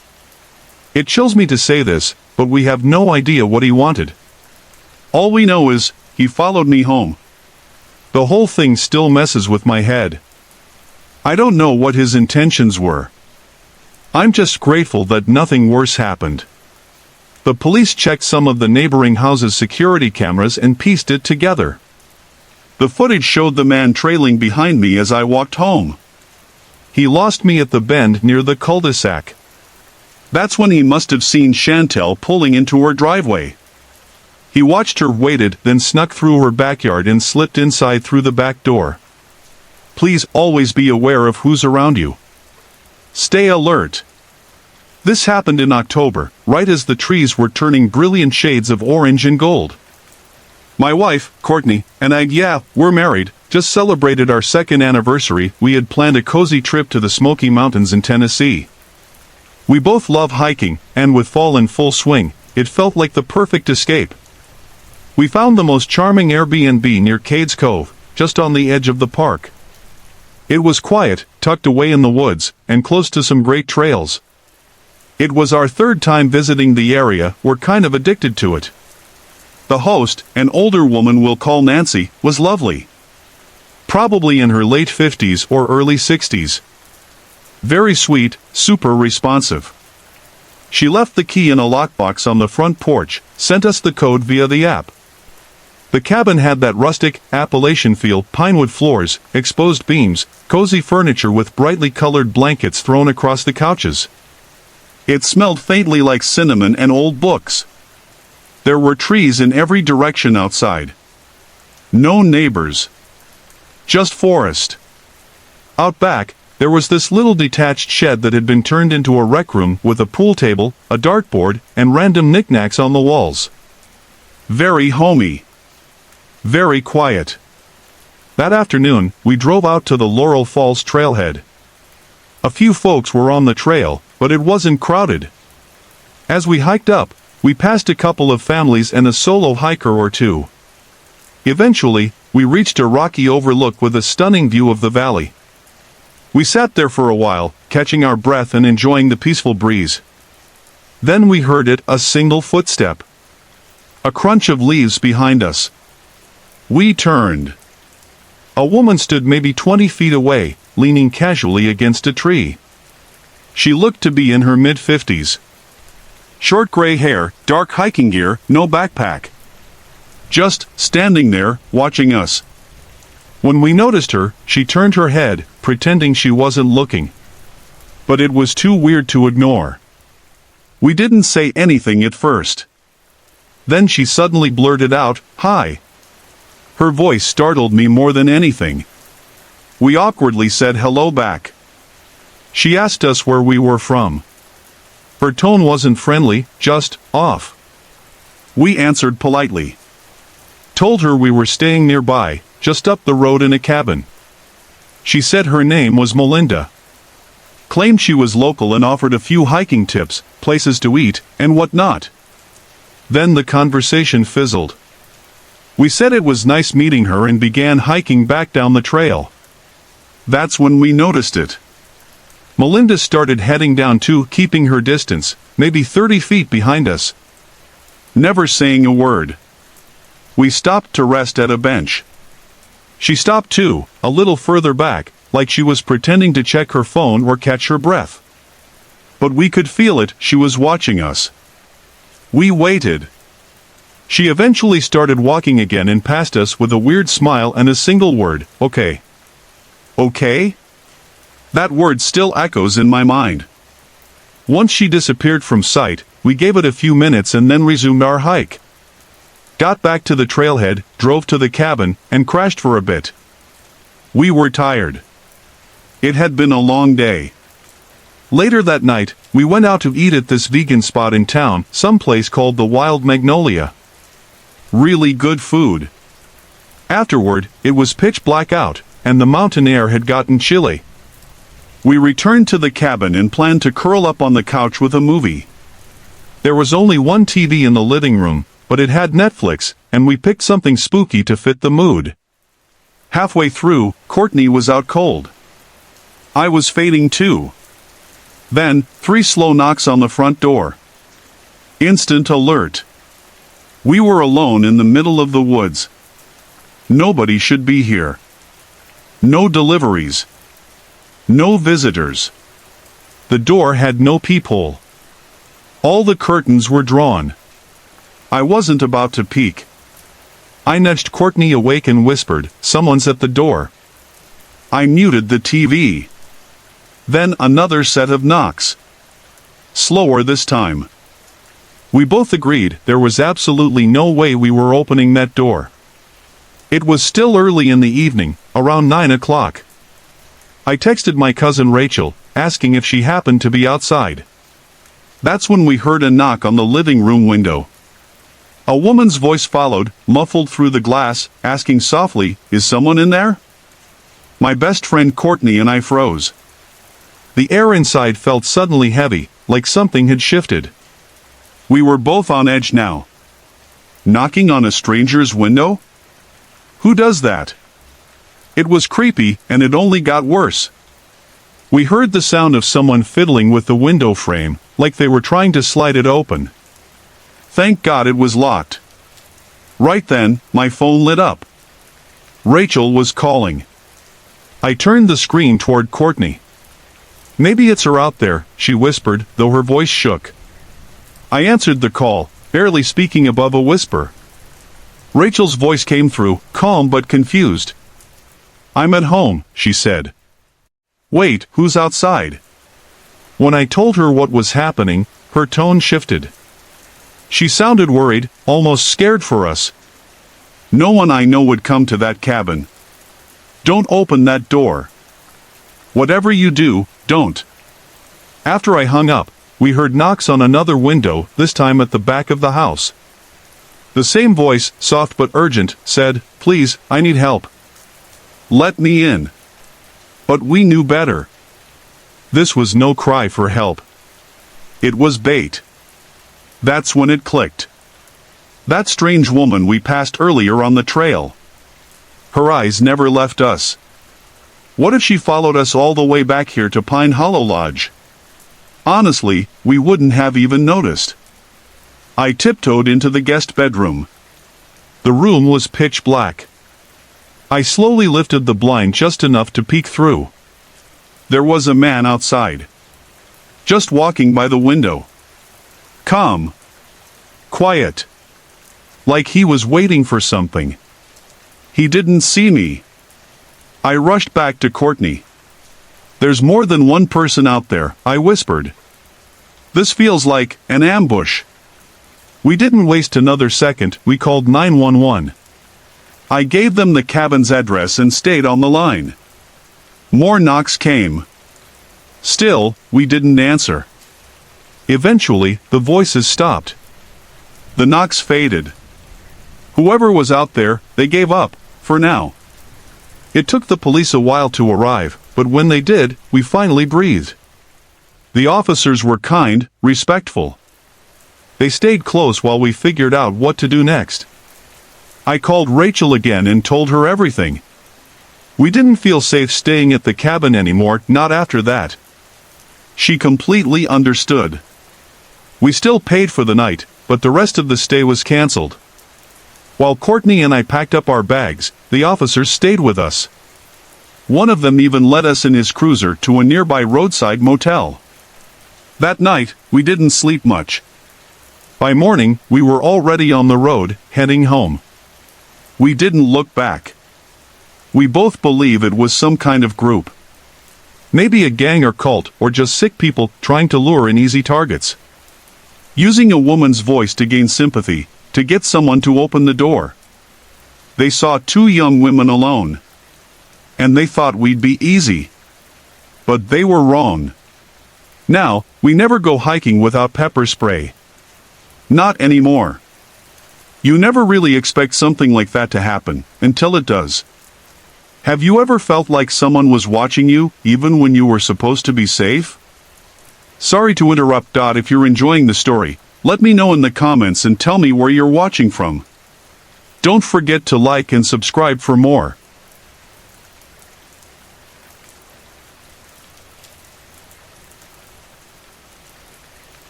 It chills me to say this, but we have no idea what he wanted. All we know is, he followed me home. The whole thing still messes with my head. I don't know what his intentions were. I'm just grateful that nothing worse happened. The police checked some of the neighboring houses' security cameras and pieced it together. The footage showed the man trailing behind me as I walked home. He lost me at the bend near the cul-de-sac. That's when he must have seen Chantel pulling into her driveway. He watched her, waited, then snuck through her backyard and slipped inside through the back door. Please always be aware of who's around you. Stay alert. This happened in October, right as the trees were turning brilliant shades of orange and gold. My wife, Courtney, and we're married, just celebrated our 2nd anniversary. We had planned a cozy trip to the Smoky Mountains in Tennessee. We both love hiking, and with fall in full swing, it felt like the perfect escape. We found the most charming Airbnb near Cades Cove, just on the edge of the park. It was quiet, tucked away in the woods, and close to some great trails. It was our 3rd time visiting the area. We're kind of addicted to it. The host, an older woman we'll call Nancy, was lovely. Probably in her late 50s or early 60s. Very sweet, super responsive. She left the key in a lockbox on the front porch, sent us the code via the app. The cabin had that rustic, Appalachian feel, pinewood floors, exposed beams, cozy furniture with brightly colored blankets thrown across the couches. It smelled faintly like cinnamon and old books. There were trees in every direction outside. No neighbors. Just forest. Out back, there was this little detached shed that had been turned into a rec room with a pool table, a dartboard, and random knickknacks on the walls. Very homey. Very quiet. That afternoon, we drove out to the Laurel Falls trailhead. A few folks were on the trail, but it wasn't crowded. As we hiked up, we passed a couple of families and a solo hiker or two. Eventually, we reached a rocky overlook with a stunning view of the valley. We sat there for a while, catching our breath and enjoying the peaceful breeze. Then we heard it, a single footstep. A crunch of leaves behind us. We turned. A woman stood maybe 20 feet away, leaning casually against a tree. She looked to be in her mid-50s. Short gray hair, dark hiking gear, no backpack. Just standing there, watching us. When we noticed her, she turned her head, pretending she wasn't looking. But it was too weird to ignore. We didn't say anything at first. Then she suddenly blurted out, "Hi." Her voice startled me more than anything. We awkwardly said hello back. She asked us where we were from. Her tone wasn't friendly, just off. We answered politely. Told her we were staying nearby, just up the road in a cabin. She said her name was Melinda. Claimed she was local and offered a few hiking tips, places to eat, and whatnot. Then the conversation fizzled. We said it was nice meeting her and began hiking back down the trail. That's when we noticed it. Melinda started heading down too, keeping her distance, maybe 30 feet behind us. Never saying a word. We stopped to rest at a bench. She stopped too, a little further back, like she was pretending to check her phone or catch her breath. But we could feel it, she was watching us. We waited. She eventually started walking again and passed us with a weird smile and a single word, "Okay." Okay? That word still echoes in my mind. Once she disappeared from sight, we gave it a few minutes and then resumed our hike. Got back to the trailhead, drove to the cabin, and crashed for a bit. We were tired. It had been a long day. Later that night, we went out to eat at this vegan spot in town, someplace called the Wild Magnolia. Really good food. Afterward, it was pitch black out, and the mountain air had gotten chilly. We returned to the cabin and planned to curl up on the couch with a movie. There was only one TV in the living room, but it had Netflix, and we picked something spooky to fit the mood. Halfway through, Courtney was out cold. I was fading too. Then, 3 slow knocks on the front door. Instant alert. We were alone in the middle of the woods. Nobody should be here. No deliveries. No visitors. The door had no peephole. All the curtains were drawn. I wasn't about to peek. I nudged Courtney awake and whispered, "Someone's at the door." I muted the TV. Then another set of knocks. Slower this time. We both agreed there was absolutely no way we were opening that door. It was still early in the evening, around 9 o'clock. I texted my cousin Rachel, asking if she happened to be outside. That's when we heard a knock on the living room window. A woman's voice followed, muffled through the glass, asking softly, "Is someone in there?" My best friend Courtney and I froze. The air inside felt suddenly heavy, like something had shifted. We were both on edge now. Knocking on a stranger's window? Who does that? It was creepy, and it only got worse. We heard the sound of someone fiddling with the window frame, like they were trying to slide it open. Thank God it was locked. Right then, my phone lit up. Rachel was calling. I turned the screen toward Courtney. "Maybe it's her out there," she whispered, though her voice shook. I answered the call, barely speaking above a whisper. Rachel's voice came through, calm but confused. "I'm at home," she said. "Wait, who's outside?" When I told her what was happening, her tone shifted. She sounded worried, almost scared for us. "No one I know would come to that cabin. Don't open that door. Whatever you do, don't." After I hung up, we heard knocks on another window, this time at the back of the house. The same voice, soft but urgent, said, "Please, I need help. Let me in." But we knew better. This was no cry for help. It was bait. That's when it clicked. That strange woman we passed earlier on the trail. Her eyes never left us. What if she followed us all the way back here to Pine Hollow Lodge? Honestly, we wouldn't have even noticed. I tiptoed into the guest bedroom. The room was pitch black. I slowly lifted the blind just enough to peek through. There was a man outside. Just walking by the window. Calm. Quiet. Like he was waiting for something. He didn't see me. I rushed back to Courtney. "There's more than one person out there," I whispered. "This feels like an ambush." We didn't waste another second, we called 911. I gave them the cabin's address and stayed on the line. More knocks came. Still, we didn't answer. Eventually, the voices stopped. The knocks faded. Whoever was out there, they gave up, for now. It took the police a while to arrive, but when they did, we finally breathed. The officers were kind, respectful. They stayed close while we figured out what to do next. I called Rachel again and told her everything. We didn't feel safe staying at the cabin anymore, not after that. She completely understood. We still paid for the night, but the rest of the stay was canceled. While Courtney and I packed up our bags, the officers stayed with us. One of them even led us in his cruiser to a nearby roadside motel. That night, we didn't sleep much. By morning, we were already on the road, heading home. We didn't look back. We both believe it was some kind of group. Maybe a gang or cult, or just sick people trying to lure in easy targets. Using a woman's voice to gain sympathy, to get someone to open the door. They saw 2 young women alone. And they thought we'd be easy. But they were wrong. Now, we never go hiking without pepper spray. Not anymore. You never really expect something like that to happen, until it does. Have you ever felt like someone was watching you, even when you were supposed to be safe? Sorry to interrupt. If you're enjoying the story, let me know in the comments and tell me where you're watching from. Don't forget to like and subscribe for more.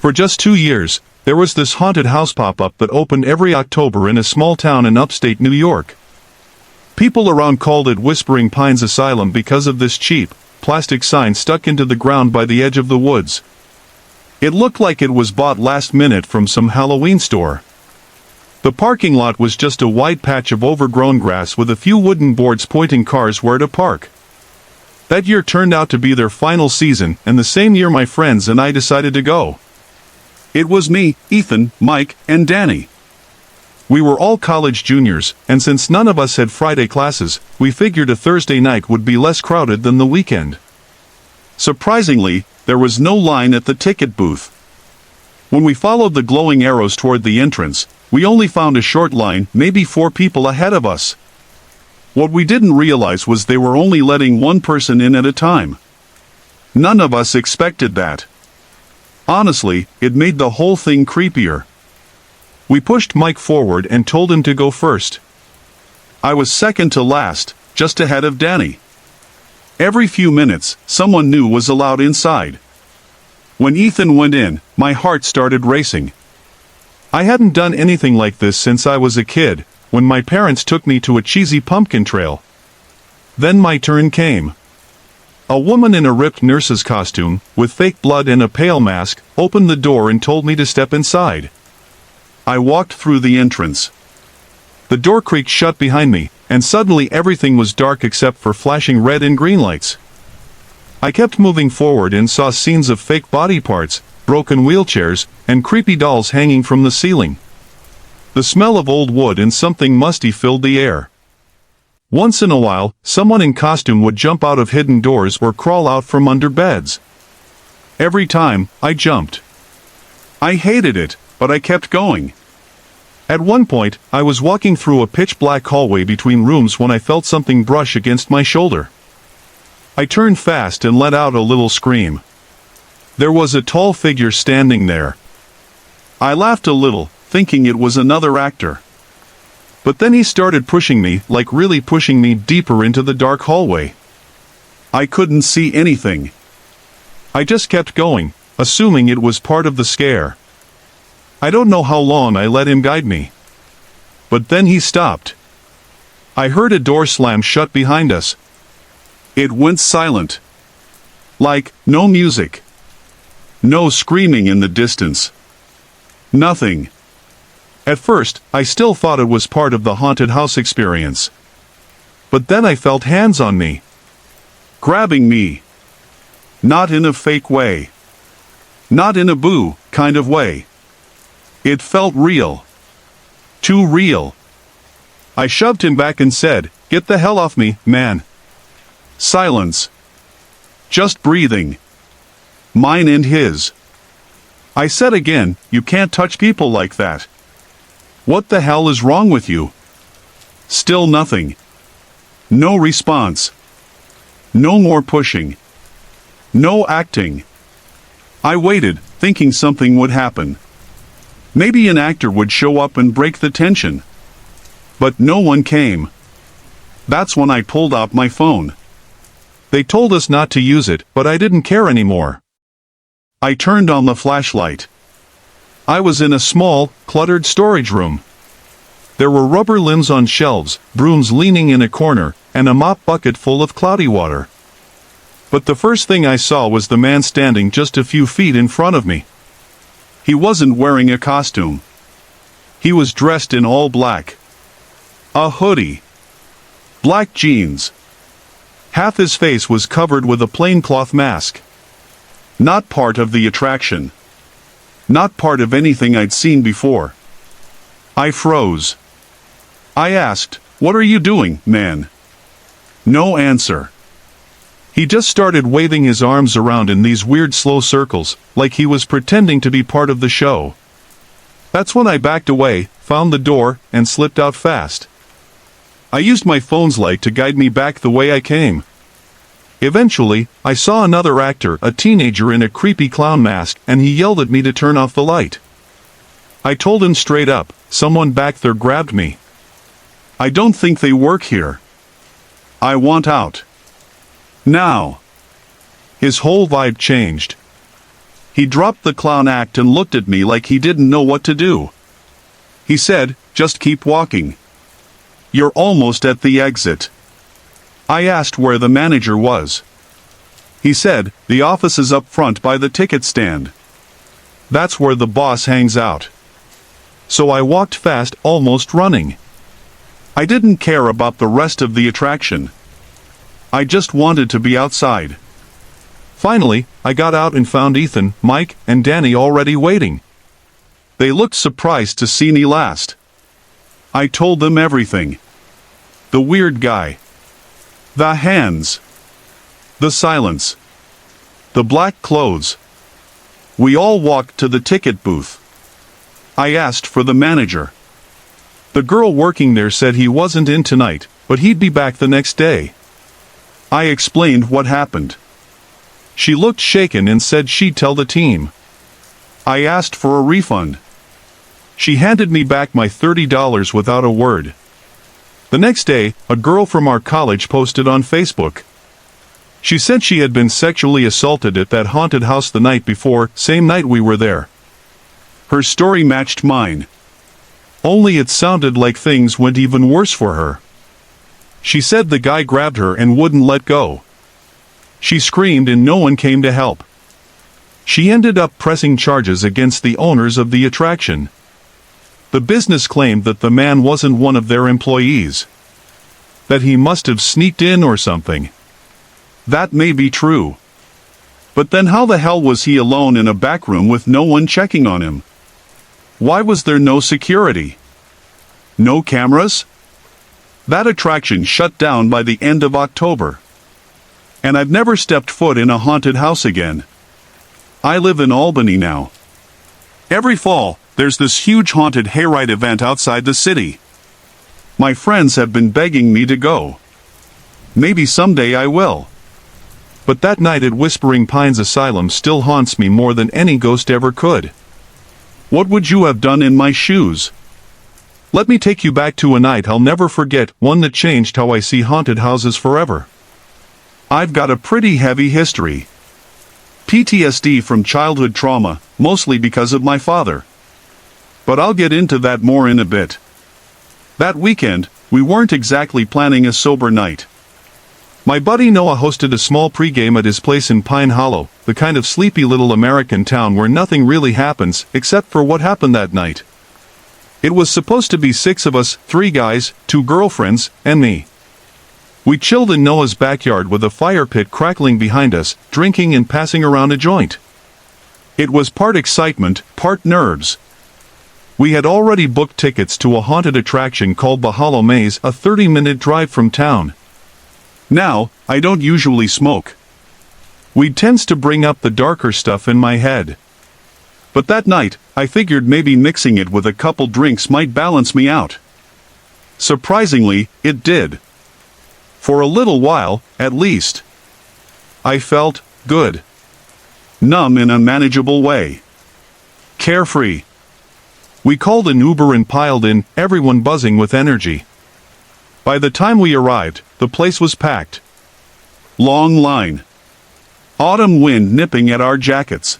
For just 2 years, there was this haunted house pop-up that opened every October in a small town in upstate New York. People around called it Whispering Pines Asylum because of this cheap, plastic sign stuck into the ground by the edge of the woods. It looked like it was bought last minute from some Halloween store. The parking lot was just a wide patch of overgrown grass with a few wooden boards pointing cars where to park. That year turned out to be their final season, and the same year my friends and I decided to go. It was me, Ethan, Mike, and Danny. We were all college juniors, and since none of us had Friday classes, we figured a Thursday night would be less crowded than the weekend. Surprisingly, there was no line at the ticket booth. When we followed the glowing arrows toward the entrance, we only found a short line, maybe 4 people ahead of us. What we didn't realize was they were only letting one person in at a time. None of us expected that. Honestly, it made the whole thing creepier. We pushed Mike forward and told him to go first. I was second to last, just ahead of Danny. Every few minutes, someone new was allowed inside. When Ethan went in, my heart started racing. I hadn't done anything like this since I was a kid, when my parents took me to a cheesy pumpkin trail. Then my turn came. A woman in a ripped nurse's costume, with fake blood and a pale mask, opened the door and told me to step inside. I walked through the entrance. The door creaked shut behind me, and suddenly everything was dark except for flashing red and green lights. I kept moving forward and saw scenes of fake body parts, broken wheelchairs, and creepy dolls hanging from the ceiling. The smell of old wood and something musty filled the air. Once in a while, someone in costume would jump out of hidden doors or crawl out from under beds. Every time, I jumped. I hated it, but I kept going. At one point, I was walking through a pitch-black hallway between rooms when I felt something brush against my shoulder. I turned fast and let out a little scream. There was a tall figure standing there. I laughed a little, thinking it was another actor. But then he started pushing me, like really pushing me deeper into the dark hallway. I couldn't see anything. I just kept going, assuming it was part of the scare. I don't know how long I let him guide me. But then he stopped. I heard a door slam shut behind us. It went silent. Like, no music. No screaming in the distance. Nothing. At first, I still thought it was part of the haunted house experience. But then I felt hands on me. Grabbing me. Not in a fake way. Not in a boo kind of way. It felt real. Too real. I shoved him back and said, "Get the hell off me, man." Silence. Just breathing. Mine and his. I said again, "You can't touch people like that. What the hell is wrong with you?" Still nothing. No response. No more pushing. No acting. I waited, thinking something would happen. Maybe an actor would show up and break the tension. But no one came. That's when I pulled out my phone. They told us not to use it, but I didn't care anymore. I turned on the flashlight. I was in a small, cluttered storage room. There were rubber limbs on shelves, brooms leaning in a corner, and a mop bucket full of cloudy water. But the first thing I saw was the man standing just a few feet in front of me. He wasn't wearing a costume. He was dressed in all black. A hoodie. Black jeans. Half his face was covered with a plain cloth mask. Not part of the attraction. Not part of anything I'd seen before. I froze. I asked, "What are you doing, man?" No answer. He just started waving his arms around in these weird slow circles, like he was pretending to be part of the show. That's when I backed away, found the door, and slipped out fast. I used my phone's light to guide me back the way I came. Eventually, I saw another actor, a teenager in a creepy clown mask, and he yelled at me to turn off the light. I told him straight up, "Someone back there grabbed me. I don't think they work here. I want out. Now." His whole vibe changed. He dropped the clown act and looked at me like he didn't know what to do. He said, "Just keep walking. You're almost at the exit." I asked where the manager was. He said, "The office is up front by the ticket stand. That's where the boss hangs out." So I walked fast, almost running. I didn't care about the rest of the attraction. I just wanted to be outside. Finally, I got out and found Ethan, Mike, and Danny already waiting. They looked surprised to see me last. I told them everything. The weird guy. The hands. The silence. The black clothes. We all walked to the ticket booth. I asked for the manager. The girl working there said he wasn't in tonight, but he'd be back the next day. I explained what happened. She looked shaken and said she'd tell the team. I asked for a refund. She handed me back my $30 without a word. The next day, a girl from our college posted on Facebook. She said she had been sexually assaulted at that haunted house the night before, same night we were there. Her story matched mine. Only it sounded like things went even worse for her. She said the guy grabbed her and wouldn't let go. She screamed and no one came to help. She ended up pressing charges against the owners of the attraction. The business claimed that the man wasn't one of their employees. That he must have sneaked in or something. That may be true. But then how the hell was he alone in a back room with no one checking on him? Why was there no security? No cameras? That attraction shut down by the end of October. And I've never stepped foot in a haunted house again. I live in Albany now. Every fall, there's this huge haunted hayride event outside the city. My friends have been begging me to go. Maybe someday I will. But that night at Whispering Pines Asylum still haunts me more than any ghost ever could. What would you have done in my shoes? Let me take you back to a night I'll never forget, one that changed how I see haunted houses forever. I've got a pretty heavy history. PTSD from childhood trauma, mostly because of my father. But I'll get into that more in a bit. That weekend, we weren't exactly planning a sober night. My buddy Noah hosted a small pregame at his place in Pine Hollow, the kind of sleepy little American town where nothing really happens except for what happened that night. It was supposed to be 6 of us, 3 guys, 2 girlfriends, and me. We chilled in Noah's backyard with a fire pit crackling behind us, drinking and passing around a joint. It was part excitement, part nerves. We had already booked tickets to a haunted attraction called the Hollow Maze, a 30-minute drive from town. Now, I don't usually smoke. Weed tends to bring up the darker stuff in my head. But that night, I figured maybe mixing it with a couple drinks might balance me out. Surprisingly, it did. For a little while, at least. I felt good. Numb in a manageable way. Carefree. We called an Uber and piled in, everyone buzzing with energy. By the time we arrived, the place was packed. Long line. Autumn wind nipping at our jackets.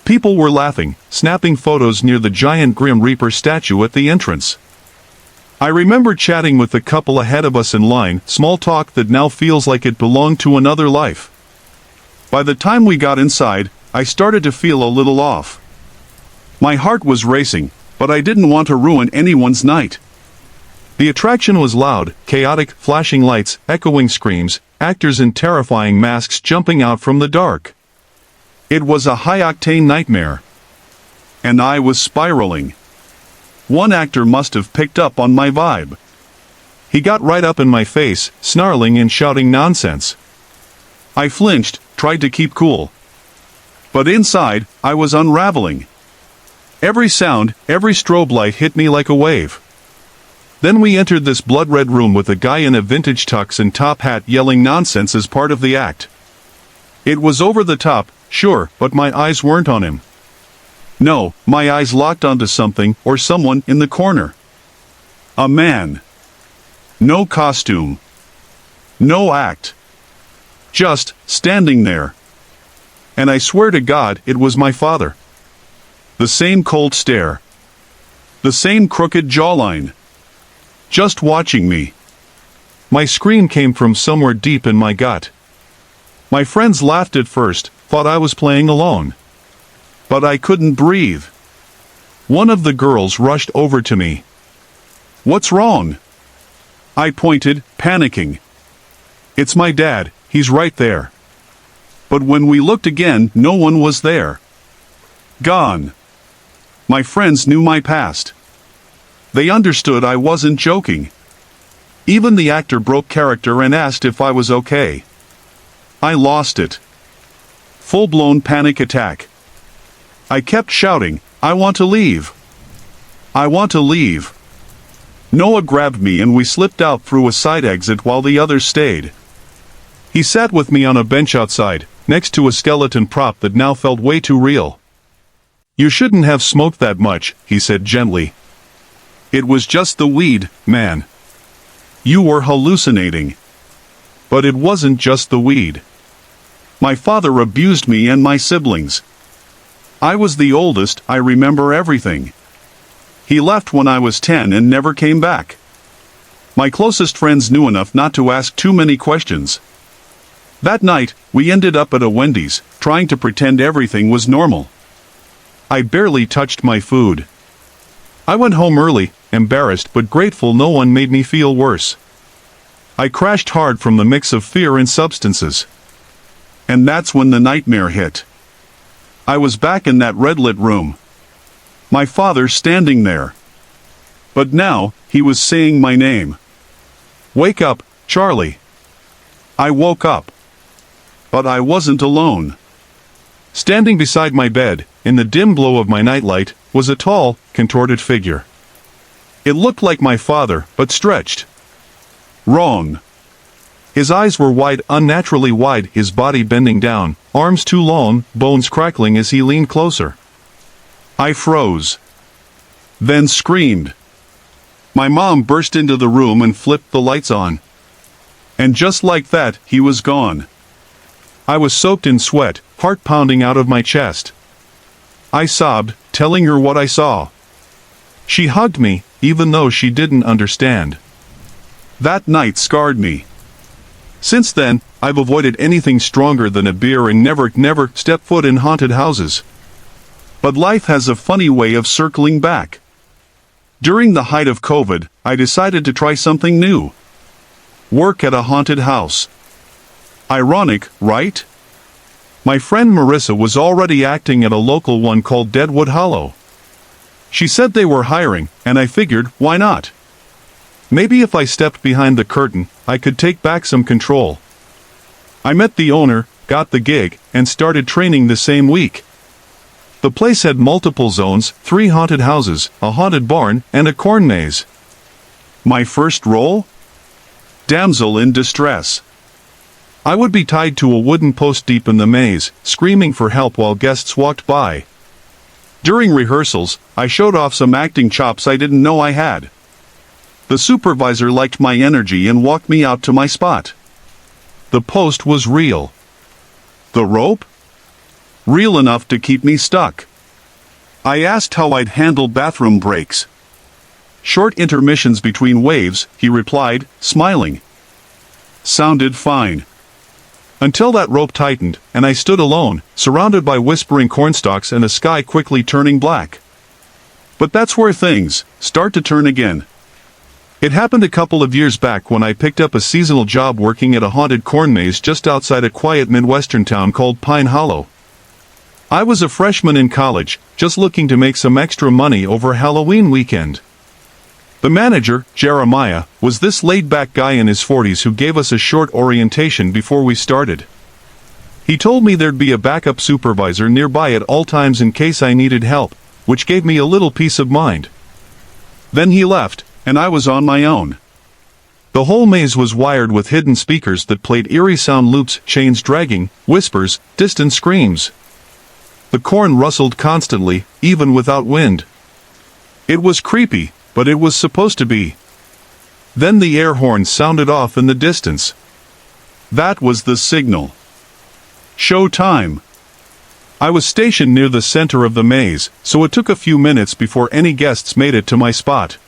People were laughing, snapping photos near the giant Grim Reaper statue at the entrance. I remember chatting with the couple ahead of us in line, small talk that now feels like it belonged to another life. By the time we got inside, I started to feel a little off. My heart was racing, but I didn't want to ruin anyone's night. The attraction was loud, chaotic, flashing lights, echoing screams, actors in terrifying masks jumping out from the dark. It was a high-octane nightmare. And I was spiraling. One actor must have picked up on my vibe. He got right up in my face, snarling and shouting nonsense. I flinched, tried to keep cool. But inside, I was unraveling. Every sound, every strobe light hit me like a wave. Then we entered this blood-red room with a guy in a vintage tux and top hat yelling nonsense as part of the act. It was over the top, sure, but my eyes weren't on him. No, my eyes locked onto something or someone in the corner. A man. No costume. No act. Just standing there. and I swear to God it was my father. The same cold stare. The same crooked jawline. Just watching me. My scream came from somewhere deep in my gut. My friends laughed at first, thought I was playing alone. But I couldn't breathe. One of the girls rushed over to me. "What's wrong?" I pointed, panicking. "It's my dad, he's right there." But when we looked again, no one was there. Gone. My friends knew my past. They understood I wasn't joking. Even the actor broke character and asked if I was okay. I lost it. Full-blown panic attack. I kept shouting, "I want to leave. I want to leave." Noah grabbed me and we slipped out through a side exit while the others stayed. He sat with me on a bench outside, next to a skeleton prop that now felt way too real. "You shouldn't have smoked that much," he said gently. "It was just the weed, man. You were hallucinating." But it wasn't just the weed. My father abused me and my siblings. I was the oldest, I remember everything. He left when I was 10 and never came back. My closest friends knew enough not to ask too many questions. That night, we ended up at a Wendy's, trying to pretend everything was normal. I barely touched my food. I went home early, embarrassed but grateful no one made me feel worse. I crashed hard from the mix of fear and substances. And that's when the nightmare hit. I was back in that red-lit room. My father standing there. But now, he was saying my name. "Wake up, Charlie." I woke up. But I wasn't alone. Standing beside my bed, in the dim glow of my nightlight, was a tall, contorted figure. It looked like my father, but stretched. Wrong. His eyes were wide, unnaturally wide, his body bending down, arms too long, bones crackling as he leaned closer. I froze. Then screamed. My mom burst into the room and flipped the lights on. And just like that, he was gone. I was soaked in sweat, heart pounding out of my chest. I sobbed, telling her what I saw. She hugged me, even though she didn't understand. That night scarred me. Since then, I've avoided anything stronger than a beer and never stepped foot in haunted houses. But life has a funny way of circling back. During the height of COVID, I decided to try something new. Work at a haunted house. Ironic, right? My friend Marissa was already acting at a local one called Deadwood Hollow. She said they were hiring, and I figured, why not? Maybe if I stepped behind the curtain, I could take back some control. I met the owner, got the gig, and started training the same week. The place had multiple zones, 3 haunted houses, a haunted barn, and a corn maze. My first role? Damsel in distress. I would be tied to a wooden post deep in the maze, screaming for help while guests walked by. During rehearsals, I showed off some acting chops I didn't know I had. The supervisor liked my energy and walked me out to my spot. The post was real. The rope? Real enough to keep me stuck. I asked how I'd handle bathroom breaks. Short intermissions between waves, he replied, smiling. Sounded fine. Until that rope tightened, and I stood alone, surrounded by whispering cornstalks and a sky quickly turning black. But that's where things start to turn again. It happened a couple of years back when I picked up a seasonal job working at a haunted corn maze just outside a quiet Midwestern town called Pine Hollow. I was a freshman in college, just looking to make some extra money over Halloween weekend. The manager, Jeremiah, was this laid-back guy in his 40s who gave us a short orientation before we started. He told me there'd be a backup supervisor nearby at all times in case I needed help, which gave me a little peace of mind. Then he left, and I was on my own. The whole maze was wired with hidden speakers that played eerie sound loops, chains dragging, whispers, distant screams. The corn rustled constantly, even without wind. It was creepy, but it was supposed to be. Then the air horn sounded off in the distance. That was the signal. Show time. I was stationed near the center of the maze, so it took a few minutes before any guests made it to my spot.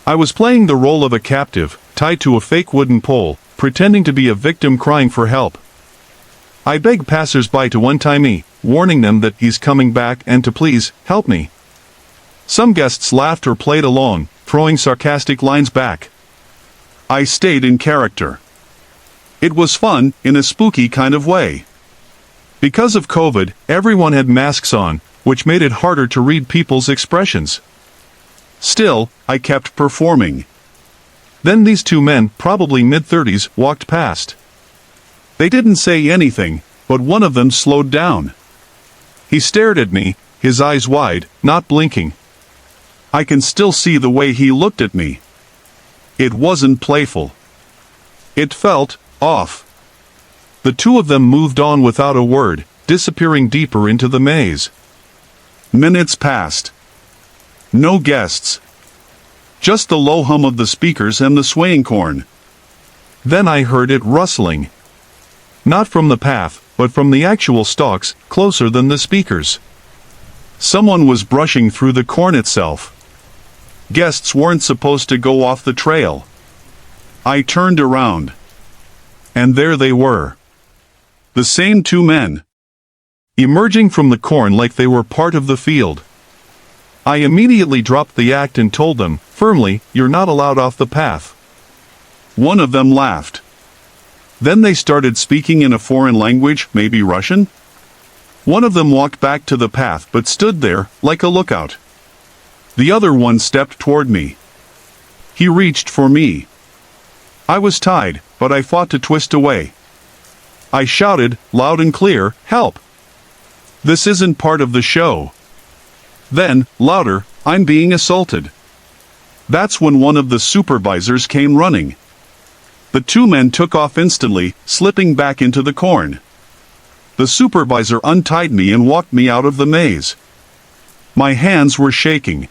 I was playing the role of a captive, tied to a fake wooden pole, pretending to be a victim crying for help. I begged passers-by to untie me, warning them that he's coming back and to please help me. Some guests laughed or played along, throwing sarcastic lines back. I stayed in character. It was fun, in a spooky kind of way. Because of COVID, everyone had masks on, which made it harder to read people's expressions. Still, I kept performing. Then these two men, probably mid-30s, walked past. They didn't say anything, but one of them slowed down. He stared at me, his eyes wide, not blinking. I can still see the way he looked at me. It wasn't playful. It felt off. The two of them moved on without a word, disappearing deeper into the maze. Minutes passed. No guests. Just the low hum of the speakers and the swaying corn. Then I heard it rustling. Not from the path, but from the actual stalks, closer than the speakers. Someone was brushing through the corn itself. Guests weren't supposed to go off the trail. I turned around. And there they were. The same two men. Emerging from the corn like they were part of the field. I immediately dropped the act and told them, firmly, "You're not allowed off the path." One of them laughed. Then they started speaking in a foreign language, maybe Russian. One of them walked back to the path but stood there, like a lookout. The other one stepped toward me. He reached for me. I was tied, but I fought to twist away. I shouted, loud and clear, "Help! This isn't part of the show." Then, louder, "I'm being assaulted." That's when one of the supervisors came running. The two men took off instantly, slipping back into the corn. The supervisor untied me and walked me out of the maze. My hands were shaking.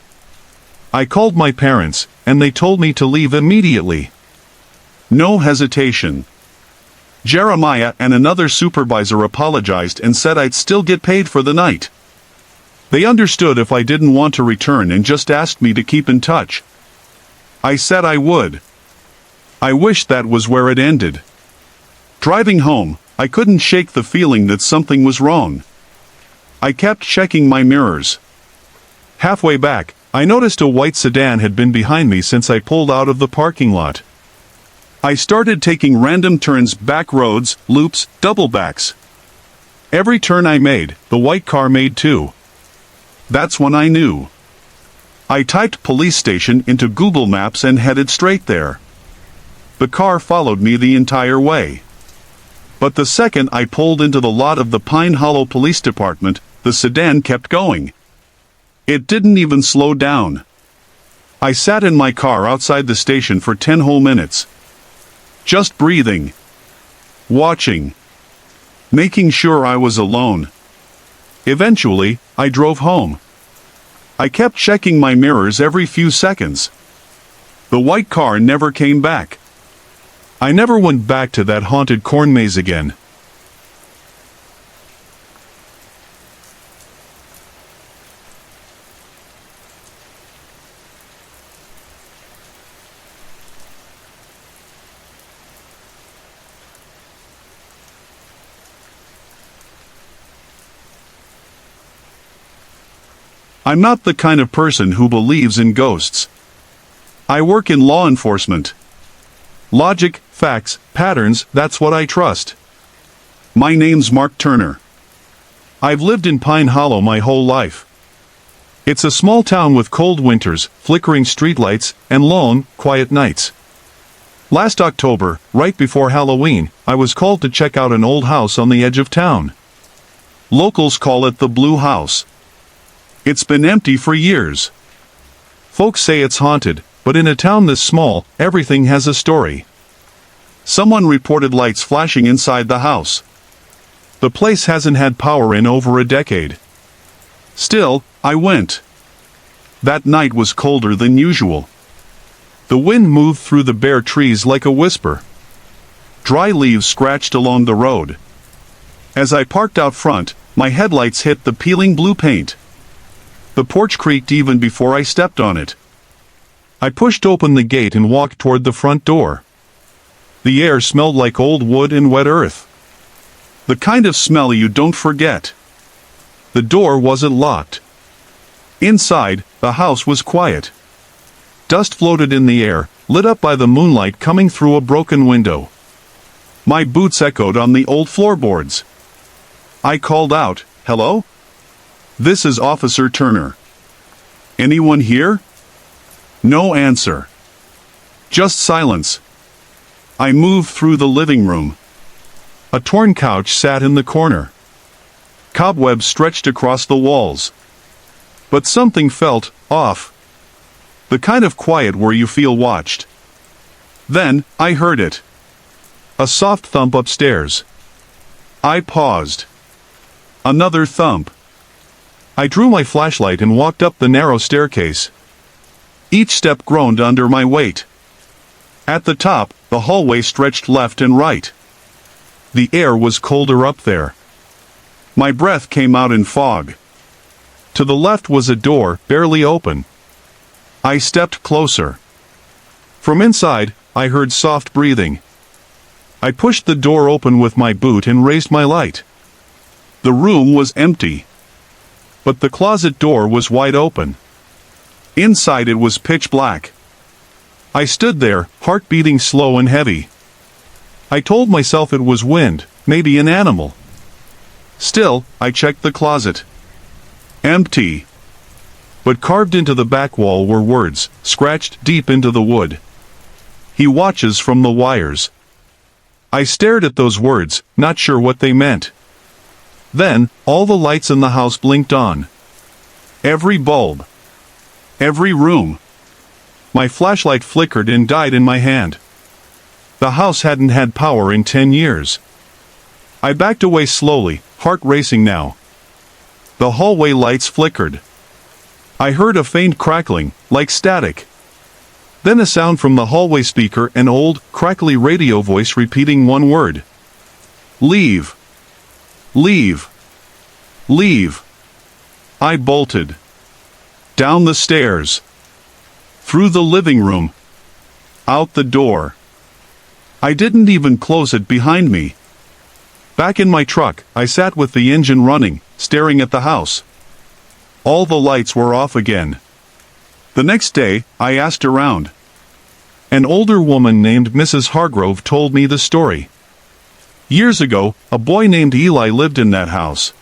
I called my parents, and they told me to leave immediately. No hesitation. Jeremiah and another supervisor apologized and said I'd still get paid for the night. They understood if I didn't want to return and just asked me to keep in touch. I said I would. I wished that was where it ended. Driving home, I couldn't shake the feeling that something was wrong. I kept checking my mirrors. Halfway back, I noticed a white sedan had been behind me since I pulled out of the parking lot. I started taking random turns, back roads, loops, doublebacks. Every turn I made, the white car made too. That's when I knew. I typed police station into Google Maps and headed straight there. The car followed me the entire way. But the second I pulled into the lot of the Pine Hollow Police Department, the sedan kept going. It didn't even slow down. I sat in my car outside the station for 10 whole minutes. Just breathing. Watching. Making sure I was alone. Eventually, I drove home. I kept checking my mirrors every few seconds. The white car never came back. I never went back to that haunted corn maze again. I'm not the kind of person who believes in ghosts. I work in law enforcement. Logic, facts, patterns, that's what I trust. My name's Mark Turner. I've lived in Pine Hollow my whole life. It's a small town with cold winters, flickering streetlights, and long, quiet nights. Last October, right before Halloween, I was called to check out an old house on the edge of town. Locals call it the Blue House. It's been empty for years. Folks say it's haunted, but in a town this small, everything has a story. Someone reported lights flashing inside the house. The place hasn't had power in over a decade. Still, I went. That night was colder than usual. The wind moved through the bare trees like a whisper. Dry leaves scratched along the road. As I parked out front, My headlights hit the peeling blue paint. The porch creaked even before I stepped on it. I pushed open the gate and walked toward the front door. The air smelled like old wood and wet earth. The kind of smell you don't forget. The door wasn't locked. Inside, the house was quiet. Dust floated in the air, lit up by the moonlight coming through a broken window. My boots echoed on the old floorboards. I called out, "Hello? This is Officer Turner. Anyone here?" No answer. Just silence. I moved through the living room. A torn couch sat in the corner. Cobwebs stretched across the walls. But something felt off. The kind of quiet where you feel watched. Then, I heard it. A soft thump upstairs. I paused. Another thump. I drew my flashlight and walked up the narrow staircase. Each step groaned under my weight. At the top, the hallway stretched left and right. The air was colder up there. My breath came out in fog. To the left was a door, barely open. I stepped closer. From inside, I heard soft breathing. I pushed the door open with my boot and raised my light. The room was empty. But the closet door was wide open. Inside it was pitch black. I stood there, heart beating slow and heavy. I told myself it was wind, maybe an animal. Still, I checked the closet. Empty. But carved into the back wall were words, scratched deep into the wood. "He watches from the wires." I stared at those words, not sure what they meant. Then, all the lights in the house blinked on. Every bulb. Every room. My flashlight flickered and died in my hand. The house hadn't had power in 10 years. I backed away slowly, heart racing now. The hallway lights flickered. I heard a faint crackling, like static. Then a sound from the hallway speaker, an old, crackly radio voice repeating one word. "Leave. Leave. Leave." I bolted. Down the stairs. Through the living room. Out the door. I didn't even close it behind me. Back in my truck, I sat with the engine running, staring at the house. All the lights were off again. The next day, I asked around. An older woman named Mrs. Hargrove told me the story. Years ago, a boy named Eli lived in that house.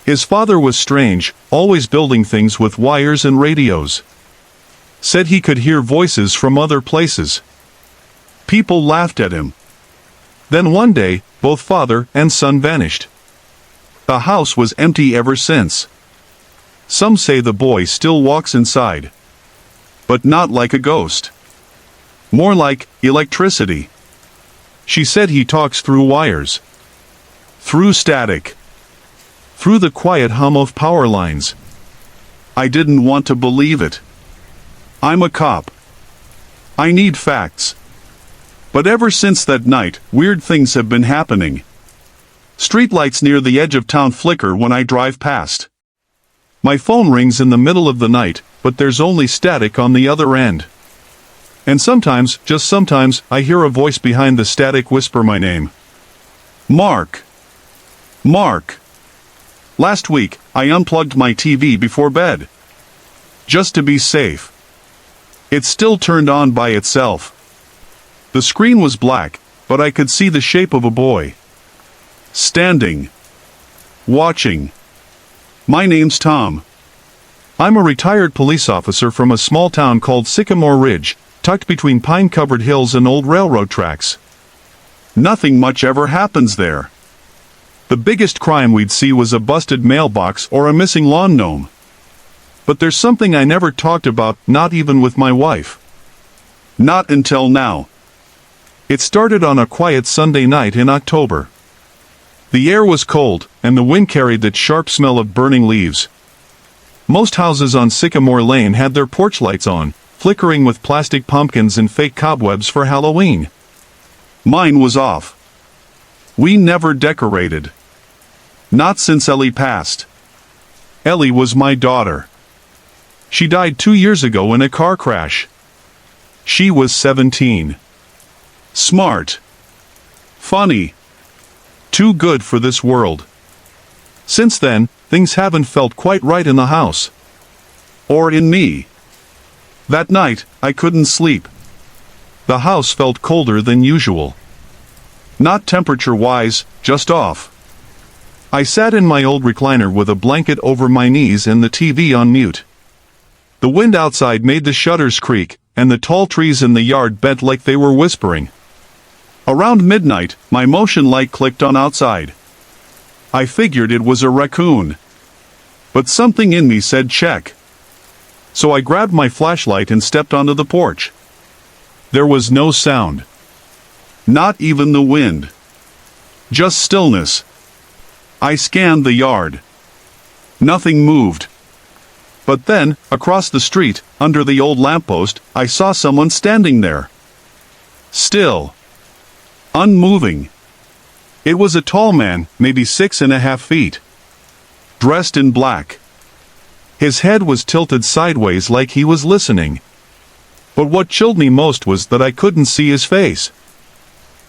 His father was strange, always building things with wires and radios. Said he could hear voices from other places. People laughed at him. Then one day, both father and son vanished. The house was empty ever since. Some say the boy still walks inside. But not like a ghost. More like electricity. She said he talks through wires. Through static. Through the quiet hum of power lines. I didn't want to believe it. I'm a cop. I need facts. But ever since that night, weird things have been happening. Streetlights near the edge of town flicker when I drive past. My phone rings in the middle of the night, but there's only static on the other end. And sometimes, just sometimes, I hear a voice behind the static whisper my name. Mark. Mark. Last week, I unplugged my TV before bed. Just to be safe. It still turned on by itself. The screen was black, but I could see the shape of a boy. Standing. Watching. My name's Tom. I'm a retired police officer from a small town called Sycamore Ridge, tucked between pine-covered hills and old railroad tracks. Nothing much ever happens there. The biggest crime we'd see was a busted mailbox or a missing lawn gnome. But there's something I never talked about, not even with my wife. Not until now. It started on a quiet Sunday night in October. The air was cold, and the wind carried that sharp smell of burning leaves. Most houses on Sycamore Lane had their porch lights on, flickering with plastic pumpkins and fake cobwebs for Halloween. Mine was off. We never decorated. Not since Ellie passed. Ellie was my daughter. She died 2 years ago in a car crash. She was 17. Smart. Funny. Too good for this world. Since then, things haven't felt quite right in the house. Or in me. That night, I couldn't sleep. The house felt colder than usual. Not temperature-wise, just off. I sat in my old recliner with a blanket over my knees and the TV on mute. The wind outside made the shutters creak, and the tall trees in the yard bent like they were whispering. Around midnight, my motion light clicked on outside. I figured it was a raccoon. But something in me said check. So I grabbed my flashlight and stepped onto the porch. There was no sound. Not even the wind. Just stillness. I scanned the yard. Nothing moved. But then, across the street, under the old lamppost, I saw someone standing there. Still. Unmoving. It was a tall man, maybe 6.5 feet. Dressed in black. His head was tilted sideways like he was listening. But what chilled me most was that I couldn't see his face.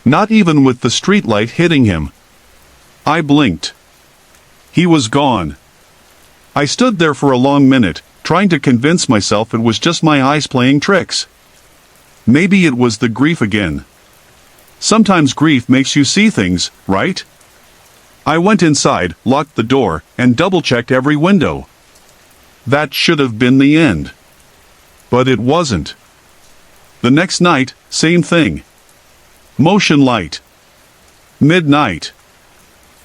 Not even with the streetlight hitting him. I blinked. He was gone. I stood there for a long minute, trying to convince myself it was just my eyes playing tricks. Maybe it was the grief again. Sometimes grief makes you see things, right? I went inside, locked the door, and double-checked every window. That should have been the end. But it wasn't. The next night, same thing. Motion light. Midnight.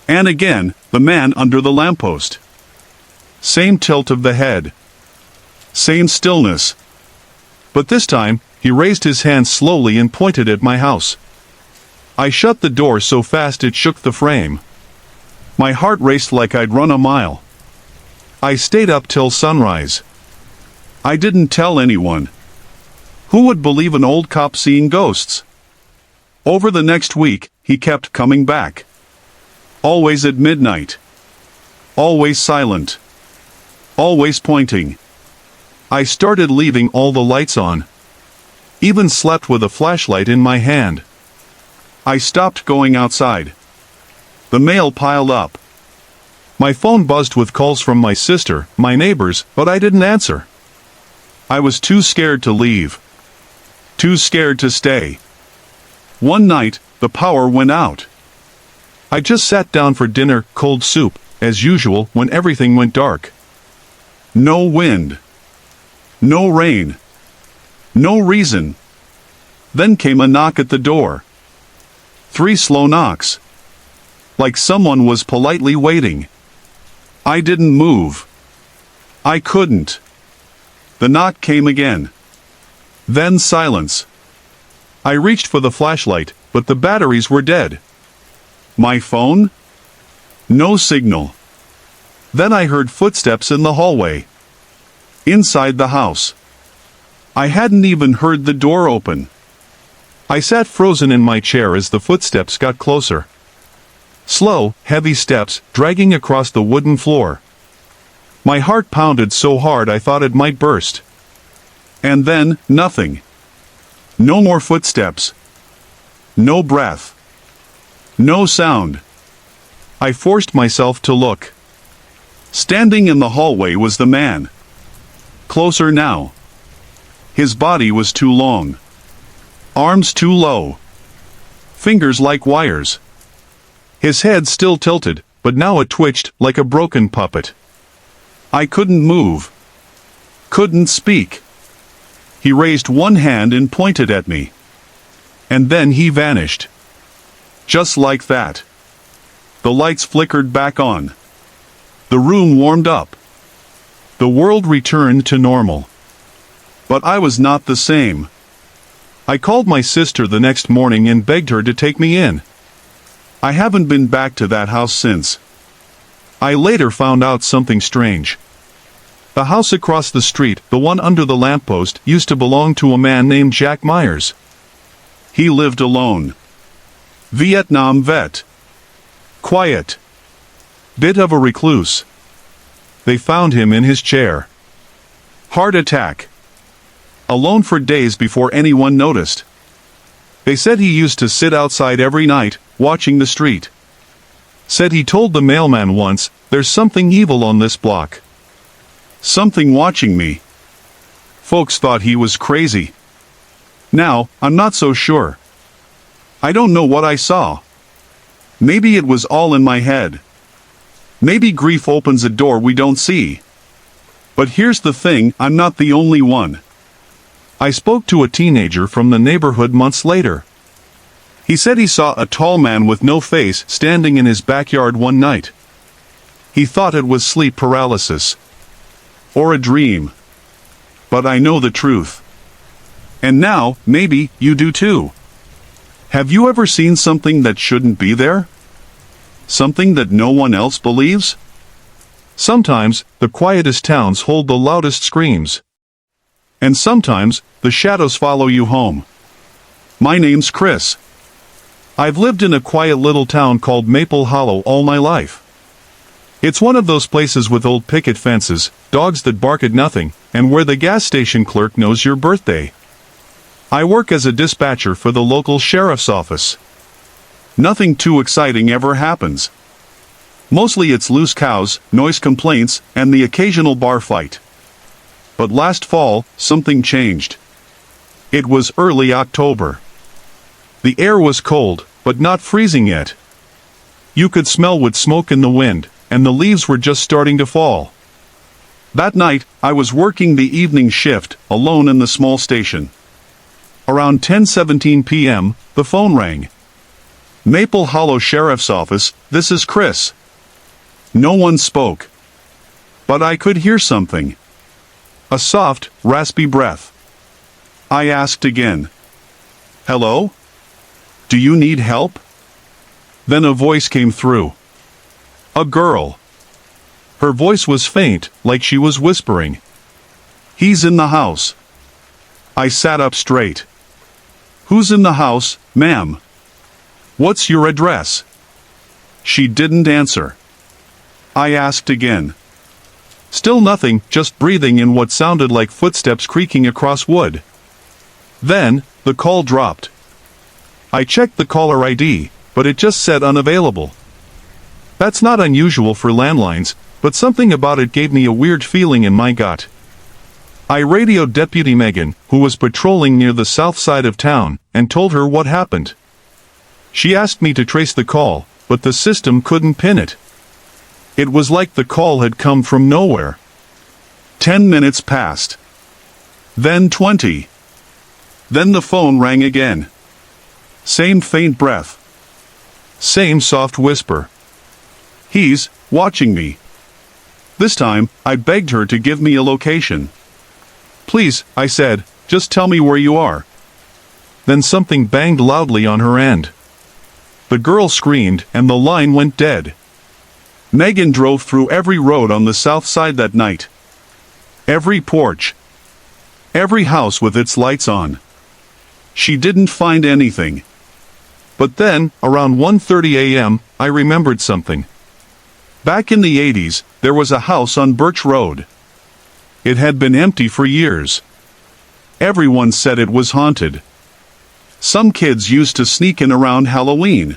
And again, the man under the lamppost. Same tilt of the head. Same stillness. But this time, he raised his hand slowly and pointed at my house. I shut the door so fast it shook the frame. My heart raced like I'd run a mile. I stayed up till sunrise. I didn't tell anyone. Who would believe an old cop seeing ghosts? Over the next week, he kept coming back. Always at midnight. Always silent. Always pointing. I started leaving all the lights on. Even slept with a flashlight in my hand. I stopped going outside. The mail piled up. My phone buzzed with calls from my sister, my neighbors, but I didn't answer. I was too scared to leave. Too scared to stay. One night, the power went out. I just sat down for dinner, cold soup, as usual when everything went dark. No wind. No rain. No reason. Then came a knock at the door. 3 slow knocks. Like someone was politely waiting. I didn't move. I couldn't. The knock came again. Then silence. I reached for the flashlight, but the batteries were dead. My phone? No signal. Then I heard footsteps in the hallway. Inside the house. I hadn't even heard the door open. I sat frozen in my chair as the footsteps got closer. Slow, heavy steps, dragging across the wooden floor. My heart pounded so hard I thought it might burst. And then, nothing. No more footsteps. No breath. No sound. I forced myself to look. Standing in the hallway was the man. Closer now. His body was too long. Arms too low. Fingers like wires. His head still tilted, but now it twitched like a broken puppet. I couldn't move. Couldn't speak. He raised one hand and pointed at me. And then he vanished. Just like that. The lights flickered back on. The room warmed up. The world returned to normal. But I was not the same. I called my sister the next morning and begged her to take me in. I haven't been back to that house since. I later found out something strange. The house across the street, the one under the lamppost, used to belong to a man named Jack Myers. He lived alone. Vietnam vet. Quiet. Bit of a recluse. They found him in his chair. Heart attack. Alone for days before anyone noticed. They said he used to sit outside every night, watching the street. Said he told the mailman once, "There's something evil on this block. Something watching me." Folks thought he was crazy. Now, I'm not so sure. I don't know what I saw. Maybe it was all in my head. Maybe grief opens a door we don't see. But here's the thing, I'm not the only one. I spoke to a teenager from the neighborhood months later. He said he saw a tall man with no face standing in his backyard one night. He thought it was sleep paralysis. Or a dream. But I know the truth. And now, maybe, you do too. Have you ever seen something that shouldn't be there? Something that no one else believes? Sometimes, the quietest towns hold the loudest screams. And sometimes, the shadows follow you home. My name's Chris. I've lived in a quiet little town called Maple Hollow all my life. It's one of those places with old picket fences, dogs that bark at nothing, and where the gas station clerk knows your birthday. I work as a dispatcher for the local sheriff's office. Nothing too exciting ever happens. Mostly it's loose cows, noise complaints, and the occasional bar fight. But last fall, something changed. It was early October. The air was cold, but not freezing yet. You could smell wood smoke in the wind, and the leaves were just starting to fall. That night, I was working the evening shift, alone in the small station. Around 10:17 p.m., the phone rang. Maple Hollow Sheriff's Office, this is Chris. No one spoke. But I could hear something. A soft, raspy breath. I asked again. Hello? Do you need help? Then a voice came through. A girl. Her voice was faint, like she was whispering. He's in the house. I sat up straight. Who's in the house, ma'am? What's your address? She didn't answer. I asked again. Still nothing, just breathing in what sounded like footsteps creaking across wood. Then, the call dropped. I checked the caller ID, but it just said unavailable. That's not unusual for landlines, but something about it gave me a weird feeling in my gut. I radioed Deputy Megan, who was patrolling near the south side of town, and told her what happened. She asked me to trace the call, but the system couldn't pin it. It was like the call had come from nowhere. 10 minutes passed. Then 20. Then the phone rang again. Same faint breath. Same soft whisper. He's watching me. This time, I begged her to give me a location. Please, I said, just tell me where you are. Then something banged loudly on her end. The girl screamed, and the line went dead. Megan drove through every road on the south side that night. Every porch. Every house with its lights on. She didn't find anything. But then, around 1:30 a.m., I remembered something. Back in the 80s, there was a house on Birch Road. It had been empty for years. Everyone said it was haunted. Some kids used to sneak in around Halloween.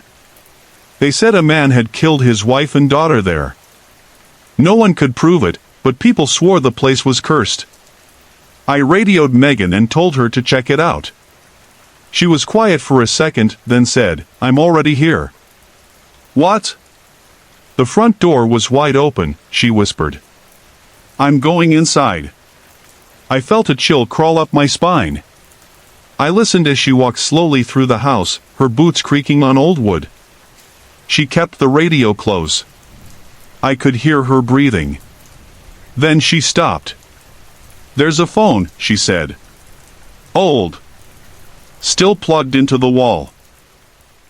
They said a man had killed his wife and daughter there. No one could prove it, but people swore the place was cursed. I radioed Megan and told her to check it out. She was quiet for a second, then said, "I'm already here." What? The front door was wide open, she whispered. I'm going inside. I felt a chill crawl up my spine. I listened as she walked slowly through the house, her boots creaking on old wood. She kept the radio close. I could hear her breathing. Then she stopped. There's a phone, she said. Old. Still plugged into the wall.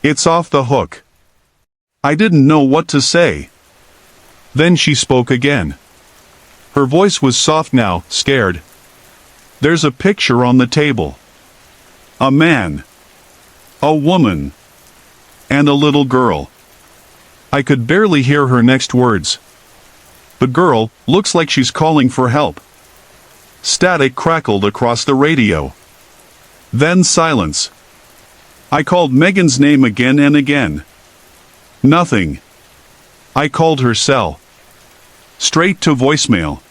It's off the hook. I didn't know what to say. Then she spoke again. Her voice was soft now, scared. There's a picture on the table. A man. A woman. And a little girl. I could barely hear her next words. "The girl, looks like she's calling for help." Static crackled across the radio. Then silence. I called Megan's name again and again. Nothing. I called her cell. Straight to voicemail.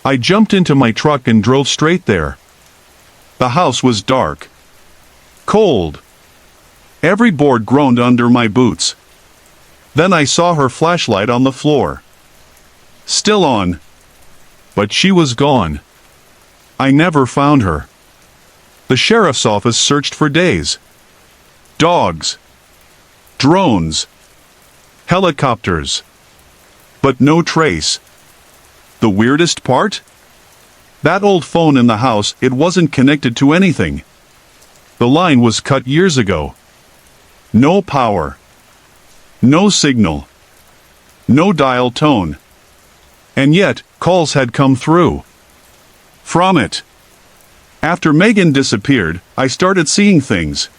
I jumped into my truck and drove straight there. The house was dark. Cold. Every board groaned under my boots. Then I saw her flashlight on the floor. Still on. But she was gone. I never found her. The sheriff's office searched for days. Dogs. Drones. Helicopters. But no trace. The weirdest part? That old phone in the house, it wasn't connected to anything. The line was cut years ago. No power. No signal. No dial tone. And yet, calls had come through. From it. After Megan disappeared, I started seeing things.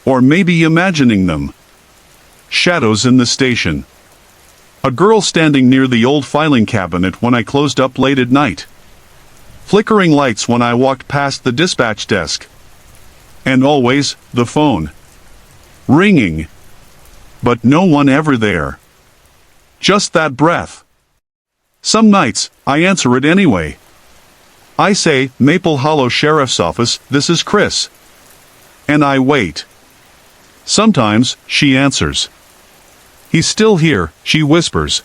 Or maybe imagining them. Shadows in the station. A girl standing near the old filing cabinet when I closed up late at night. Flickering lights when I walked past the dispatch desk. And always, the phone. Ringing. But no one ever there. Just that breath. Some nights, I answer it anyway. I say, "Maple Hollow Sheriff's Office, this is Chris." And I wait. Sometimes, she answers. "He's still here," she whispers.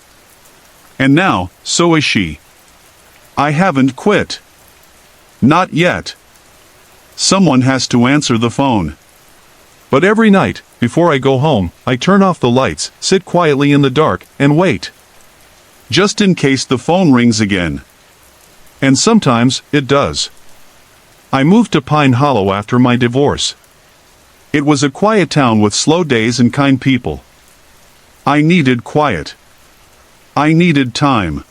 And now, so is she. I haven't quit. Not yet. Someone has to answer the phone. But every night, before I go home, I turn off the lights, sit quietly in the dark, and wait. Just in case the phone rings again. And sometimes, it does. I moved to Pine Hollow after my divorce. It was a quiet town with slow days and kind people. I needed quiet. I needed time.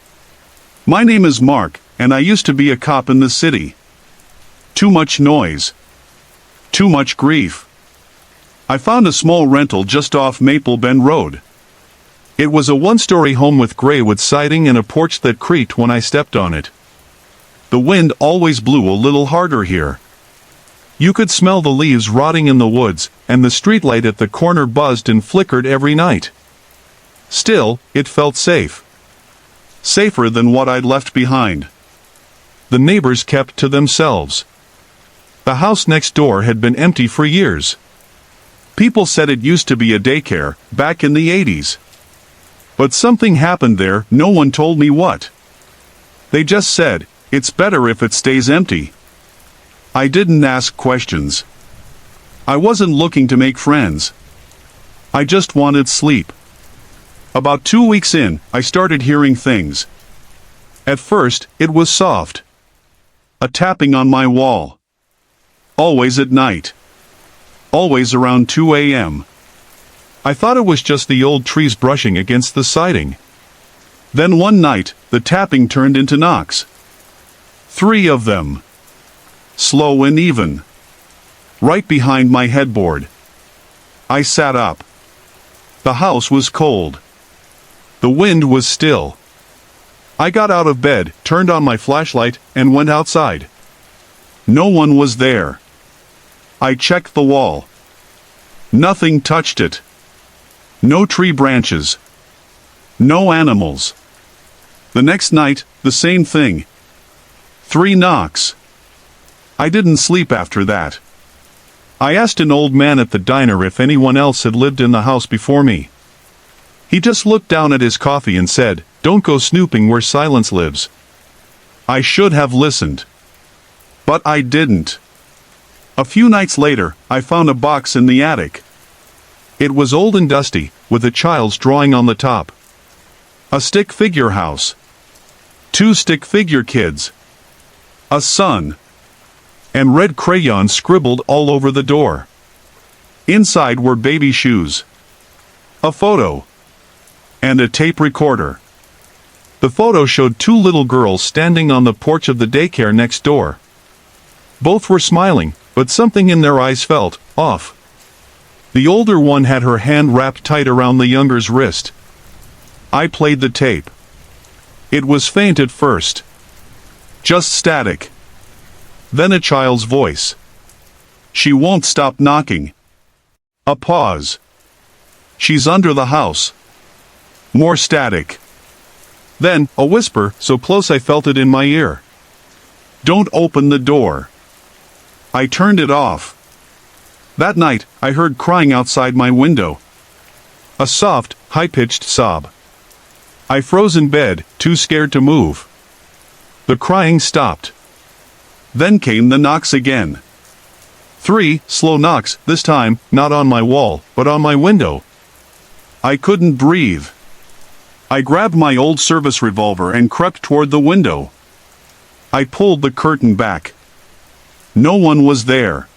My name is Mark, and I used to be a cop in the city. Too much noise. Too much grief. I found a small rental just off Maple Bend Road. It was a one-story home with gray wood siding and a porch that creaked when I stepped on it. The wind always blew a little harder here. You could smell the leaves rotting in the woods, and the streetlight at the corner buzzed and flickered every night. Still, it felt safe. Safer than what I'd left behind. The neighbors kept to themselves. The house next door had been empty for years. People said it used to be a daycare, back in the 80s. But something happened there, no one told me what. They just said, "It's better if it stays empty." I didn't ask questions. I wasn't looking to make friends. I just wanted sleep. About 2 weeks in, I started hearing things. At first, it was soft. A tapping on my wall. Always at night. Always around 2 a.m. I thought it was just the old trees brushing against the siding. Then one night, the tapping turned into knocks. 3 of them. Slow and even. Right behind my headboard. I sat up. The house was cold. The wind was still. I got out of bed, turned on my flashlight, and went outside. No one was there. I checked the wall. Nothing touched it. No tree branches. No animals. The next night, the same thing. 3 knocks. I didn't sleep after that. I asked an old man at the diner if anyone else had lived in the house before me. He just looked down at his coffee and said, "Don't go snooping where silence lives." I should have listened. But I didn't. A few nights later, I found a box in the attic. It was old and dusty, with a child's drawing on the top. A stick figure house. 2 stick figure kids. A sun. And red crayons scribbled all over the door. Inside were baby shoes. A photo. And a tape recorder. The photo showed 2 little girls standing on the porch of the daycare next door. Both were smiling, but something in their eyes felt off. The older one had her hand wrapped tight around the younger's wrist. I played the tape. It was faint at first. Just static. Then a child's voice. "She won't stop knocking." A pause. "She's under the house." More static. Then, a whisper, so close I felt it in my ear. "Don't open the door." I turned it off. That night, I heard crying outside my window. A soft, high-pitched sob. I froze in bed, too scared to move. The crying stopped. Then came the knocks again. 3 slow knocks, this time, not on my wall, but on my window. I couldn't breathe. I grabbed my old service revolver and crept toward the window. I pulled the curtain back. No one was there.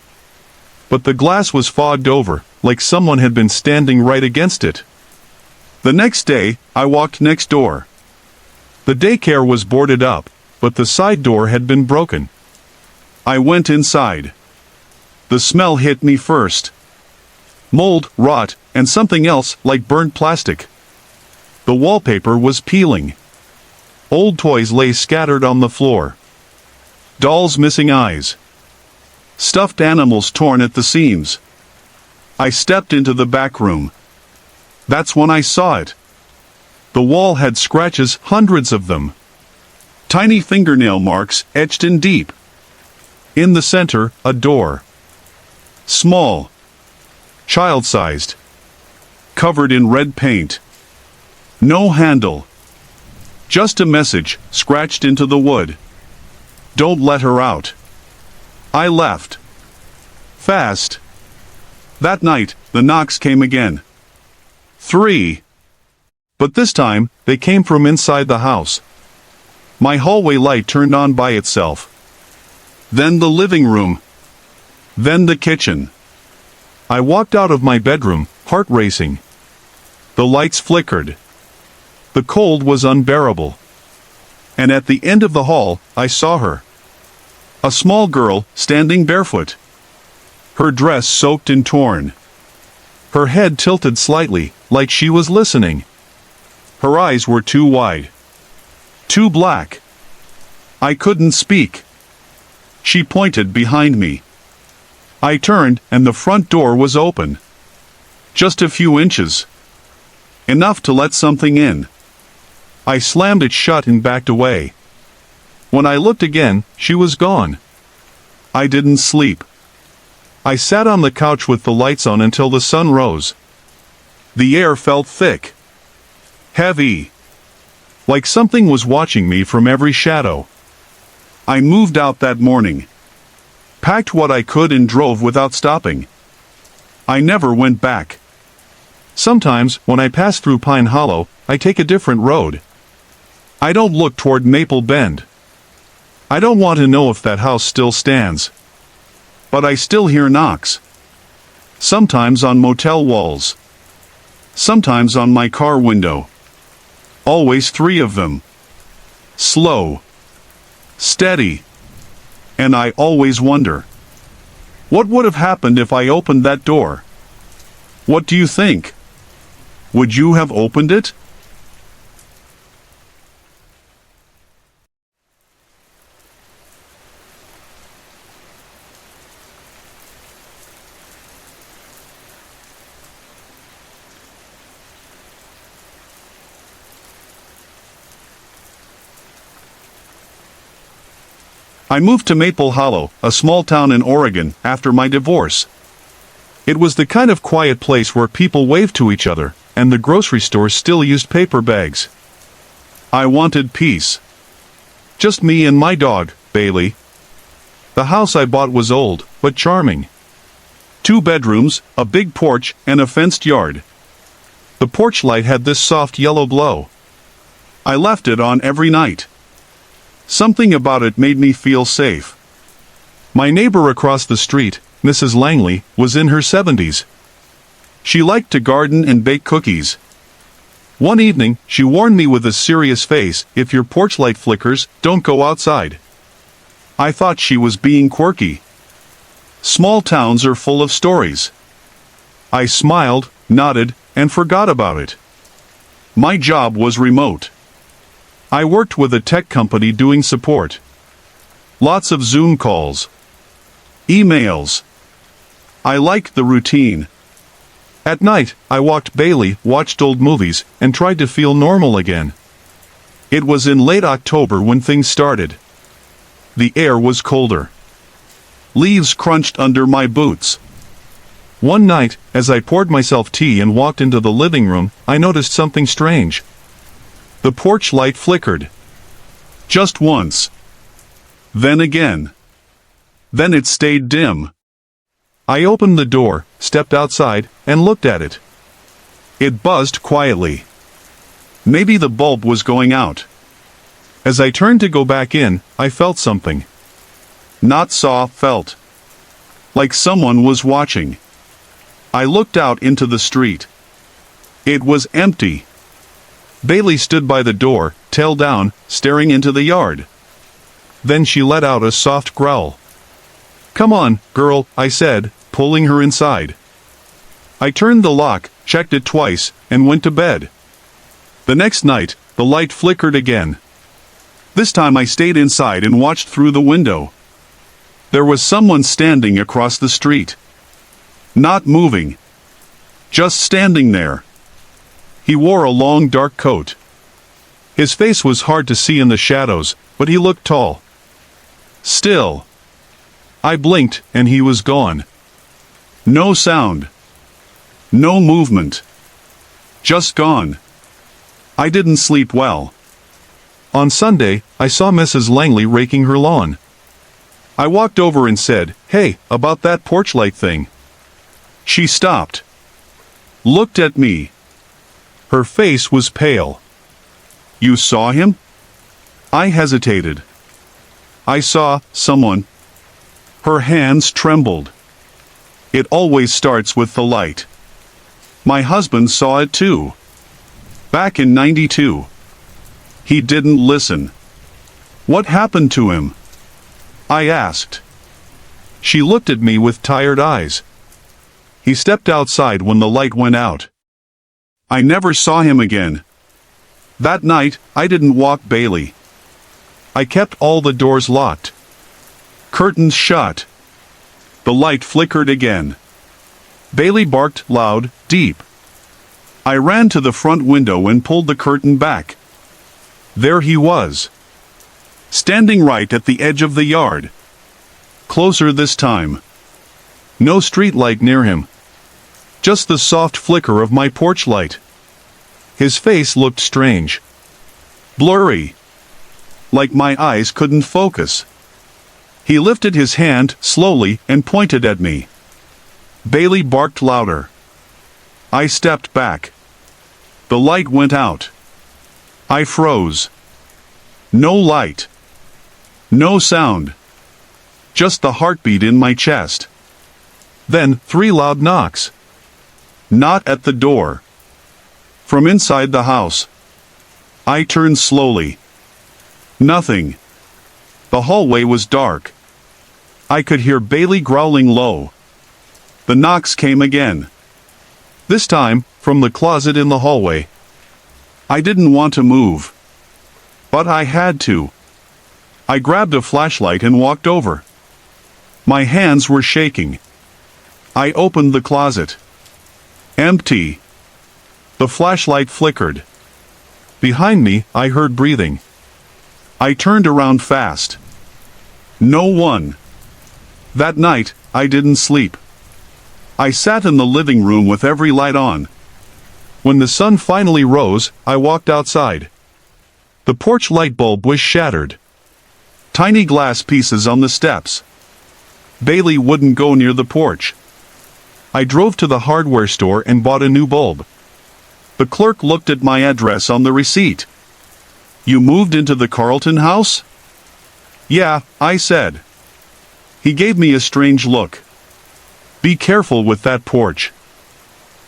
But the glass was fogged over, like someone had been standing right against it. The next day, I walked next door. The daycare was boarded up, but the side door had been broken. I went inside. The smell hit me first. Mold, rot, and something else like burnt plastic. The wallpaper was peeling. Old toys lay scattered on the floor. Dolls missing eyes. Stuffed animals torn at the seams. I stepped into the back room. That's when I saw it. The wall had scratches, hundreds of them. Tiny fingernail marks etched in deep. In the center, a door. Small. Child-sized. Covered in red paint. No handle. Just a message, scratched into the wood. "Don't let her out." I left. Fast. That night, the knocks came again. 3. But this time, they came from inside the house. My hallway light turned on by itself. Then the living room. Then the kitchen. I walked out of my bedroom, heart racing. The lights flickered. The cold was unbearable. And at the end of the hall, I saw her. A small girl, standing barefoot. Her dress soaked and torn. Her head tilted slightly, like she was listening. Her eyes were too wide. Too black. I couldn't speak. She pointed behind me. I turned, and the front door was open. Just a few inches. Enough to let something in. I slammed it shut and backed away. When I looked again, she was gone. I didn't sleep. I sat on the couch with the lights on until the sun rose. The air felt thick. Heavy. Like something was watching me from every shadow. I moved out that morning. Packed what I could and drove without stopping. I never went back. Sometimes, when I pass through Pine Hollow, I take a different road. I don't look toward Maple Bend. I don't want to know if that house still stands. But I still hear knocks. Sometimes on motel walls. Sometimes on my car window. Always 3 of them. Slow. Steady. And I always wonder. What would have happened if I opened that door? What do you think? Would you have opened it? I moved to Maple Hollow, a small town in Oregon, after my divorce. It was the kind of quiet place where people waved to each other, and the grocery stores still used paper bags. I wanted peace. Just me and my dog, Bailey. The house I bought was old, but charming. 2 bedrooms, a big porch, and a fenced yard. The porch light had this soft yellow glow. I left it on every night. Something about it made me feel safe. My neighbor across the street, Mrs. Langley, was in her 70s. She liked to garden and bake cookies. One evening, she warned me with a serious face, "If your porch light flickers, don't go outside." I thought she was being quirky. Small towns are full of stories. I smiled, nodded, and forgot about it. My job was remote. I worked with a tech company doing support. Lots of Zoom calls. Emails. I liked the routine. At night, I walked Bailey, watched old movies, and tried to feel normal again. It was in late October when things started. The air was colder. Leaves crunched under my boots. One night, as I poured myself tea and walked into the living room, I noticed something strange. The porch light flickered. Just once. Then again. Then it stayed dim. I opened the door, stepped outside, and looked at it. It buzzed quietly. Maybe the bulb was going out. As I turned to go back in, I felt something. Not saw, felt. Like someone was watching. I looked out into the street. It was empty. Bailey stood by the door, tail down, staring into the yard. Then she let out a soft growl. "Come on, girl," I said, pulling her inside. I turned the lock, checked it twice, and went to bed. The next night, the light flickered again. This time I stayed inside and watched through the window. There was someone standing across the street. Not moving. Just standing there. He wore a long dark coat. His face was hard to see in the shadows, but he looked tall. Still. I blinked, and he was gone. No sound. No movement. Just gone. I didn't sleep well. On Sunday, I saw Mrs. Langley raking her lawn. I walked over and said, "Hey, about that porch light thing." She stopped. Looked at me. Her face was pale. "You saw him?" I hesitated. "I saw someone." Her hands trembled. "It always starts with the light. My husband saw it too. Back in '92. He didn't listen." "What happened to him?" I asked. She looked at me with tired eyes. "He stepped outside when the light went out. I never saw him again. That night, I didn't walk Bailey. I kept all the doors locked. Curtains shut. The light flickered again. Bailey barked loud, deep. I ran to the front window and pulled the curtain back. There he was. Standing right at the edge of the yard. Closer this time. No street light near him. Just the soft flicker of my porch light. His face looked strange. Blurry. Like my eyes couldn't focus. He lifted his hand slowly and pointed at me. Bailey barked louder. I stepped back. The light went out. I froze. No light. No sound. Just the heartbeat in my chest. Then 3 loud knocks. Not at the door. From inside the house. I turned slowly. Nothing. The hallway was dark. I could hear Bailey growling low. The knocks came again. This time, from the closet in the hallway. I didn't want to move. But I had to. I grabbed a flashlight and walked over. My hands were shaking. I opened the closet. Empty. The flashlight flickered. Behind me, I heard breathing. I turned around fast. No one. That night, I didn't sleep. I sat in the living room with every light on. When the sun finally rose, I walked outside. The porch light bulb was shattered. Tiny glass pieces on the steps. Bailey wouldn't go near the porch. I drove to the hardware store and bought a new bulb. The clerk looked at my address on the receipt. "You moved into the Carlton house?" "Yeah," I said. He gave me a strange look. "Be careful with that porch.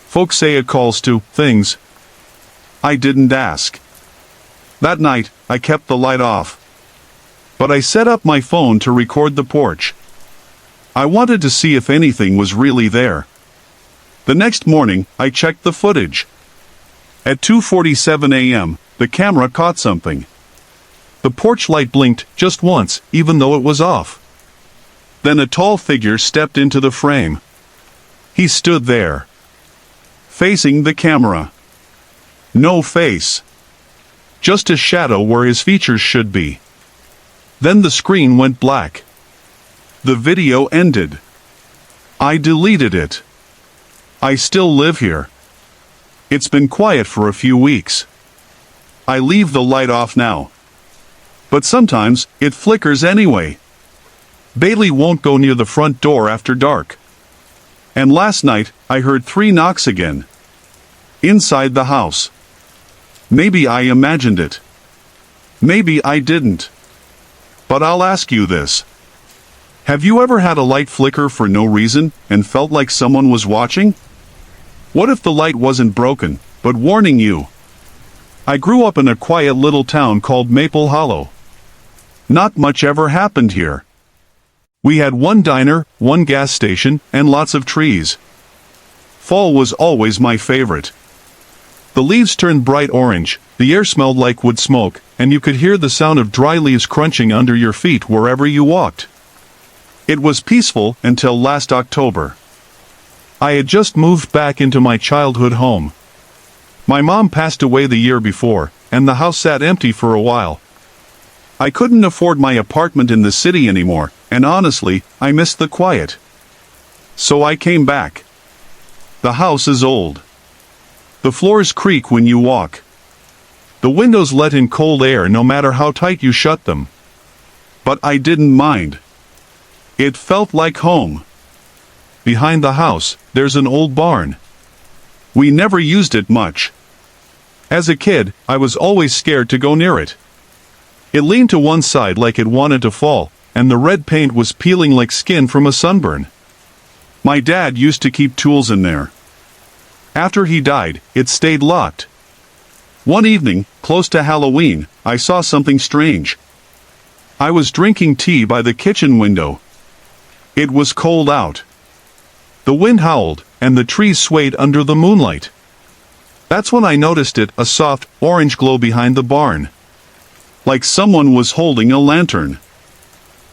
Folks say it calls to things." I didn't ask. That night, I kept the light off. But I set up my phone to record the porch. I wanted to see if anything was really there. The next morning, I checked the footage. At 2:47 a.m., the camera caught something. The porch light blinked just once, even though it was off. Then a tall figure stepped into the frame. He stood there, facing the camera. No face. Just a shadow where his features should be. Then the screen went black. The video ended. I deleted it. I still live here. It's been quiet for a few weeks. I leave the light off now. But sometimes, it flickers anyway. Bailey won't go near the front door after dark. And last night, I heard 3 knocks again. Inside the house. Maybe I imagined it. Maybe I didn't. But I'll ask you this. Have you ever had a light flicker for no reason and felt like someone was watching? What if the light wasn't broken, but warning you? I grew up in a quiet little town called Maple Hollow. Not much ever happened here. We had one diner, one gas station, and lots of trees. Fall was always my favorite. The leaves turned bright orange, the air smelled like wood smoke, and you could hear the sound of dry leaves crunching under your feet wherever you walked. It was peaceful until last October. I had just moved back into my childhood home. My mom passed away the year before, and the house sat empty for a while. I couldn't afford my apartment in the city anymore, and honestly, I missed the quiet. So I came back. The house is old. The floors creak when you walk. The windows let in cold air no matter how tight you shut them. But I didn't mind. It felt like home. Behind the house, there's an old barn. We never used it much. As a kid, I was always scared to go near it. It leaned to one side like it wanted to fall, and the red paint was peeling like skin from a sunburn. My dad used to keep tools in there. After he died, it stayed locked. One evening, close to Halloween, I saw something strange. I was drinking tea by the kitchen window. It was cold out. The wind howled, and the trees swayed under the moonlight. That's when I noticed it, a soft, orange glow behind the barn. Like someone was holding a lantern.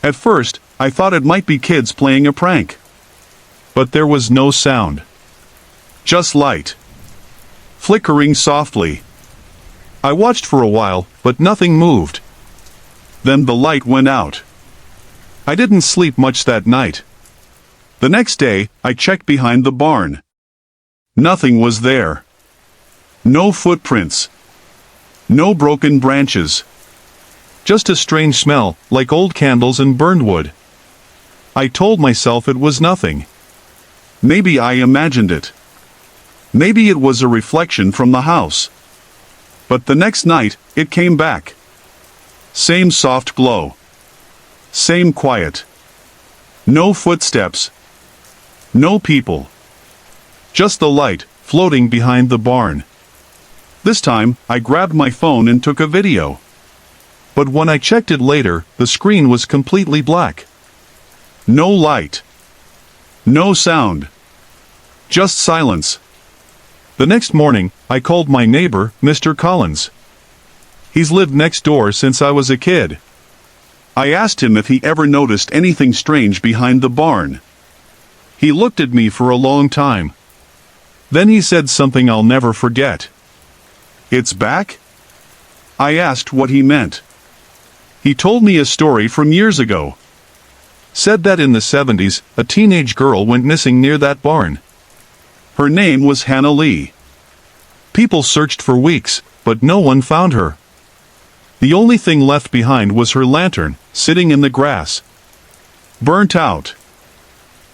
At first, I thought it might be kids playing a prank. But there was no sound. Just light. Flickering softly. I watched for a while, but nothing moved. Then the light went out. I didn't sleep much that night. The next day, I checked behind the barn. Nothing was there. No footprints. No broken branches. Just a strange smell, like old candles and burned wood. I told myself it was nothing. Maybe I imagined it. Maybe it was a reflection from the house. But the next night, it came back. Same soft glow. Same quiet. No footsteps. No people. Just the light, floating behind the barn. This time, I grabbed my phone and took a video. But when I checked it later, the screen was completely black. No light. No sound. Just silence. The next morning, I called my neighbor, Mr. Collins. He's lived next door since I was a kid. I asked him if he ever noticed anything strange behind the barn. He looked at me for a long time. Then he said something I'll never forget. "It's back?" I asked what he meant. He told me a story from years ago. Said that in the 70s, a teenage girl went missing near that barn. Her name was Hannah Lee. People searched for weeks, but no one found her. The only thing left behind was her lantern, sitting in the grass. Burnt out.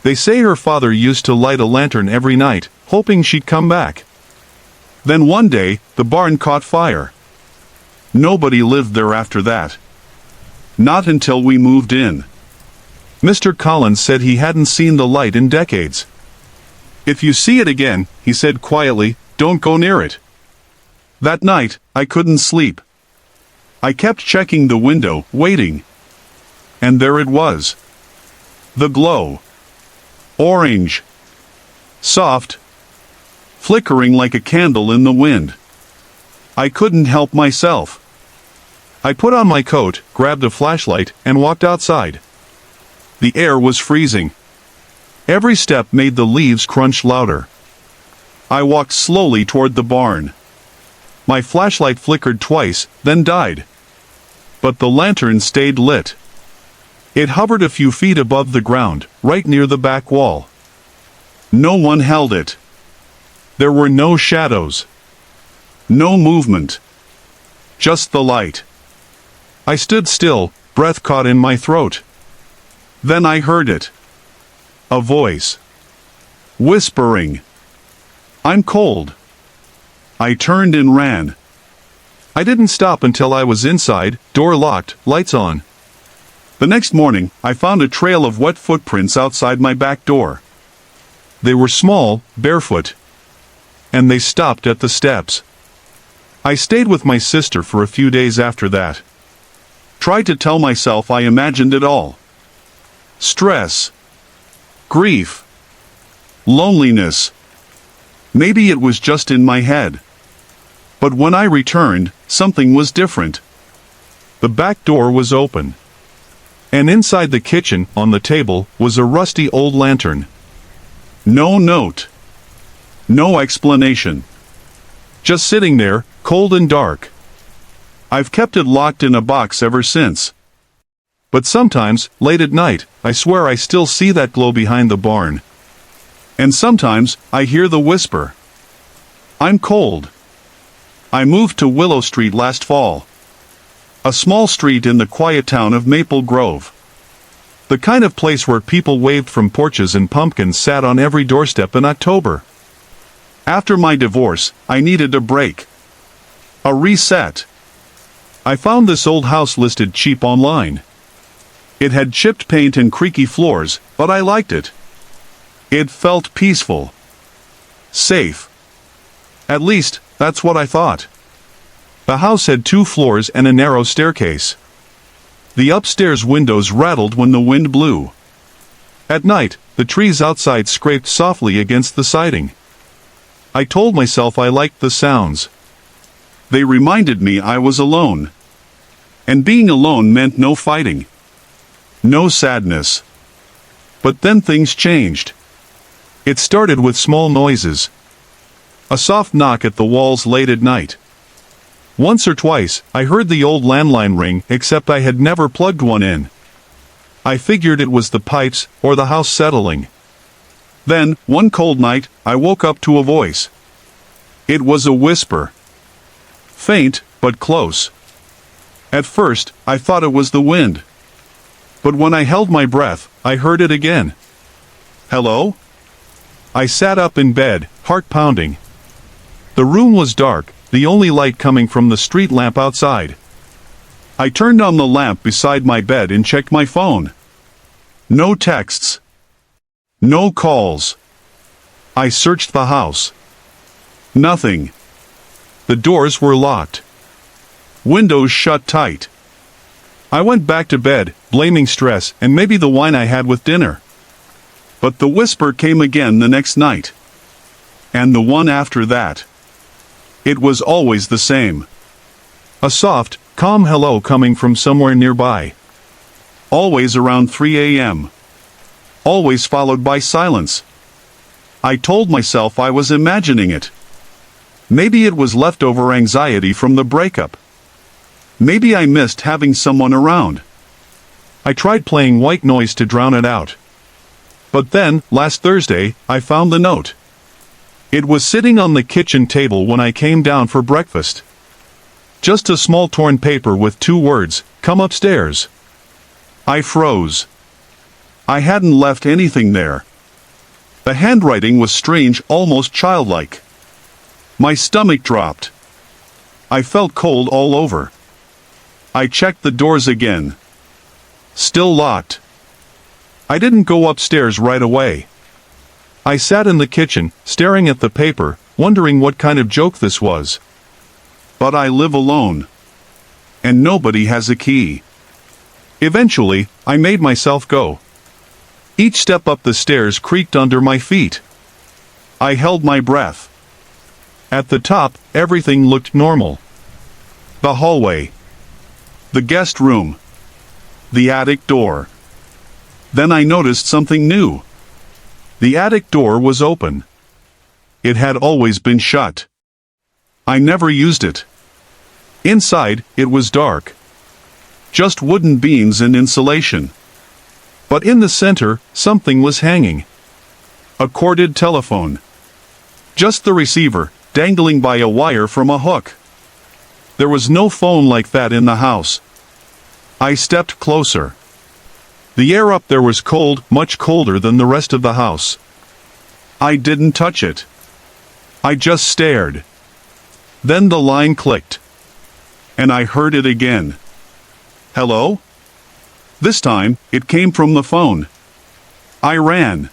They say her father used to light a lantern every night, hoping she'd come back. Then one day, the barn caught fire. Nobody lived there after that. Not until we moved in. Mr. Collins said he hadn't seen the light in decades. "If you see it again," he said quietly, "don't go near it." That night, I couldn't sleep. I kept checking the window, waiting. And there it was. The glow. Orange. Soft, flickering like a candle in the wind. I couldn't help myself. I put on my coat, grabbed a flashlight, and walked outside. The air was freezing. Every step made the leaves crunch louder. I walked slowly toward the barn. My flashlight flickered twice, then died. But the lantern stayed lit. It hovered a few feet above the ground, right near the back wall. No one held it. There were no shadows. No movement. Just the light. I stood still, breath caught in my throat. Then I heard it. A voice. Whispering. "I'm cold." I turned and ran. I didn't stop until I was inside, door locked, lights on. The next morning, I found a trail of wet footprints outside my back door. They were small, barefoot. And they stopped at the steps. I stayed with my sister for a few days after that. Tried to tell myself I imagined it all. Stress. Grief. Loneliness. Maybe it was just in my head. But when I returned, something was different. The back door was open. And inside the kitchen, on the table, was a rusty old lantern. No note. No explanation. Just sitting there, cold and dark. I've kept it locked in a box ever since. But sometimes, late at night, I swear I still see that glow behind the barn. And sometimes, I hear the whisper. I'm cold. I moved to Willow Street last fall. A small street in the quiet town of Maple Grove. The kind of place where people waved from porches and pumpkins sat on every doorstep in October. After my divorce, I needed a break. A reset. I found this old house listed cheap online. It had chipped paint and creaky floors, but I liked it. It felt peaceful. Safe. At least, that's what I thought. The house had 2 floors and a narrow staircase. The upstairs windows rattled when the wind blew. At night, the trees outside scraped softly against the siding. I told myself I liked the sounds. They reminded me I was alone. And being alone meant no fighting. No sadness. But then things changed. It started with small noises. A soft knock at the walls late at night. Once or twice, I heard the old landline ring, except I had never plugged one in. I figured it was the pipes, or the house settling. Then, one cold night, I woke up to a voice. It was a whisper. Faint, but close. At first, I thought it was the wind. But when I held my breath, I heard it again. Hello? I sat up in bed, heart pounding. The room was dark, the only light coming from the street lamp outside. I turned on the lamp beside my bed and checked my phone. No texts. No calls. I searched the house. Nothing. The doors were locked. Windows shut tight. I went back to bed, blaming stress and maybe the wine I had with dinner. But the whisper came again the next night. And the one after that. It was always the same. A soft, calm hello coming from somewhere nearby. Always around 3 a.m. Always followed by silence. I told myself I was imagining it. Maybe it was leftover anxiety from the breakup. Maybe I missed having someone around. I tried playing white noise to drown it out. But then, last Thursday, I found the note. It was sitting on the kitchen table when I came down for breakfast. Just a small torn paper with 2 words, "Come upstairs." I froze. I hadn't left anything there. The handwriting was strange, almost childlike. My stomach dropped. I felt cold all over. I checked the doors again. Still locked. I didn't go upstairs right away. I sat in the kitchen, staring at the paper, wondering what kind of joke this was. But I live alone. And nobody has a key. Eventually, I made myself go. Each step up the stairs creaked under my feet. I held my breath. At the top, everything looked normal. The hallway, the guest room, the attic door. Then I noticed something new. The attic door was open. It had always been shut. I never used it. Inside, it was dark. Just wooden beams and insulation. But in the center, something was hanging. A corded telephone. Just the receiver, dangling by a wire from a hook. There was no phone like that in the house. I stepped closer. The air up there was cold, much colder than the rest of the house. I didn't touch it. I just stared. Then the line clicked. And I heard it again. Hello? This time, it came from the phone. I ran.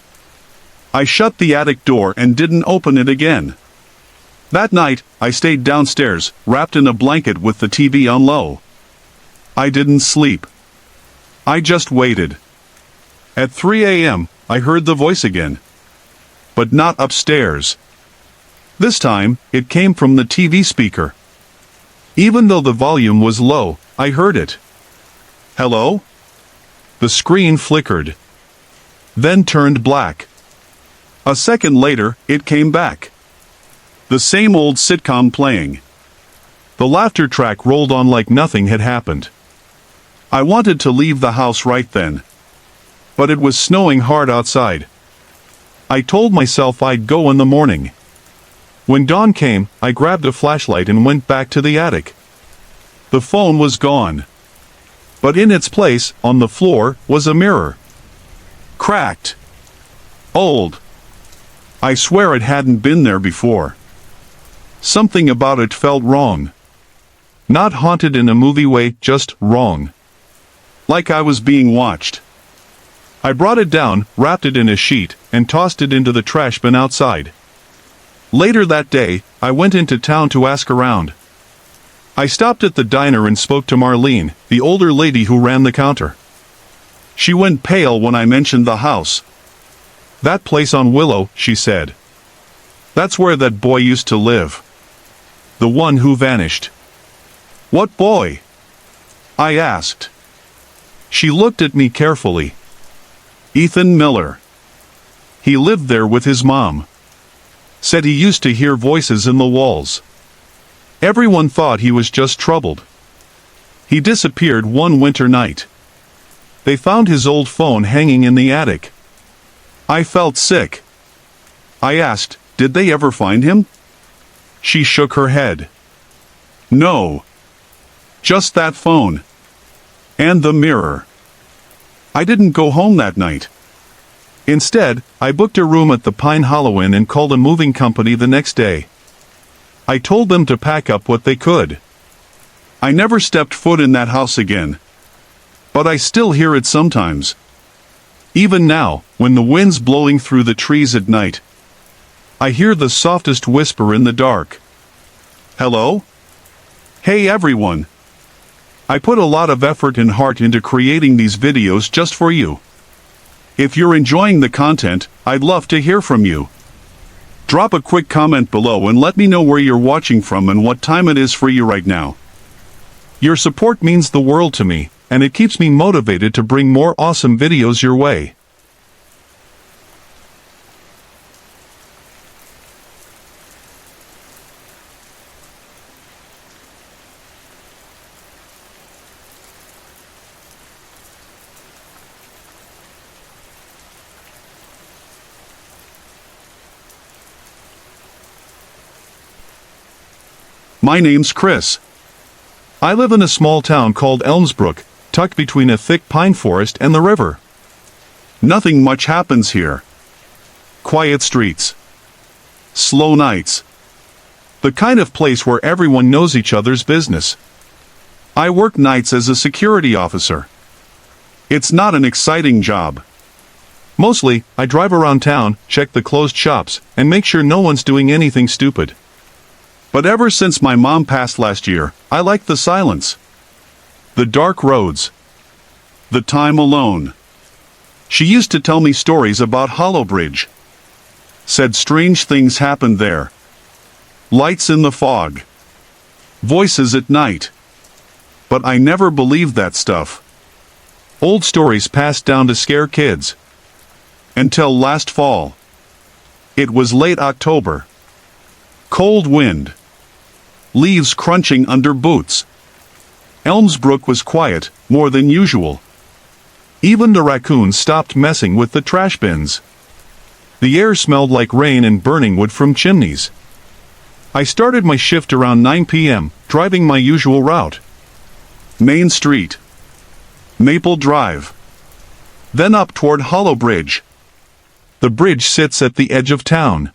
I shut the attic door and didn't open it again. That night, I stayed downstairs, wrapped in a blanket with the TV on low. I didn't sleep. I just waited. At 3 a.m., I heard the voice again. But not upstairs. This time, it came from the TV speaker. Even though the volume was low, I heard it. Hello? The screen flickered. Then turned black. A second later, it came back. The same old sitcom playing. The laughter track rolled on like nothing had happened. I wanted to leave the house right then. But it was snowing hard outside. I told myself I'd go in the morning. When dawn came, I grabbed a flashlight and went back to the attic. The phone was gone. But in its place, on the floor, was a mirror. Cracked. Old. I swear it hadn't been there before. Something about it felt wrong. Not haunted in a movie way, just wrong. Like I was being watched. I brought it down, wrapped it in a sheet, and tossed it into the trash bin outside. Later that day, I went into town to ask around. I stopped at the diner and spoke to Marlene, the older lady who ran the counter. She went pale when I mentioned the house. That place on Willow, she said. That's where that boy used to live. The one who vanished. What boy? I asked. She looked at me carefully. Ethan Miller. He lived there with his mom. Said he used to hear voices in the walls. Everyone thought he was just troubled. He disappeared one winter night. They found his old phone hanging in the attic. I felt sick. I asked, did they ever find him? She shook her head. No. Just that phone. And the mirror. I didn't go home that night. Instead, I booked a room at the Pine Hollow Inn and called a moving company the next day. I told them to pack up what they could. I never stepped foot in that house again. But I still hear it sometimes. Even now, when the wind's blowing through the trees at night, I hear the softest whisper in the dark. Hello? Hey everyone. I put a lot of effort and heart into creating these videos just for you. If you're enjoying the content, I'd love to hear from you. Drop a quick comment below and let me know where you're watching from and what time it is for you right now. Your support means the world to me, and it keeps me motivated to bring more awesome videos your way. My name's Chris. I live in a small town called Elmsbrook, tucked between a thick pine forest and the river. Nothing much happens here. Quiet streets. Slow nights. The kind of place where everyone knows each other's business. I work nights as a security officer. It's not an exciting job. Mostly, I drive around town, check the closed shops, and make sure no one's doing anything stupid. But ever since my mom passed last year, I like the silence. The dark roads. The time alone. She used to tell me stories about Hollow Bridge. Said strange things happened there. Lights in the fog. Voices at night. But I never believed that stuff. Old stories passed down to scare kids. Until last fall. It was late October. Cold wind. Leaves crunching under boots. Elmsbrook was quiet, more than usual. Even the raccoons stopped messing with the trash bins. The air smelled like rain and burning wood from chimneys. I started my shift around 9 p.m., driving my usual route. Main Street. Maple Drive. Then up toward Hollow Bridge. The bridge sits at the edge of town.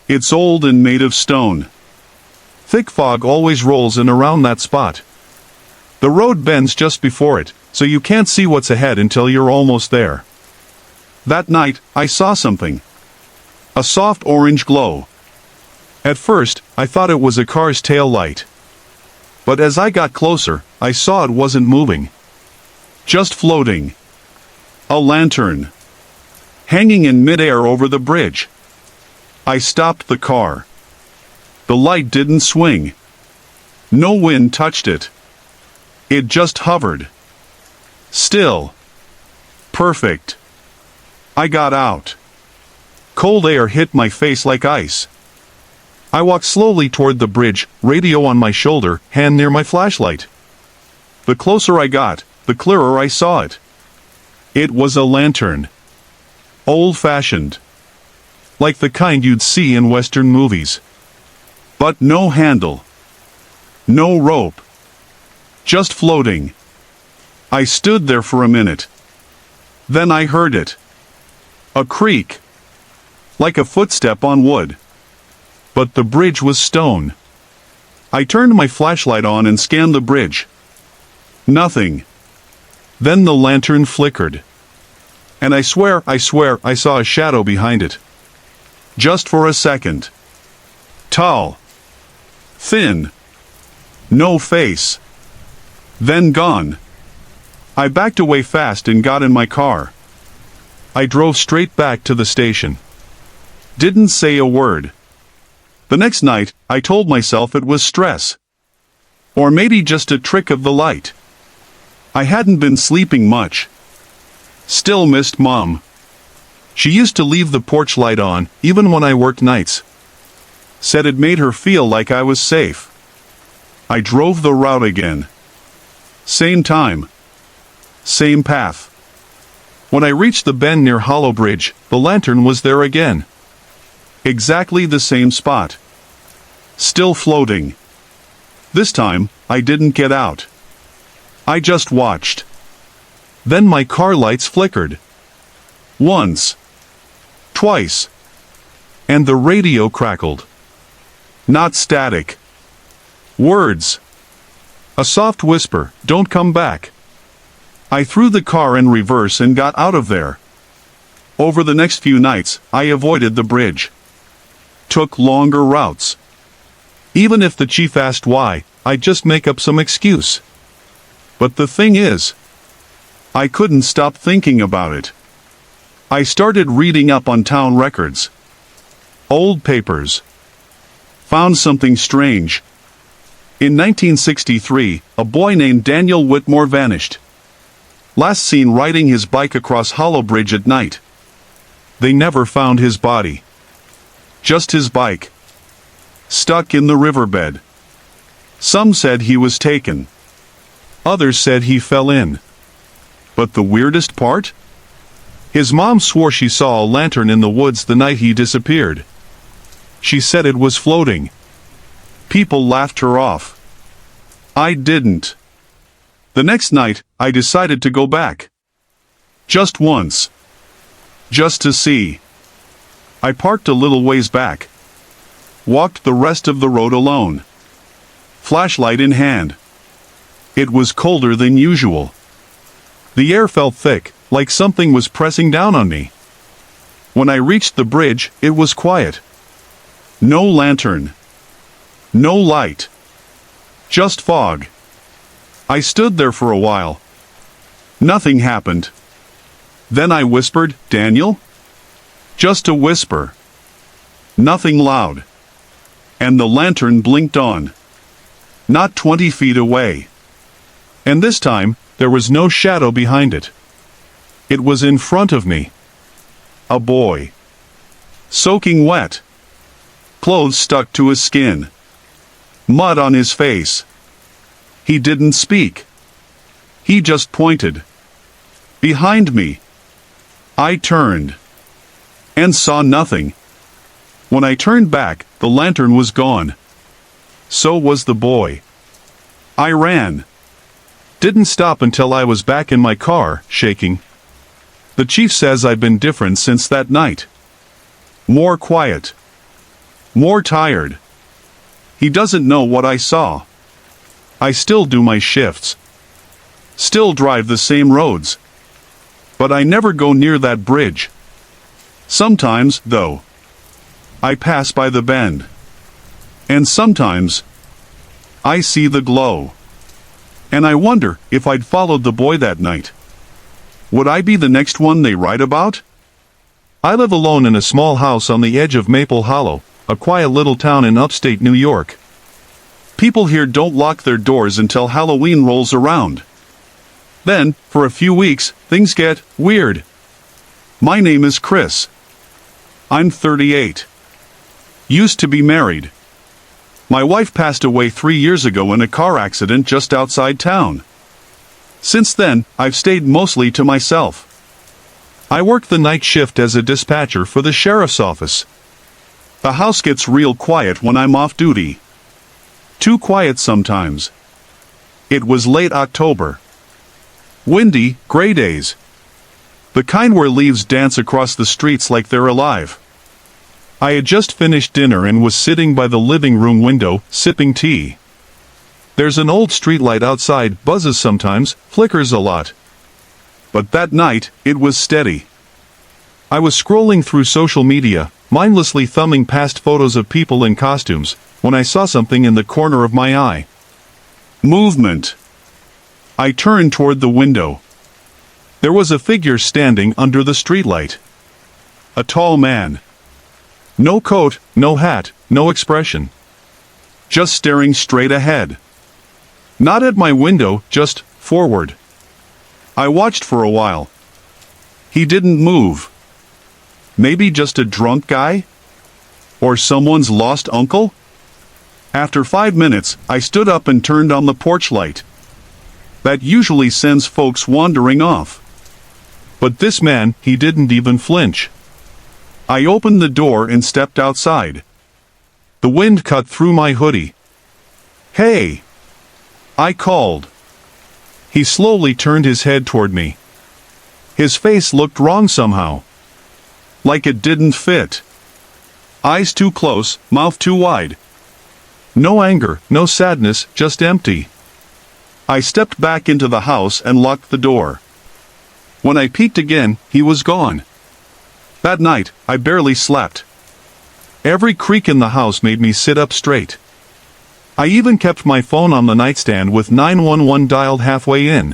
It's old and made of stone. Thick fog always rolls in around that spot. The road bends just before it, so you can't see what's ahead until you're almost there. That night, I saw something. A soft orange glow. At first, I thought it was a car's tail light. But as I got closer, I saw it wasn't moving. Just floating. A lantern. Hanging in midair over the bridge. I stopped the car. The light didn't swing. No wind touched it. It just hovered. Still. Perfect. I got out. Cold air hit my face like ice. I walked slowly toward the bridge, radio on my shoulder, hand near my flashlight. The closer I got, the clearer I saw it. It was a lantern. Old-fashioned. Like the kind you'd see in Western movies. But no handle. No rope. Just floating. I stood there for a minute. Then I heard it. A creak. Like a footstep on wood. But the bridge was stone. I turned my flashlight on and scanned the bridge. Nothing. Then the lantern flickered. And I swear I saw a shadow behind it. Just for a second. Tall. Thin. No face. Then gone. I backed away fast and got in my car. I drove straight back to the station. Didn't say a word. The next night, I told myself it was stress. Or maybe just a trick of the light. I hadn't been sleeping much. Still missed Mom. She used to leave the porch light on, even when I worked nights. Said it made her feel like I was safe. I drove the route again. Same time. Same path. When I reached the bend near Hollow Bridge, the lantern was there again. Exactly the same spot. Still floating. This time, I didn't get out. I just watched. Then my car lights flickered. Once. Twice. And the radio crackled. Not static. Words. A soft whisper, "Don't come back." I threw the car in reverse and got out of there. Over the next few nights, I avoided the bridge. Took longer routes. Even if the chief asked why, I'd just make up some excuse. But the thing is, I couldn't stop thinking about it. I started reading up on town records. Old papers. Found something strange. In 1963, a boy named Daniel Whitmore vanished. Last seen riding his bike across Hollow Bridge at night. They never found his body. Just his bike. Stuck in the riverbed. Some said he was taken. Others said he fell in. But the weirdest part? His mom swore she saw a lantern in the woods the night he disappeared. She said it was floating. People laughed her off. I didn't. The next night, I decided to go back. Just once. Just to see. I parked a little ways back. Walked the rest of the road alone. Flashlight in hand. It was colder than usual. The air felt thick, like something was pressing down on me. When I reached the bridge, it was quiet. No lantern. No light. Just fog. I stood there for a while. Nothing happened. Then I whispered, "Daniel?" Just a whisper. Nothing loud. and the lantern blinked on. Not 20 feet away. And this time, there was no shadow behind it. It was in front of me. A boy. Soaking wet. Clothes stuck to his skin. Mud on his face. He didn't speak. He just pointed. Behind me. I turned. And saw nothing. When I turned back, the lantern was gone. So was the boy. I ran. Didn't stop until I was back in my car, shaking. The chief says I've been different since that night. More quiet. More tired. He doesn't know what I saw. I still do my shifts. Still drive the same roads. But I never go near that bridge. Sometimes, though, I pass by the bend. And sometimes, I see the glow. And I wonder if I'd followed the boy that night. Would I be the next one they write about? I live alone in a small house on the edge of Maple Hollow, a quiet little town in upstate New York. People here don't lock their doors until Halloween rolls around. Then, for a few weeks, things get weird. My name is Chris. I'm 38. Used to be married. My wife passed away 3 years ago in a car accident just outside town. Since then, I've stayed mostly to myself. I work the night shift as a dispatcher for the sheriff's office. The house gets real quiet when I'm off duty. Too quiet sometimes. It was late October. Windy, gray days. The kind where leaves dance across the streets like they're alive. I had just finished dinner and was sitting by the living room window, sipping tea. There's an old streetlight outside, buzzes sometimes, flickers a lot. But that night, it was steady. I was scrolling through social media, mindlessly thumbing past photos of people in costumes, when I saw something in the corner of my eye. Movement. I turned toward the window. There was a figure standing under the streetlight. A tall man. No coat, no hat, no expression. Just staring straight ahead. Not at my window, just forward. I watched for a while. He didn't move. Maybe just a drunk guy? Or someone's lost uncle? After 5 minutes, I stood up and turned on the porch light. That usually sends folks wandering off. But this man, he didn't even flinch. I opened the door and stepped outside. The wind cut through my hoodie. "Hey!" I called. He slowly turned his head toward me. His face looked wrong somehow. Like it didn't fit. Eyes too close, mouth too wide. No anger, no sadness, just empty. I stepped back into the house and locked the door. When I peeked again, he was gone. That night, I barely slept. Every creak in the house made me sit up straight. I even kept my phone on the nightstand with 911 dialed halfway in.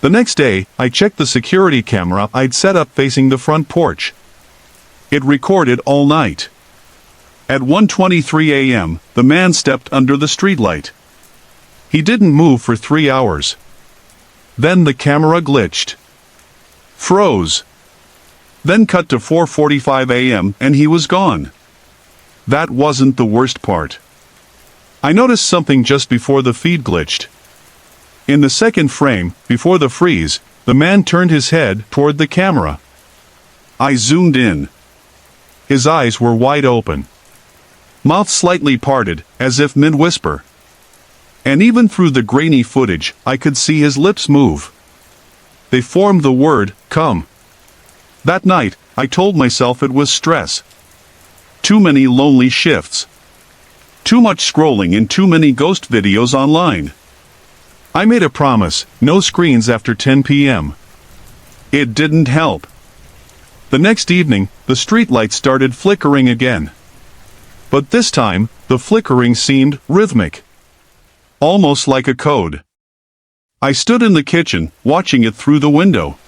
The next day, I checked the security camera I'd set up facing the front porch. It recorded all night. At 1:23 a.m., the man stepped under the streetlight. He didn't move for 3 hours. Then the camera glitched. Froze. Then cut to 4:45 a.m. and he was gone. That wasn't the worst part. I noticed something just before the feed glitched. In the second frame, before the freeze, the man turned his head toward the camera. I zoomed in. His eyes were wide open. Mouth slightly parted, as if mid-whisper. And even through the grainy footage, I could see his lips move. They formed the word, "come." That night, I told myself it was stress. Too many lonely shifts. Too much scrolling and too many ghost videos online. I made a promise, no screens after 10 p.m. It didn't help. The next evening, the streetlight started flickering again. But this time, the flickering seemed rhythmic. Almost like a code. I stood in the kitchen, watching it through the window.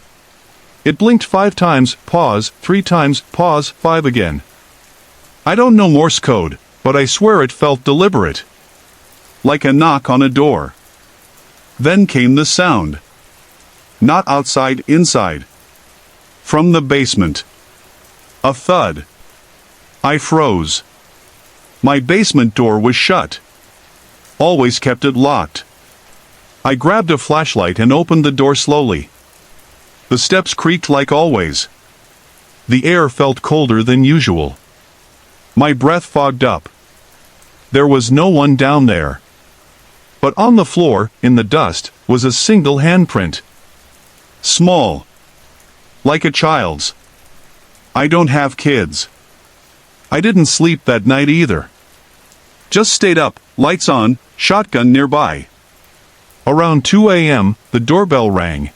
It blinked 5 times, pause, 3 times, pause, 5 again. I don't know Morse code, but I swear it felt deliberate. Like a knock on a door. Then came the sound. Not outside, inside. From the basement. A thud. I froze. My basement door was shut. Always kept it locked. I grabbed a flashlight and opened the door slowly. The steps creaked like always. The air felt colder than usual. My breath fogged up. There was no one down there. But on the floor, in the dust, was a single handprint. Small. Like a child's. I don't have kids. I didn't sleep that night either. Just stayed up, lights on, shotgun nearby. Around 2 a.m., the doorbell rang.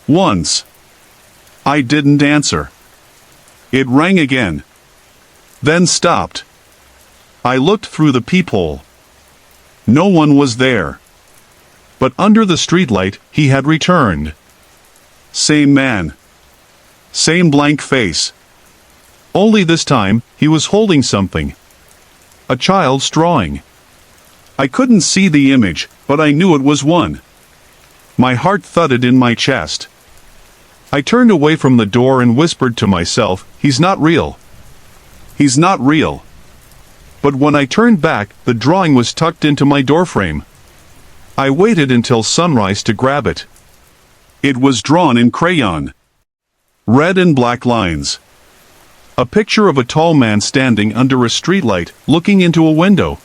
Once. I didn't answer. It rang again. Then stopped. I looked through the peephole. No one was there. But under the streetlight, he had returned. Same man. Same blank face. Only this time, he was holding something. A child's drawing. I couldn't see the image, but I knew it was one. My heart thudded in my chest. I turned away from the door and whispered to myself, "He's not real. He's not real." But when I turned back, the drawing was tucked into my doorframe. I waited until sunrise to grab it. It was drawn in crayon. Red and black lines. A picture of a tall man standing under a streetlight, looking into a window.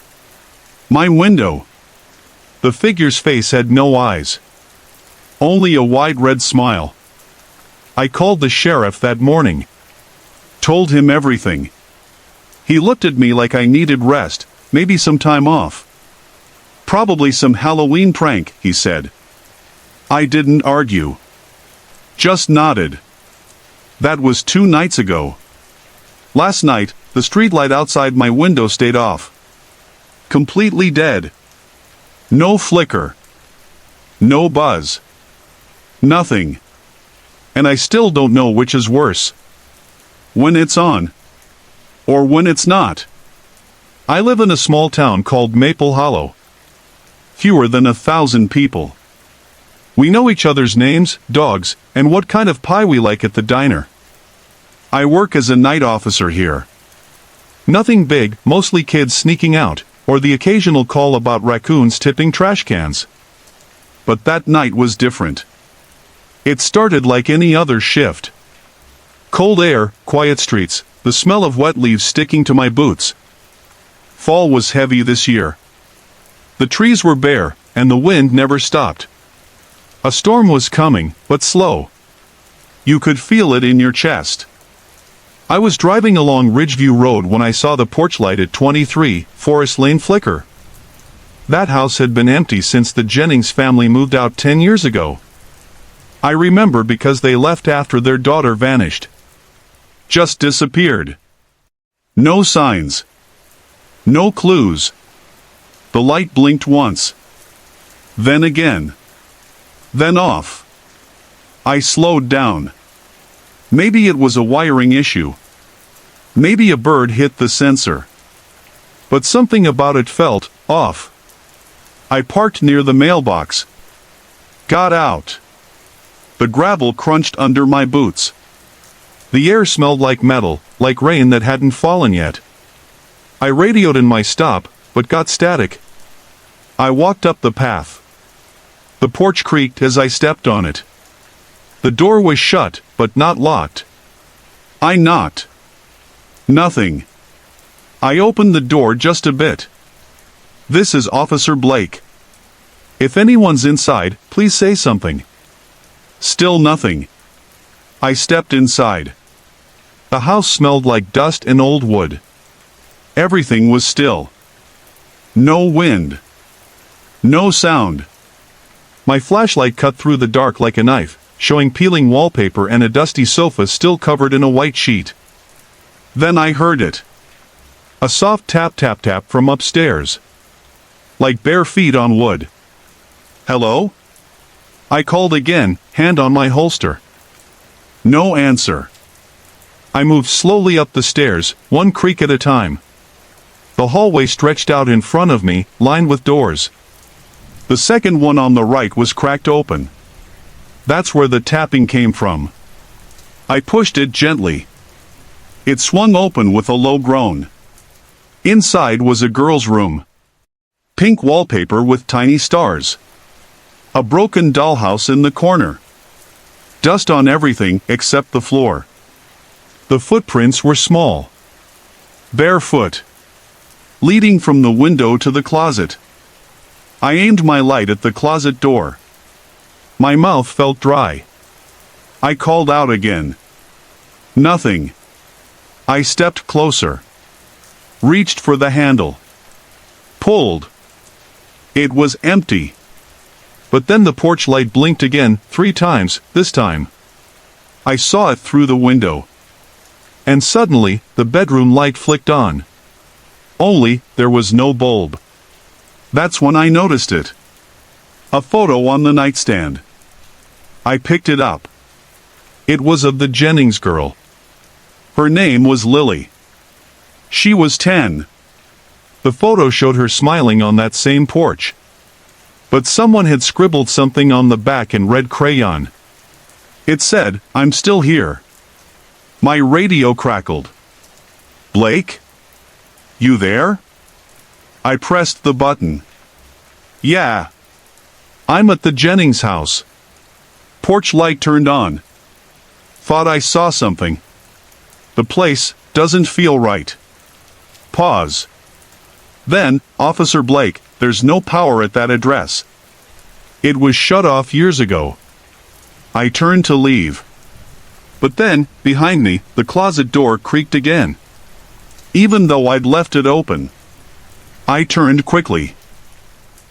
My window. The figure's face had no eyes. Only a wide red smile. I called the sheriff that morning. Told him everything. He looked at me like I needed rest, maybe some time off. Probably some Halloween prank, he said. I didn't argue. Just nodded. That was 2 nights ago. Last night, the streetlight outside my window stayed off. Completely dead. No flicker. No buzz. Nothing. And I still don't know which is worse. When it's on. Or when it's not. I live in a small town called Maple Hollow. Fewer than 1,000 people. We know each other's names, dogs, and what kind of pie we like at the diner. I work as a night officer here. Nothing big, mostly kids sneaking out, or the occasional call about raccoons tipping trash cans. But that night was different. It started like any other shift. Cold air, quiet streets, the smell of wet leaves sticking to my boots. Fall was heavy this year. The trees were bare, and the wind never stopped. A storm was coming, but slow. You could feel it in your chest. I was driving along Ridgeview Road when I saw the porch light at 23 Forest Lane flicker. That house had been empty since the Jennings family moved out 10 years ago. I remember because they left after their daughter vanished. Just disappeared. No signs. No clues. The light blinked once. Then again. Then off. I slowed down. Maybe it was a wiring issue. Maybe a bird hit the sensor. But something about it felt off. I parked near the mailbox. Got out. The gravel crunched under my boots. The air smelled like metal, like rain that hadn't fallen yet. I radioed in my stop, but got static. I walked up the path. The porch creaked as I stepped on it. The door was shut, but not locked. I knocked. Nothing. I opened the door just a bit. This is Officer Blake. If anyone's inside, please say something. Still nothing. I stepped inside. The house smelled like dust and old wood. Everything was still. No wind. No sound. My flashlight cut through the dark like a knife, showing peeling wallpaper and a dusty sofa still covered in a white sheet. Then I heard it. A soft tap tap tap from upstairs. Like bare feet on wood. Hello? I called again, hand on my holster. No answer. I moved slowly up the stairs, one creak at a time. The hallway stretched out in front of me, lined with doors. The second one on the right was cracked open. That's where the tapping came from. I pushed it gently. It swung open with a low groan. Inside was a girl's room. Pink wallpaper with tiny stars. A broken dollhouse in the corner. Dust on everything except the floor. The footprints were small. Barefoot. Leading from the window to the closet. I aimed my light at the closet door. My mouth felt dry. I called out again. Nothing. I stepped closer. Reached for the handle. Pulled. It was empty. But then the porch light blinked again, 3 times, this time. I saw it through the window. And suddenly, the bedroom light flicked on. Only, there was no bulb. That's when I noticed it. A photo on the nightstand. I picked it up. It was of the Jennings girl. Her name was Lily. She was 10. The photo showed her smiling on that same porch. But someone had scribbled something on the back in red crayon. It said, "I'm still here." My radio crackled. "Blake? You there?" I pressed the button. "Yeah. I'm at the Jennings house." Porch light turned on. Thought I saw something. The place doesn't feel right. Pause. Then, "Officer Blake, there's no power at that address. It was shut off years ago." I turned to leave. But then, behind me, the closet door creaked again. Even though I'd left it open. I turned quickly.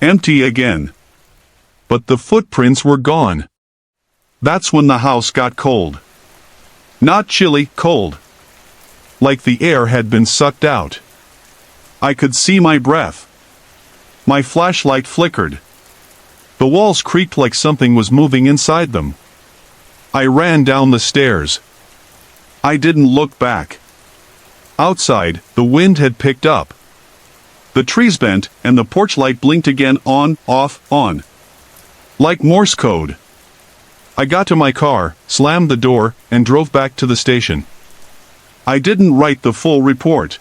Empty again. But the footprints were gone. That's when the house got cold. Not chilly, cold. Like the air had been sucked out. I could see my breath. My flashlight flickered. The walls creaked like something was moving inside them. I ran down the stairs. I didn't look back. Outside, the wind had picked up. The trees bent, and the porch light blinked again, on, off, on. Like Morse code. I got to my car, slammed the door, and drove back to the station. I didn't write the full report.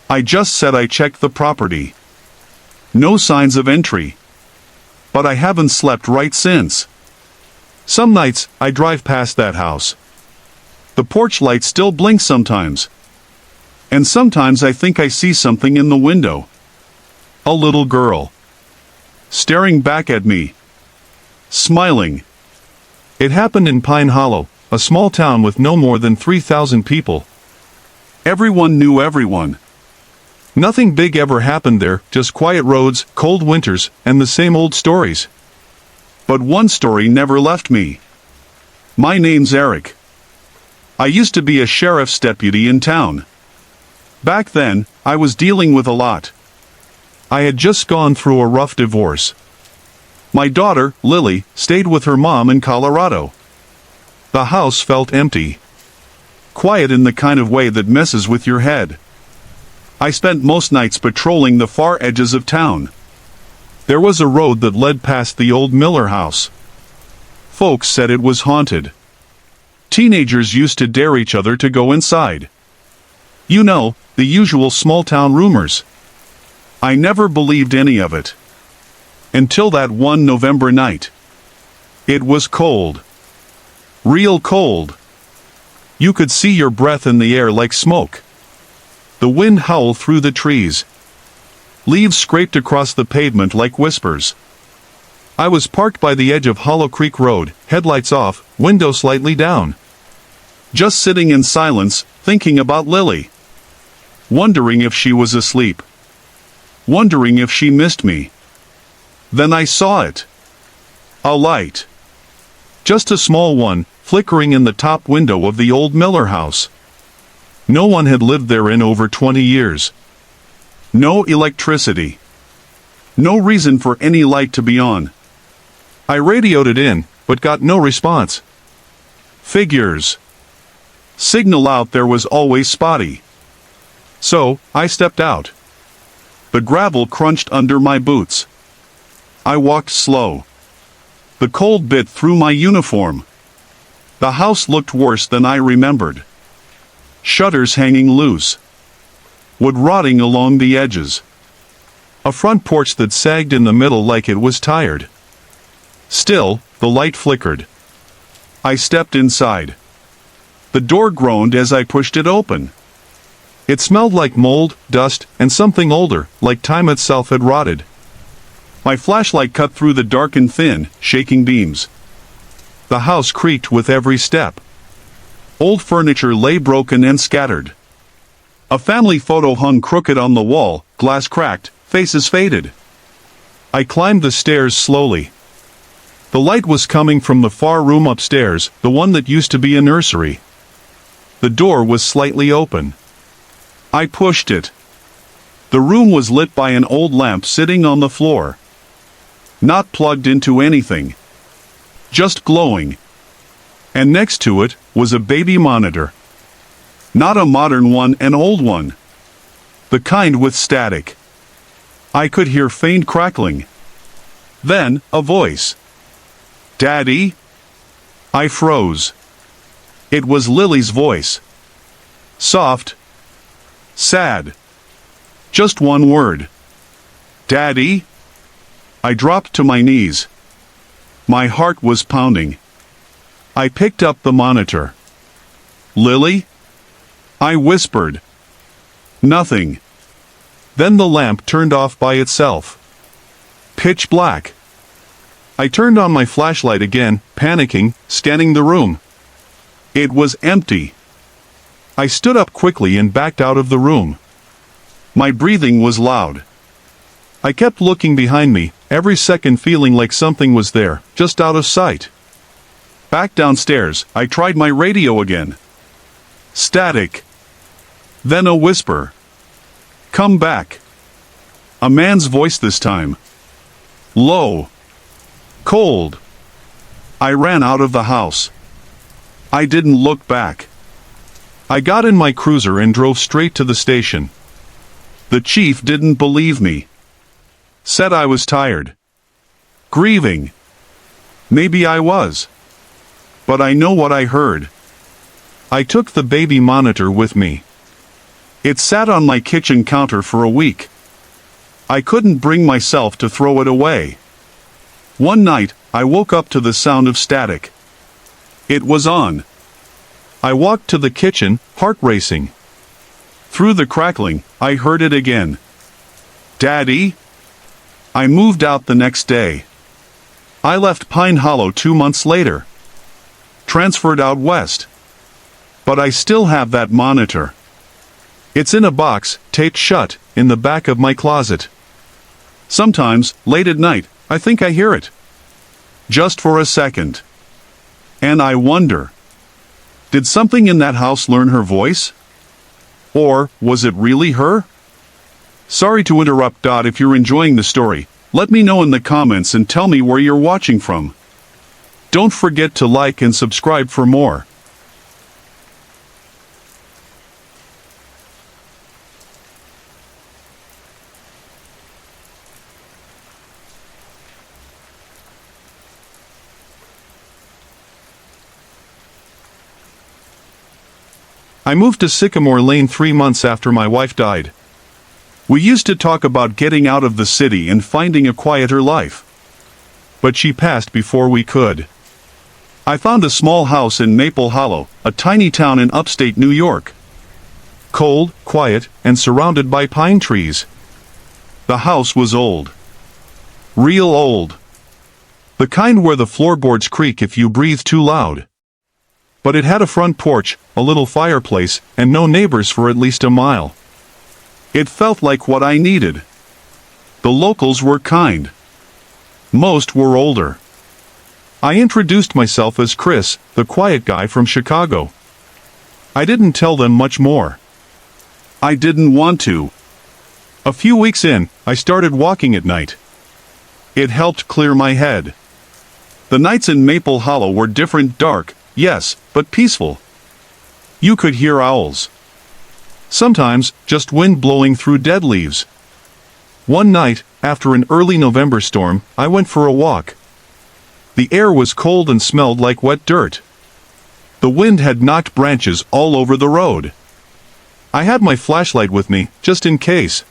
I just said I checked the property. No signs of entry. But I haven't slept right since. Some nights, I drive past that house. The porch light still blinks sometimes. And sometimes I think I see something in the window. A little girl. Staring back at me. Smiling. It happened in Pine Hollow, a small town with no more than 3,000 people. Everyone knew everyone. Nothing big ever happened there, just quiet roads, cold winters, and the same old stories. But one story never left me. My name's Eric. I used to be a sheriff's deputy in town. Back then, I was dealing with a lot. I had just gone through a rough divorce. My daughter, Lily, stayed with her mom in Colorado. The house felt empty. Quiet in the kind of way that messes with your head. I spent most nights patrolling the far edges of town. There was a road that led past the old Miller house. Folks said it was haunted. Teenagers used to dare each other to go inside. You know, the usual small-town rumors. I never believed any of it. Until that one November night. It was cold. Real cold. You could see your breath in the air like smoke. The wind howled through the trees. Leaves scraped across the pavement like whispers. I was parked by the edge of Hollow Creek Road, headlights off, window slightly down. Just sitting in silence, thinking about Lily. Wondering if she was asleep. Wondering if she missed me. Then I saw it. A light. Just a small one, flickering in the top window of the old Miller house. No one had lived there in over 20 years. No electricity. No reason for any light to be on. I radioed it in, but got no response. Figures. Signal out there was always spotty. So, I stepped out. The gravel crunched under my boots. I walked slow. The cold bit through my uniform. The house looked worse than I remembered. Shutters hanging loose. Wood rotting along the edges. A front porch that sagged in the middle like it was tired. Still, the light flickered. I stepped inside. The door groaned as I pushed it open. It smelled like mold, dust, and something older, like time itself had rotted. My flashlight cut through the dark and thin, shaking beams. The house creaked with every step. Old furniture lay broken and scattered. A family photo hung crooked on the wall, glass cracked, faces faded. I climbed the stairs slowly. The light was coming from the far room upstairs, the one that used to be a nursery. The door was slightly open. I pushed it. The room was lit by an old lamp sitting on the floor. Not plugged into anything. Just glowing. And next to it was a baby monitor. Not a modern one, an old one. The kind with static. I could hear faint crackling. Then, a voice. "Daddy?" I froze. It was Lily's voice. Soft. Sad. Just one word. "Daddy?" I dropped to my knees. My heart was pounding. I picked up the monitor. "Lily?" I whispered. Nothing. Then the lamp turned off by itself. Pitch black. I turned on my flashlight again, panicking, scanning the room. It was empty. I stood up quickly and backed out of the room. My breathing was loud. I kept looking behind me, every second feeling like something was there, just out of sight. Back downstairs, I tried my radio again. Static. Then a whisper. "Come back." A man's voice this time. Low. Cold. I ran out of the house. I didn't look back. I got in my cruiser and drove straight to the station. The chief didn't believe me. Said I was tired. Grieving. Maybe I was. But I know what I heard. I took the baby monitor with me. It sat on my kitchen counter for a week. I couldn't bring myself to throw it away. One night, I woke up to the sound of static. It was on. I walked to the kitchen, heart racing. Through the crackling, I heard it again. "Daddy?" I moved out the next day. I left Pine Hollow 2 months later. Transferred out west. But I still have that monitor. It's in a box, taped shut, in the back of my closet. Sometimes, late at night, I think I hear it. Just for a second. And I wonder, did something in that house learn her voice? Or was it really her? Sorry to interrupt. If you're enjoying the story, let me know in the comments and tell me where you're watching from. Don't forget to like and subscribe for more. I moved to Sycamore Lane 3 months after my wife died. We used to talk about getting out of the city and finding a quieter life. But she passed before we could. I found a small house in Maple Hollow, a tiny town in upstate New York. Cold, quiet, and surrounded by pine trees. The house was old. Real old. The kind where the floorboards creak if you breathe too loud. But it had a front porch, a little fireplace, and no neighbors for at least a mile. It felt like what I needed. The locals were kind. Most were older. I introduced myself as Chris, the quiet guy from Chicago. I didn't tell them much more. I didn't want to. A few weeks in, I started walking at night. It helped clear my head. The nights in Maple Hollow were different, dark, yes, but peaceful. You could hear owls. Sometimes, just wind blowing through dead leaves. One night, after an early November storm, I went for a walk. The air was cold and smelled like wet dirt. The wind had knocked branches all over the road. I had my flashlight with me, just in case.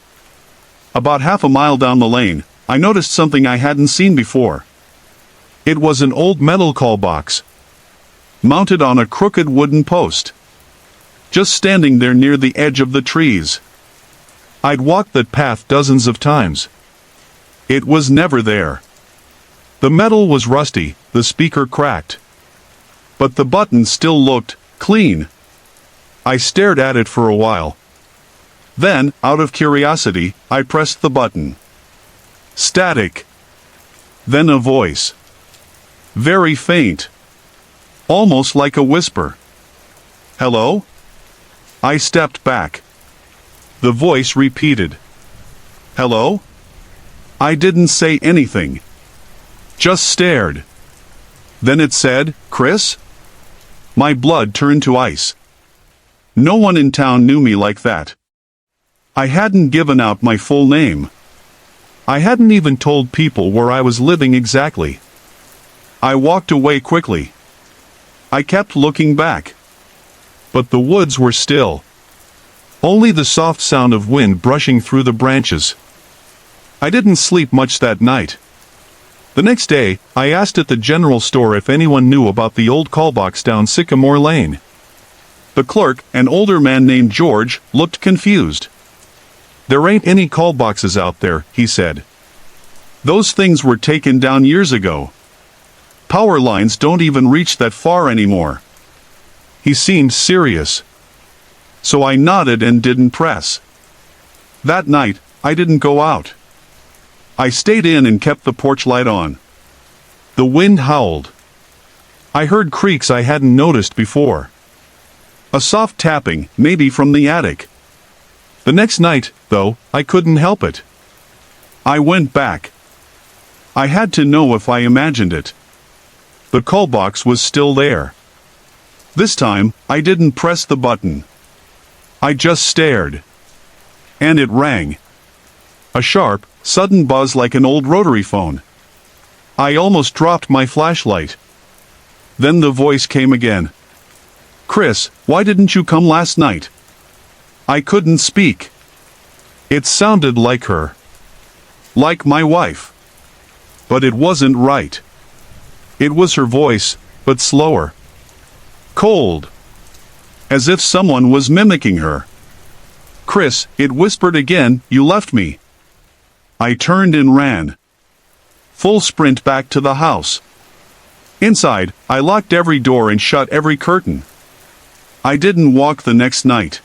About half a mile down the lane, I noticed something I hadn't seen before. It was an old metal call box, mounted on a crooked wooden post, just standing there near the edge of the trees. I'd walked that path dozens of times. It was never there. The metal was rusty, the speaker cracked. But the button still looked clean. I stared at it for a while. Then, out of curiosity, I pressed the button. Static. Then a voice. Very faint. Almost like a whisper. Hello? I stepped back. The voice repeated. Hello? I didn't say anything. Just stared. Then it said, Chris? My blood turned to ice. No one in town knew me like that. I hadn't given out my full name. I hadn't even told people where I was living exactly. I walked away quickly. I kept looking back. But the woods were still. Only the soft sound of wind brushing through the branches. I didn't sleep much that night. The next day, I asked at the general store if anyone knew about the old call box down Sycamore Lane. The clerk, an older man named George, looked confused. There ain't any call boxes out there, he said. Those things were taken down years ago. Power lines don't even reach that far anymore. He seemed serious. So I nodded and didn't press. That night, I didn't go out. I stayed in and kept the porch light on. The wind howled. I heard creaks I hadn't noticed before. A soft tapping, maybe from the attic. The next night, though, I couldn't help it. I went back. I had to know if I imagined it. The call box was still there. This time, I didn't press the button. I just stared. And it rang. A sharp, sudden buzz like an old rotary phone. I almost dropped my flashlight. Then the voice came again. Chris, why didn't you come last night? I couldn't speak. It sounded like her. Like my wife. But it wasn't right. It was her voice, but slower. Cold. As if someone was mimicking her. Chris, it whispered again, you left me. I turned and ran. Full sprint back to the house. Inside, I locked every door and shut every curtain. I didn't walk the next night.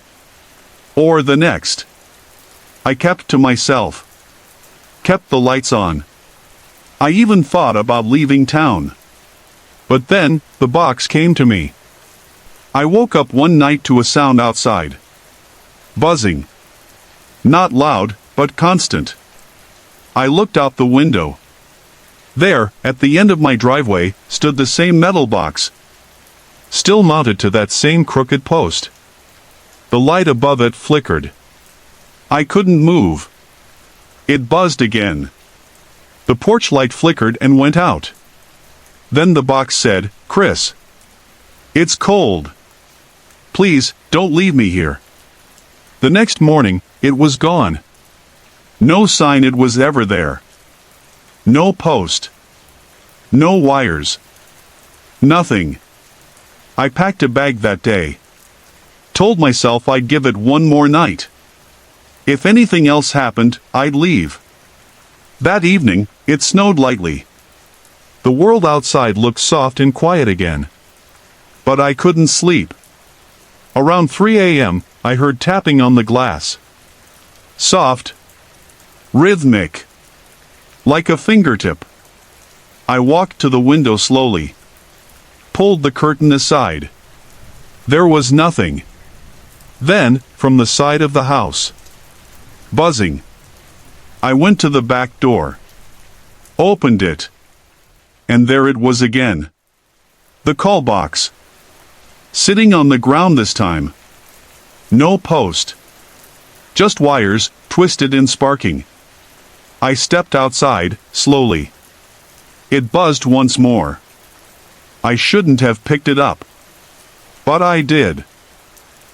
Or the next. I kept to myself. Kept the lights on. I even thought about leaving town. But then, the box came to me. I woke up one night to a sound outside. Buzzing. Not loud, but constant. I looked out the window. There, at the end of my driveway, stood the same metal box. Still mounted to that same crooked post. The light above it flickered. I couldn't move. It buzzed again. The porch light flickered and went out. Then the box said, Chris. It's cold. Please, don't leave me here. The next morning, it was gone. No sign it was ever there. No post. No wires. Nothing. I packed a bag that day. Told myself I'd give it one more night. If anything else happened, I'd leave. That evening, it snowed lightly. The world outside looked soft and quiet again. But I couldn't sleep. Around 3 a.m., I heard tapping on the glass. Soft. Rhythmic. Like a fingertip. I walked to the window slowly. Pulled the curtain aside. There was nothing. Then, from the side of the house. Buzzing. I went to the back door. Opened it. And there it was again. The call box. Sitting on the ground this time. No post. Just wires, twisted and sparking. I stepped outside, slowly. It buzzed once more. I shouldn't have picked it up. But I did.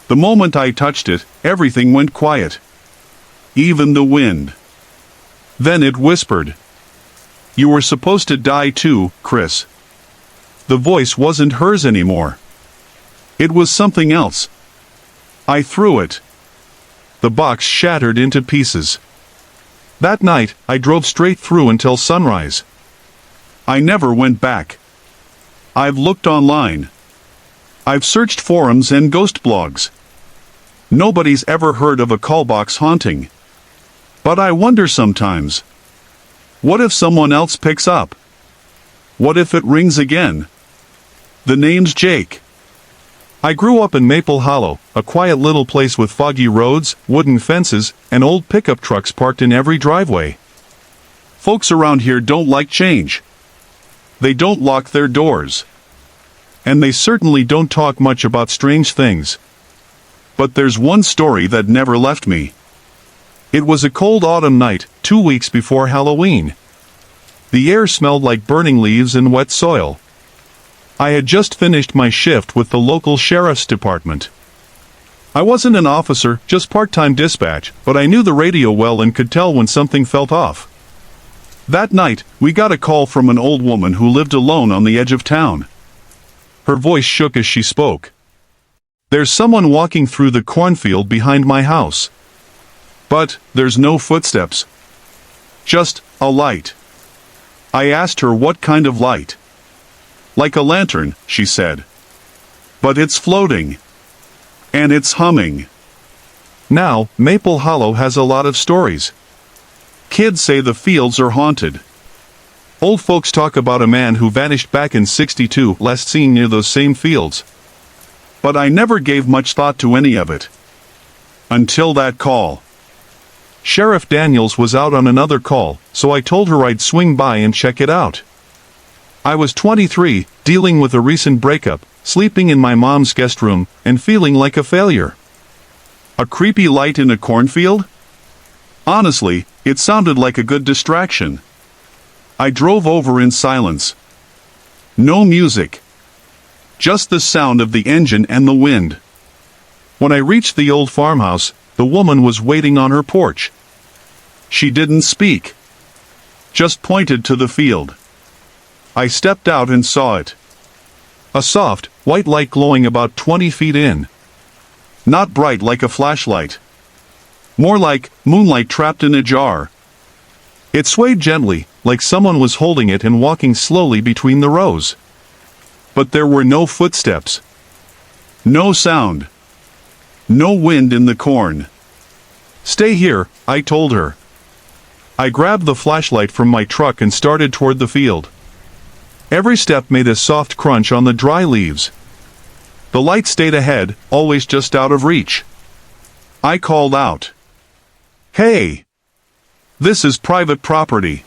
The moment I touched it, everything went quiet. Even the wind. Then it whispered. "You were supposed to die too, Chris." The voice wasn't hers anymore. It was something else. I threw it. The box shattered into pieces. That night, I drove straight through until sunrise. I never went back. I've looked online. I've searched forums and ghost blogs. Nobody's ever heard of a callbox haunting. But I wonder sometimes. What if someone else picks up? What if it rings again? The name's Jake. I grew up in Maple Hollow, a quiet little place with foggy roads, wooden fences, and old pickup trucks parked in every driveway. Folks around here don't like change. They don't lock their doors. And they certainly don't talk much about strange things. But there's one story that never left me. It was a cold autumn night, 2 weeks before Halloween. The air smelled like burning leaves and wet soil. I had just finished my shift with the local sheriff's department. I wasn't an officer, just part-time dispatch, but I knew the radio well and could tell when something felt off. That night, we got a call from an old woman who lived alone on the edge of town. Her voice shook as she spoke. "There's someone walking through the cornfield behind my house. But there's no footsteps. Just a light." I asked her what kind of light. "Like a lantern," she said. "But it's floating. And it's humming." Now, Maple Hollow has a lot of stories. Kids say the fields are haunted. Old folks talk about a man who vanished back in '62, last seen near those same fields. But I never gave much thought to any of it. Until that call. Sheriff Daniels was out on another call, so I told her I'd swing by and check it out. I was 23, dealing with a recent breakup, sleeping in my mom's guest room, and feeling like a failure. A creepy light in a cornfield? Honestly, it sounded like a good distraction. I drove over in silence. No music. Just the sound of the engine and the wind. When I reached the old farmhouse, the woman was waiting on her porch. She didn't speak. Just pointed to the field. I stepped out and saw it. A soft, white light glowing about 20 feet in. Not bright like a flashlight. More like moonlight trapped in a jar. It swayed gently, like someone was holding it and walking slowly between the rows. But there were no footsteps. No sound. No wind in the corn. "Stay here," I told her. I grabbed the flashlight from my truck and started toward the field. Every step made a soft crunch on the dry leaves. The light stayed ahead, always just out of reach. I called out. "Hey! This is private property.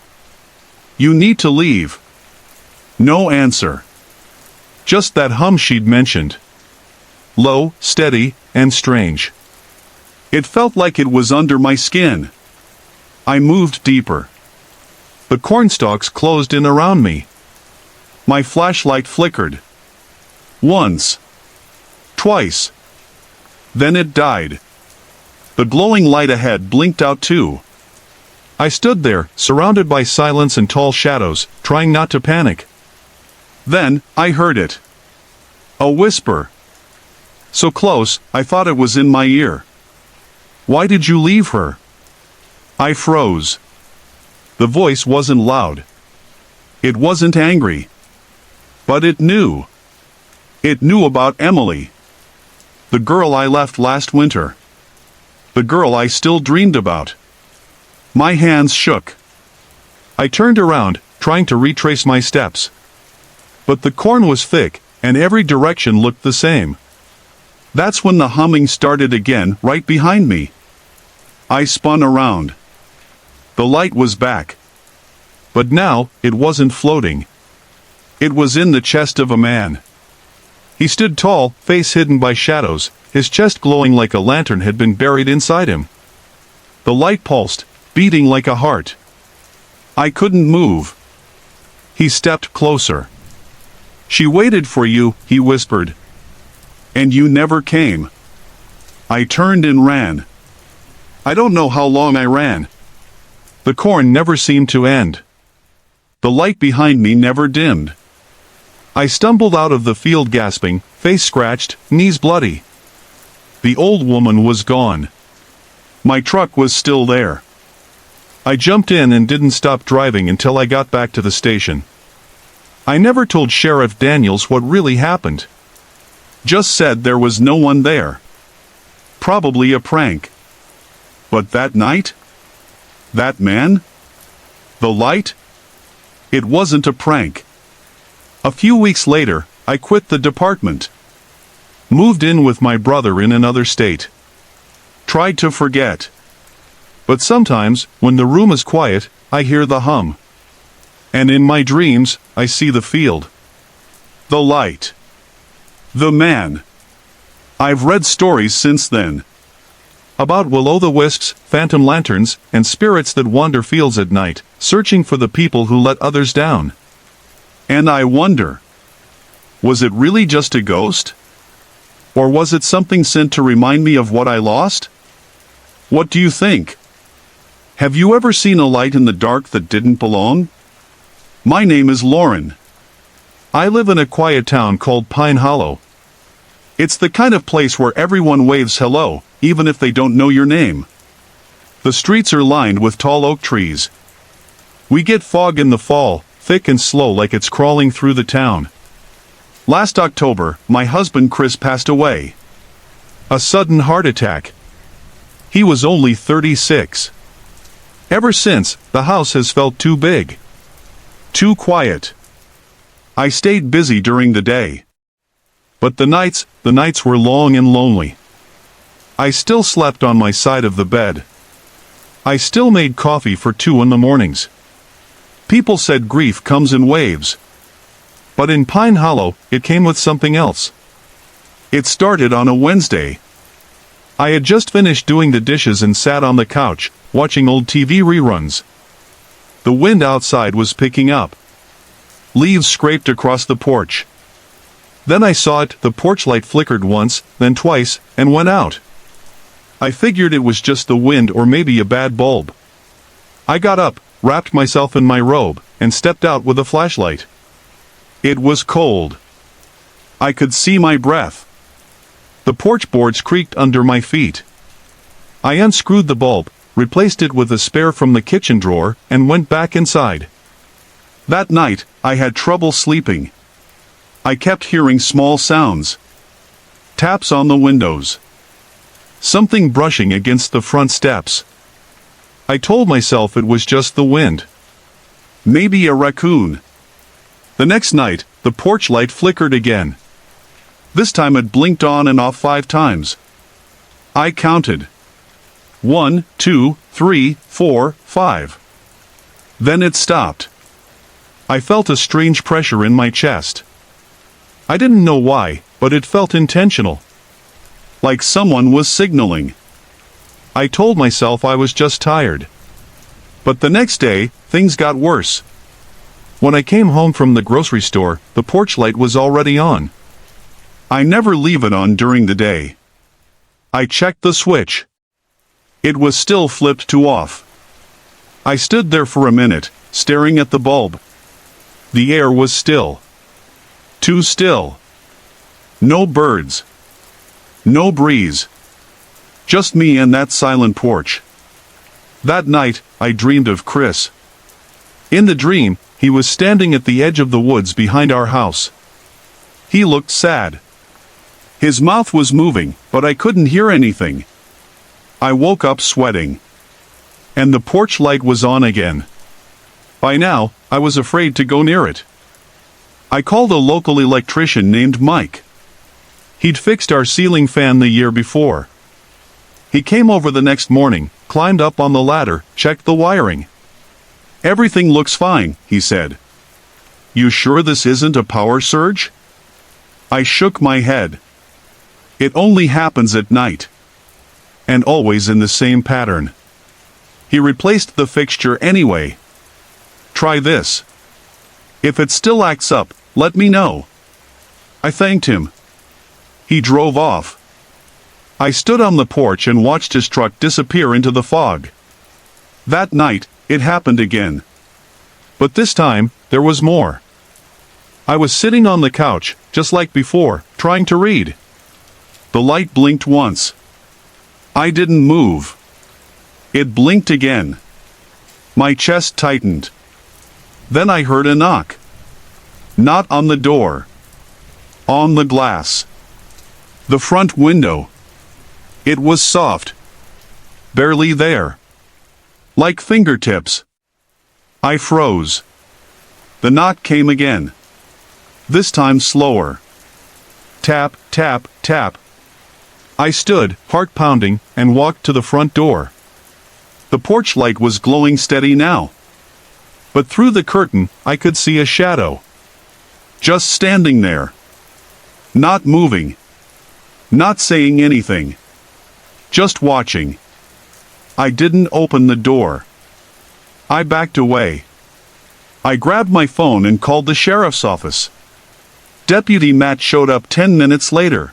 You need to leave." No answer. Just that hum she'd mentioned. Low, steady, and strange. It felt like it was under my skin. I moved deeper. The cornstalks closed in around me. My flashlight flickered. Once. Twice. Then it died. The glowing light ahead blinked out too. I stood there, surrounded by silence and tall shadows, trying not to panic. Then, I heard it. A whisper. So close, I thought it was in my ear. "Why did you leave her?" I froze. The voice wasn't loud. It wasn't angry. But it knew. It knew about Emily. The girl I left last winter. The girl I still dreamed about. My hands shook. I turned around, trying to retrace my steps. But the corn was thick, and every direction looked the same. That's when the humming started again, right behind me. I spun around. The light was back. But now, it wasn't floating. It was in the chest of a man. He stood tall, face hidden by shadows, his chest glowing like a lantern had been buried inside him. The light pulsed, beating like a heart. I couldn't move. He stepped closer. She waited for you, he whispered. And you never came. I turned and ran. I don't know how long I ran. The corn never seemed to end. The light behind me never dimmed. I stumbled out of the field gasping, face scratched, knees bloody. The old woman was gone. My truck was still there. I jumped in and didn't stop driving until I got back to the station. I never told Sheriff Daniels what really happened. Just said there was no one there. Probably a prank. But that night? That man? The light? It wasn't a prank. A few weeks later, I quit the department. Moved in with my brother in another state. Tried to forget. But sometimes, when the room is quiet, I hear the hum. And in my dreams, I see the field. The light. The man. I've read stories since then. About will-o'-the-wisps, phantom lanterns, and spirits that wander fields at night, searching for the people who let others down. And I wonder, was it really just a ghost? Or was it something sent to remind me of what I lost? What do you think? Have you ever seen a light in the dark that didn't belong? My name is Lauren. I live in a quiet town called Pine Hollow. It's the kind of place where everyone waves hello, even if they don't know your name. The streets are lined with tall oak trees. We get fog in the fall, thick and slow like it's crawling through the town. Last October, my husband Chris passed away. A sudden heart attack. He was only 36. Ever since, the house has felt too big. Too quiet. I stayed busy during the day. But the nights were long and lonely. I still slept on my side of the bed. I still made coffee for 2 in the mornings. People said grief comes in waves. But in Pine Hollow, it came with something else. It started on a Wednesday. I had just finished doing the dishes and sat on the couch, watching old TV reruns. The wind outside was picking up. Leaves scraped across the porch. Then I saw it, the porch light flickered once, then twice, and went out. I figured it was just the wind or maybe a bad bulb. I got up, wrapped myself in my robe, and stepped out with a flashlight. It was cold. I could see my breath. The porch boards creaked under my feet. I unscrewed the bulb, replaced it with a spare from the kitchen drawer, and went back inside. That night, I had trouble sleeping. I kept hearing small sounds. Taps on the windows. Something brushing against the front steps. I told myself it was just the wind. Maybe a raccoon. The next night, the porch light flickered again. This time it blinked on and off 5 times. I counted. 1, 2, 3, 4, 5. Then it stopped. I felt a strange pressure in my chest. I didn't know why, but it felt intentional. Like someone was signaling. I told myself I was just tired. But the next day, things got worse. When I came home from the grocery store, the porch light was already on. I never leave it on during the day. I checked the switch. It was still flipped to off. I stood there for a minute, staring at the bulb. The air was still. Too still. No birds. No breeze. Just me and that silent porch. That night, I dreamed of Chris. In the dream, he was standing at the edge of the woods behind our house. He looked sad. His mouth was moving, but I couldn't hear anything. I woke up sweating. And the porch light was on again. By now, I was afraid to go near it. I called a local electrician named Mike. He'd fixed our ceiling fan the year before. He came over the next morning, climbed up on the ladder, checked the wiring. "Everything looks fine," he said. "You sure this isn't a power surge?" I shook my head. It only happens at night. And always in the same pattern. He replaced the fixture anyway. try this. If it still acts up, let me know." I thanked him. He drove off. I stood on the porch and watched his truck disappear into the fog. That night, it happened again. But this time, there was more. I was sitting on the couch, just like before, trying to read. The light blinked once. I didn't move. It blinked again. My chest tightened. Then I heard a knock. Not on the door. On the glass. The front window. It was soft. Barely there. Like fingertips. I froze. The knock came again. This time slower. Tap, tap, tap. I stood, heart pounding, and walked to the front door. The porch light was glowing steady now. But through the curtain, I could see a shadow. Just standing there. Not moving. Not saying anything. Just watching. I didn't open the door. I backed away. I grabbed my phone and called the sheriff's office. Deputy Matt showed up 10 minutes later.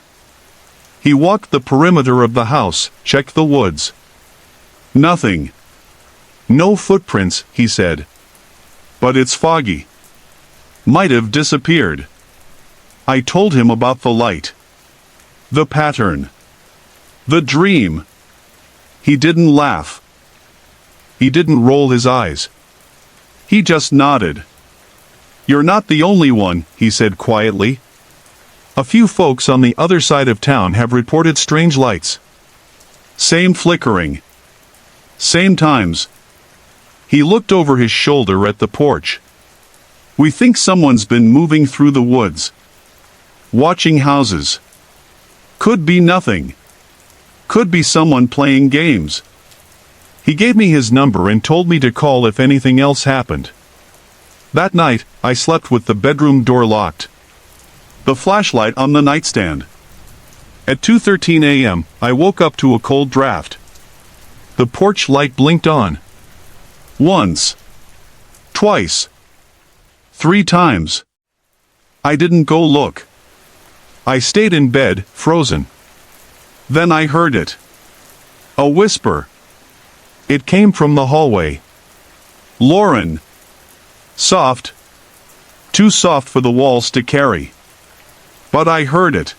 He walked the perimeter of the house, checked the woods. Nothing. No footprints, he said. But it's foggy. Might have disappeared. I told him about the light. The pattern. The dream. He didn't laugh. He didn't roll his eyes. He just nodded. "You're not the only one," he said quietly. "A few folks on the other side of town have reported strange lights. Same flickering. Same times." He looked over his shoulder at the porch. "We think someone's been moving through the woods. Watching houses. Could be nothing. Could be someone playing games." He gave me his number and told me to call if anything else happened. That night, I slept with the bedroom door locked. The flashlight on the nightstand. At 2:13 a.m., I woke up to a cold draft. The porch light blinked on. Once. Twice. 3 times. I didn't go look. I stayed in bed, frozen. Then I heard it. A whisper. It came from the hallway. "Lauren." Soft. Too soft for the walls to carry. But I heard it.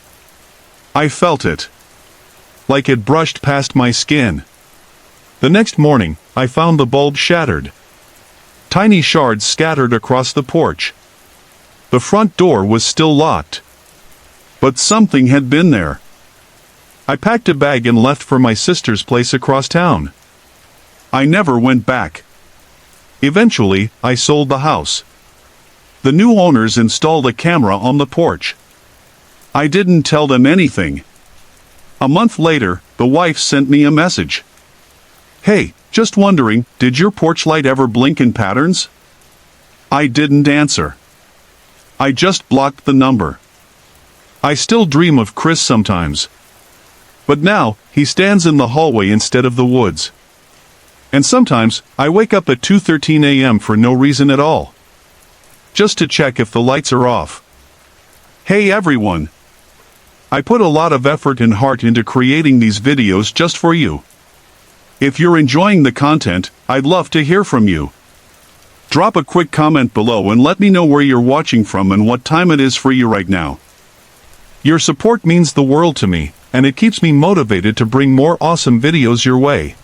I felt it. Like it brushed past my skin. The next morning, I found the bulb shattered. Tiny shards scattered across the porch. The front door was still locked. But something had been there. I packed a bag and left for my sister's place across town. I never went back. Eventually, I sold the house. The new owners installed a camera on the porch. I didn't tell them anything. A month later, the wife sent me a message. "Hey, just wondering, did your porch light ever blink in patterns?" I didn't answer. I just blocked the number. I still dream of Chris sometimes. But now, he stands in the hallway instead of the woods. And sometimes, I wake up at 2:13 a.m. for no reason at all. Just to check if the lights are off. Hey everyone! I put a lot of effort and heart into creating these videos just for you. If you're enjoying the content, I'd love to hear from you. Drop a quick comment below and let me know where you're watching from and what time it is for you right now. Your support means the world to me, and it keeps me motivated to bring more awesome videos your way.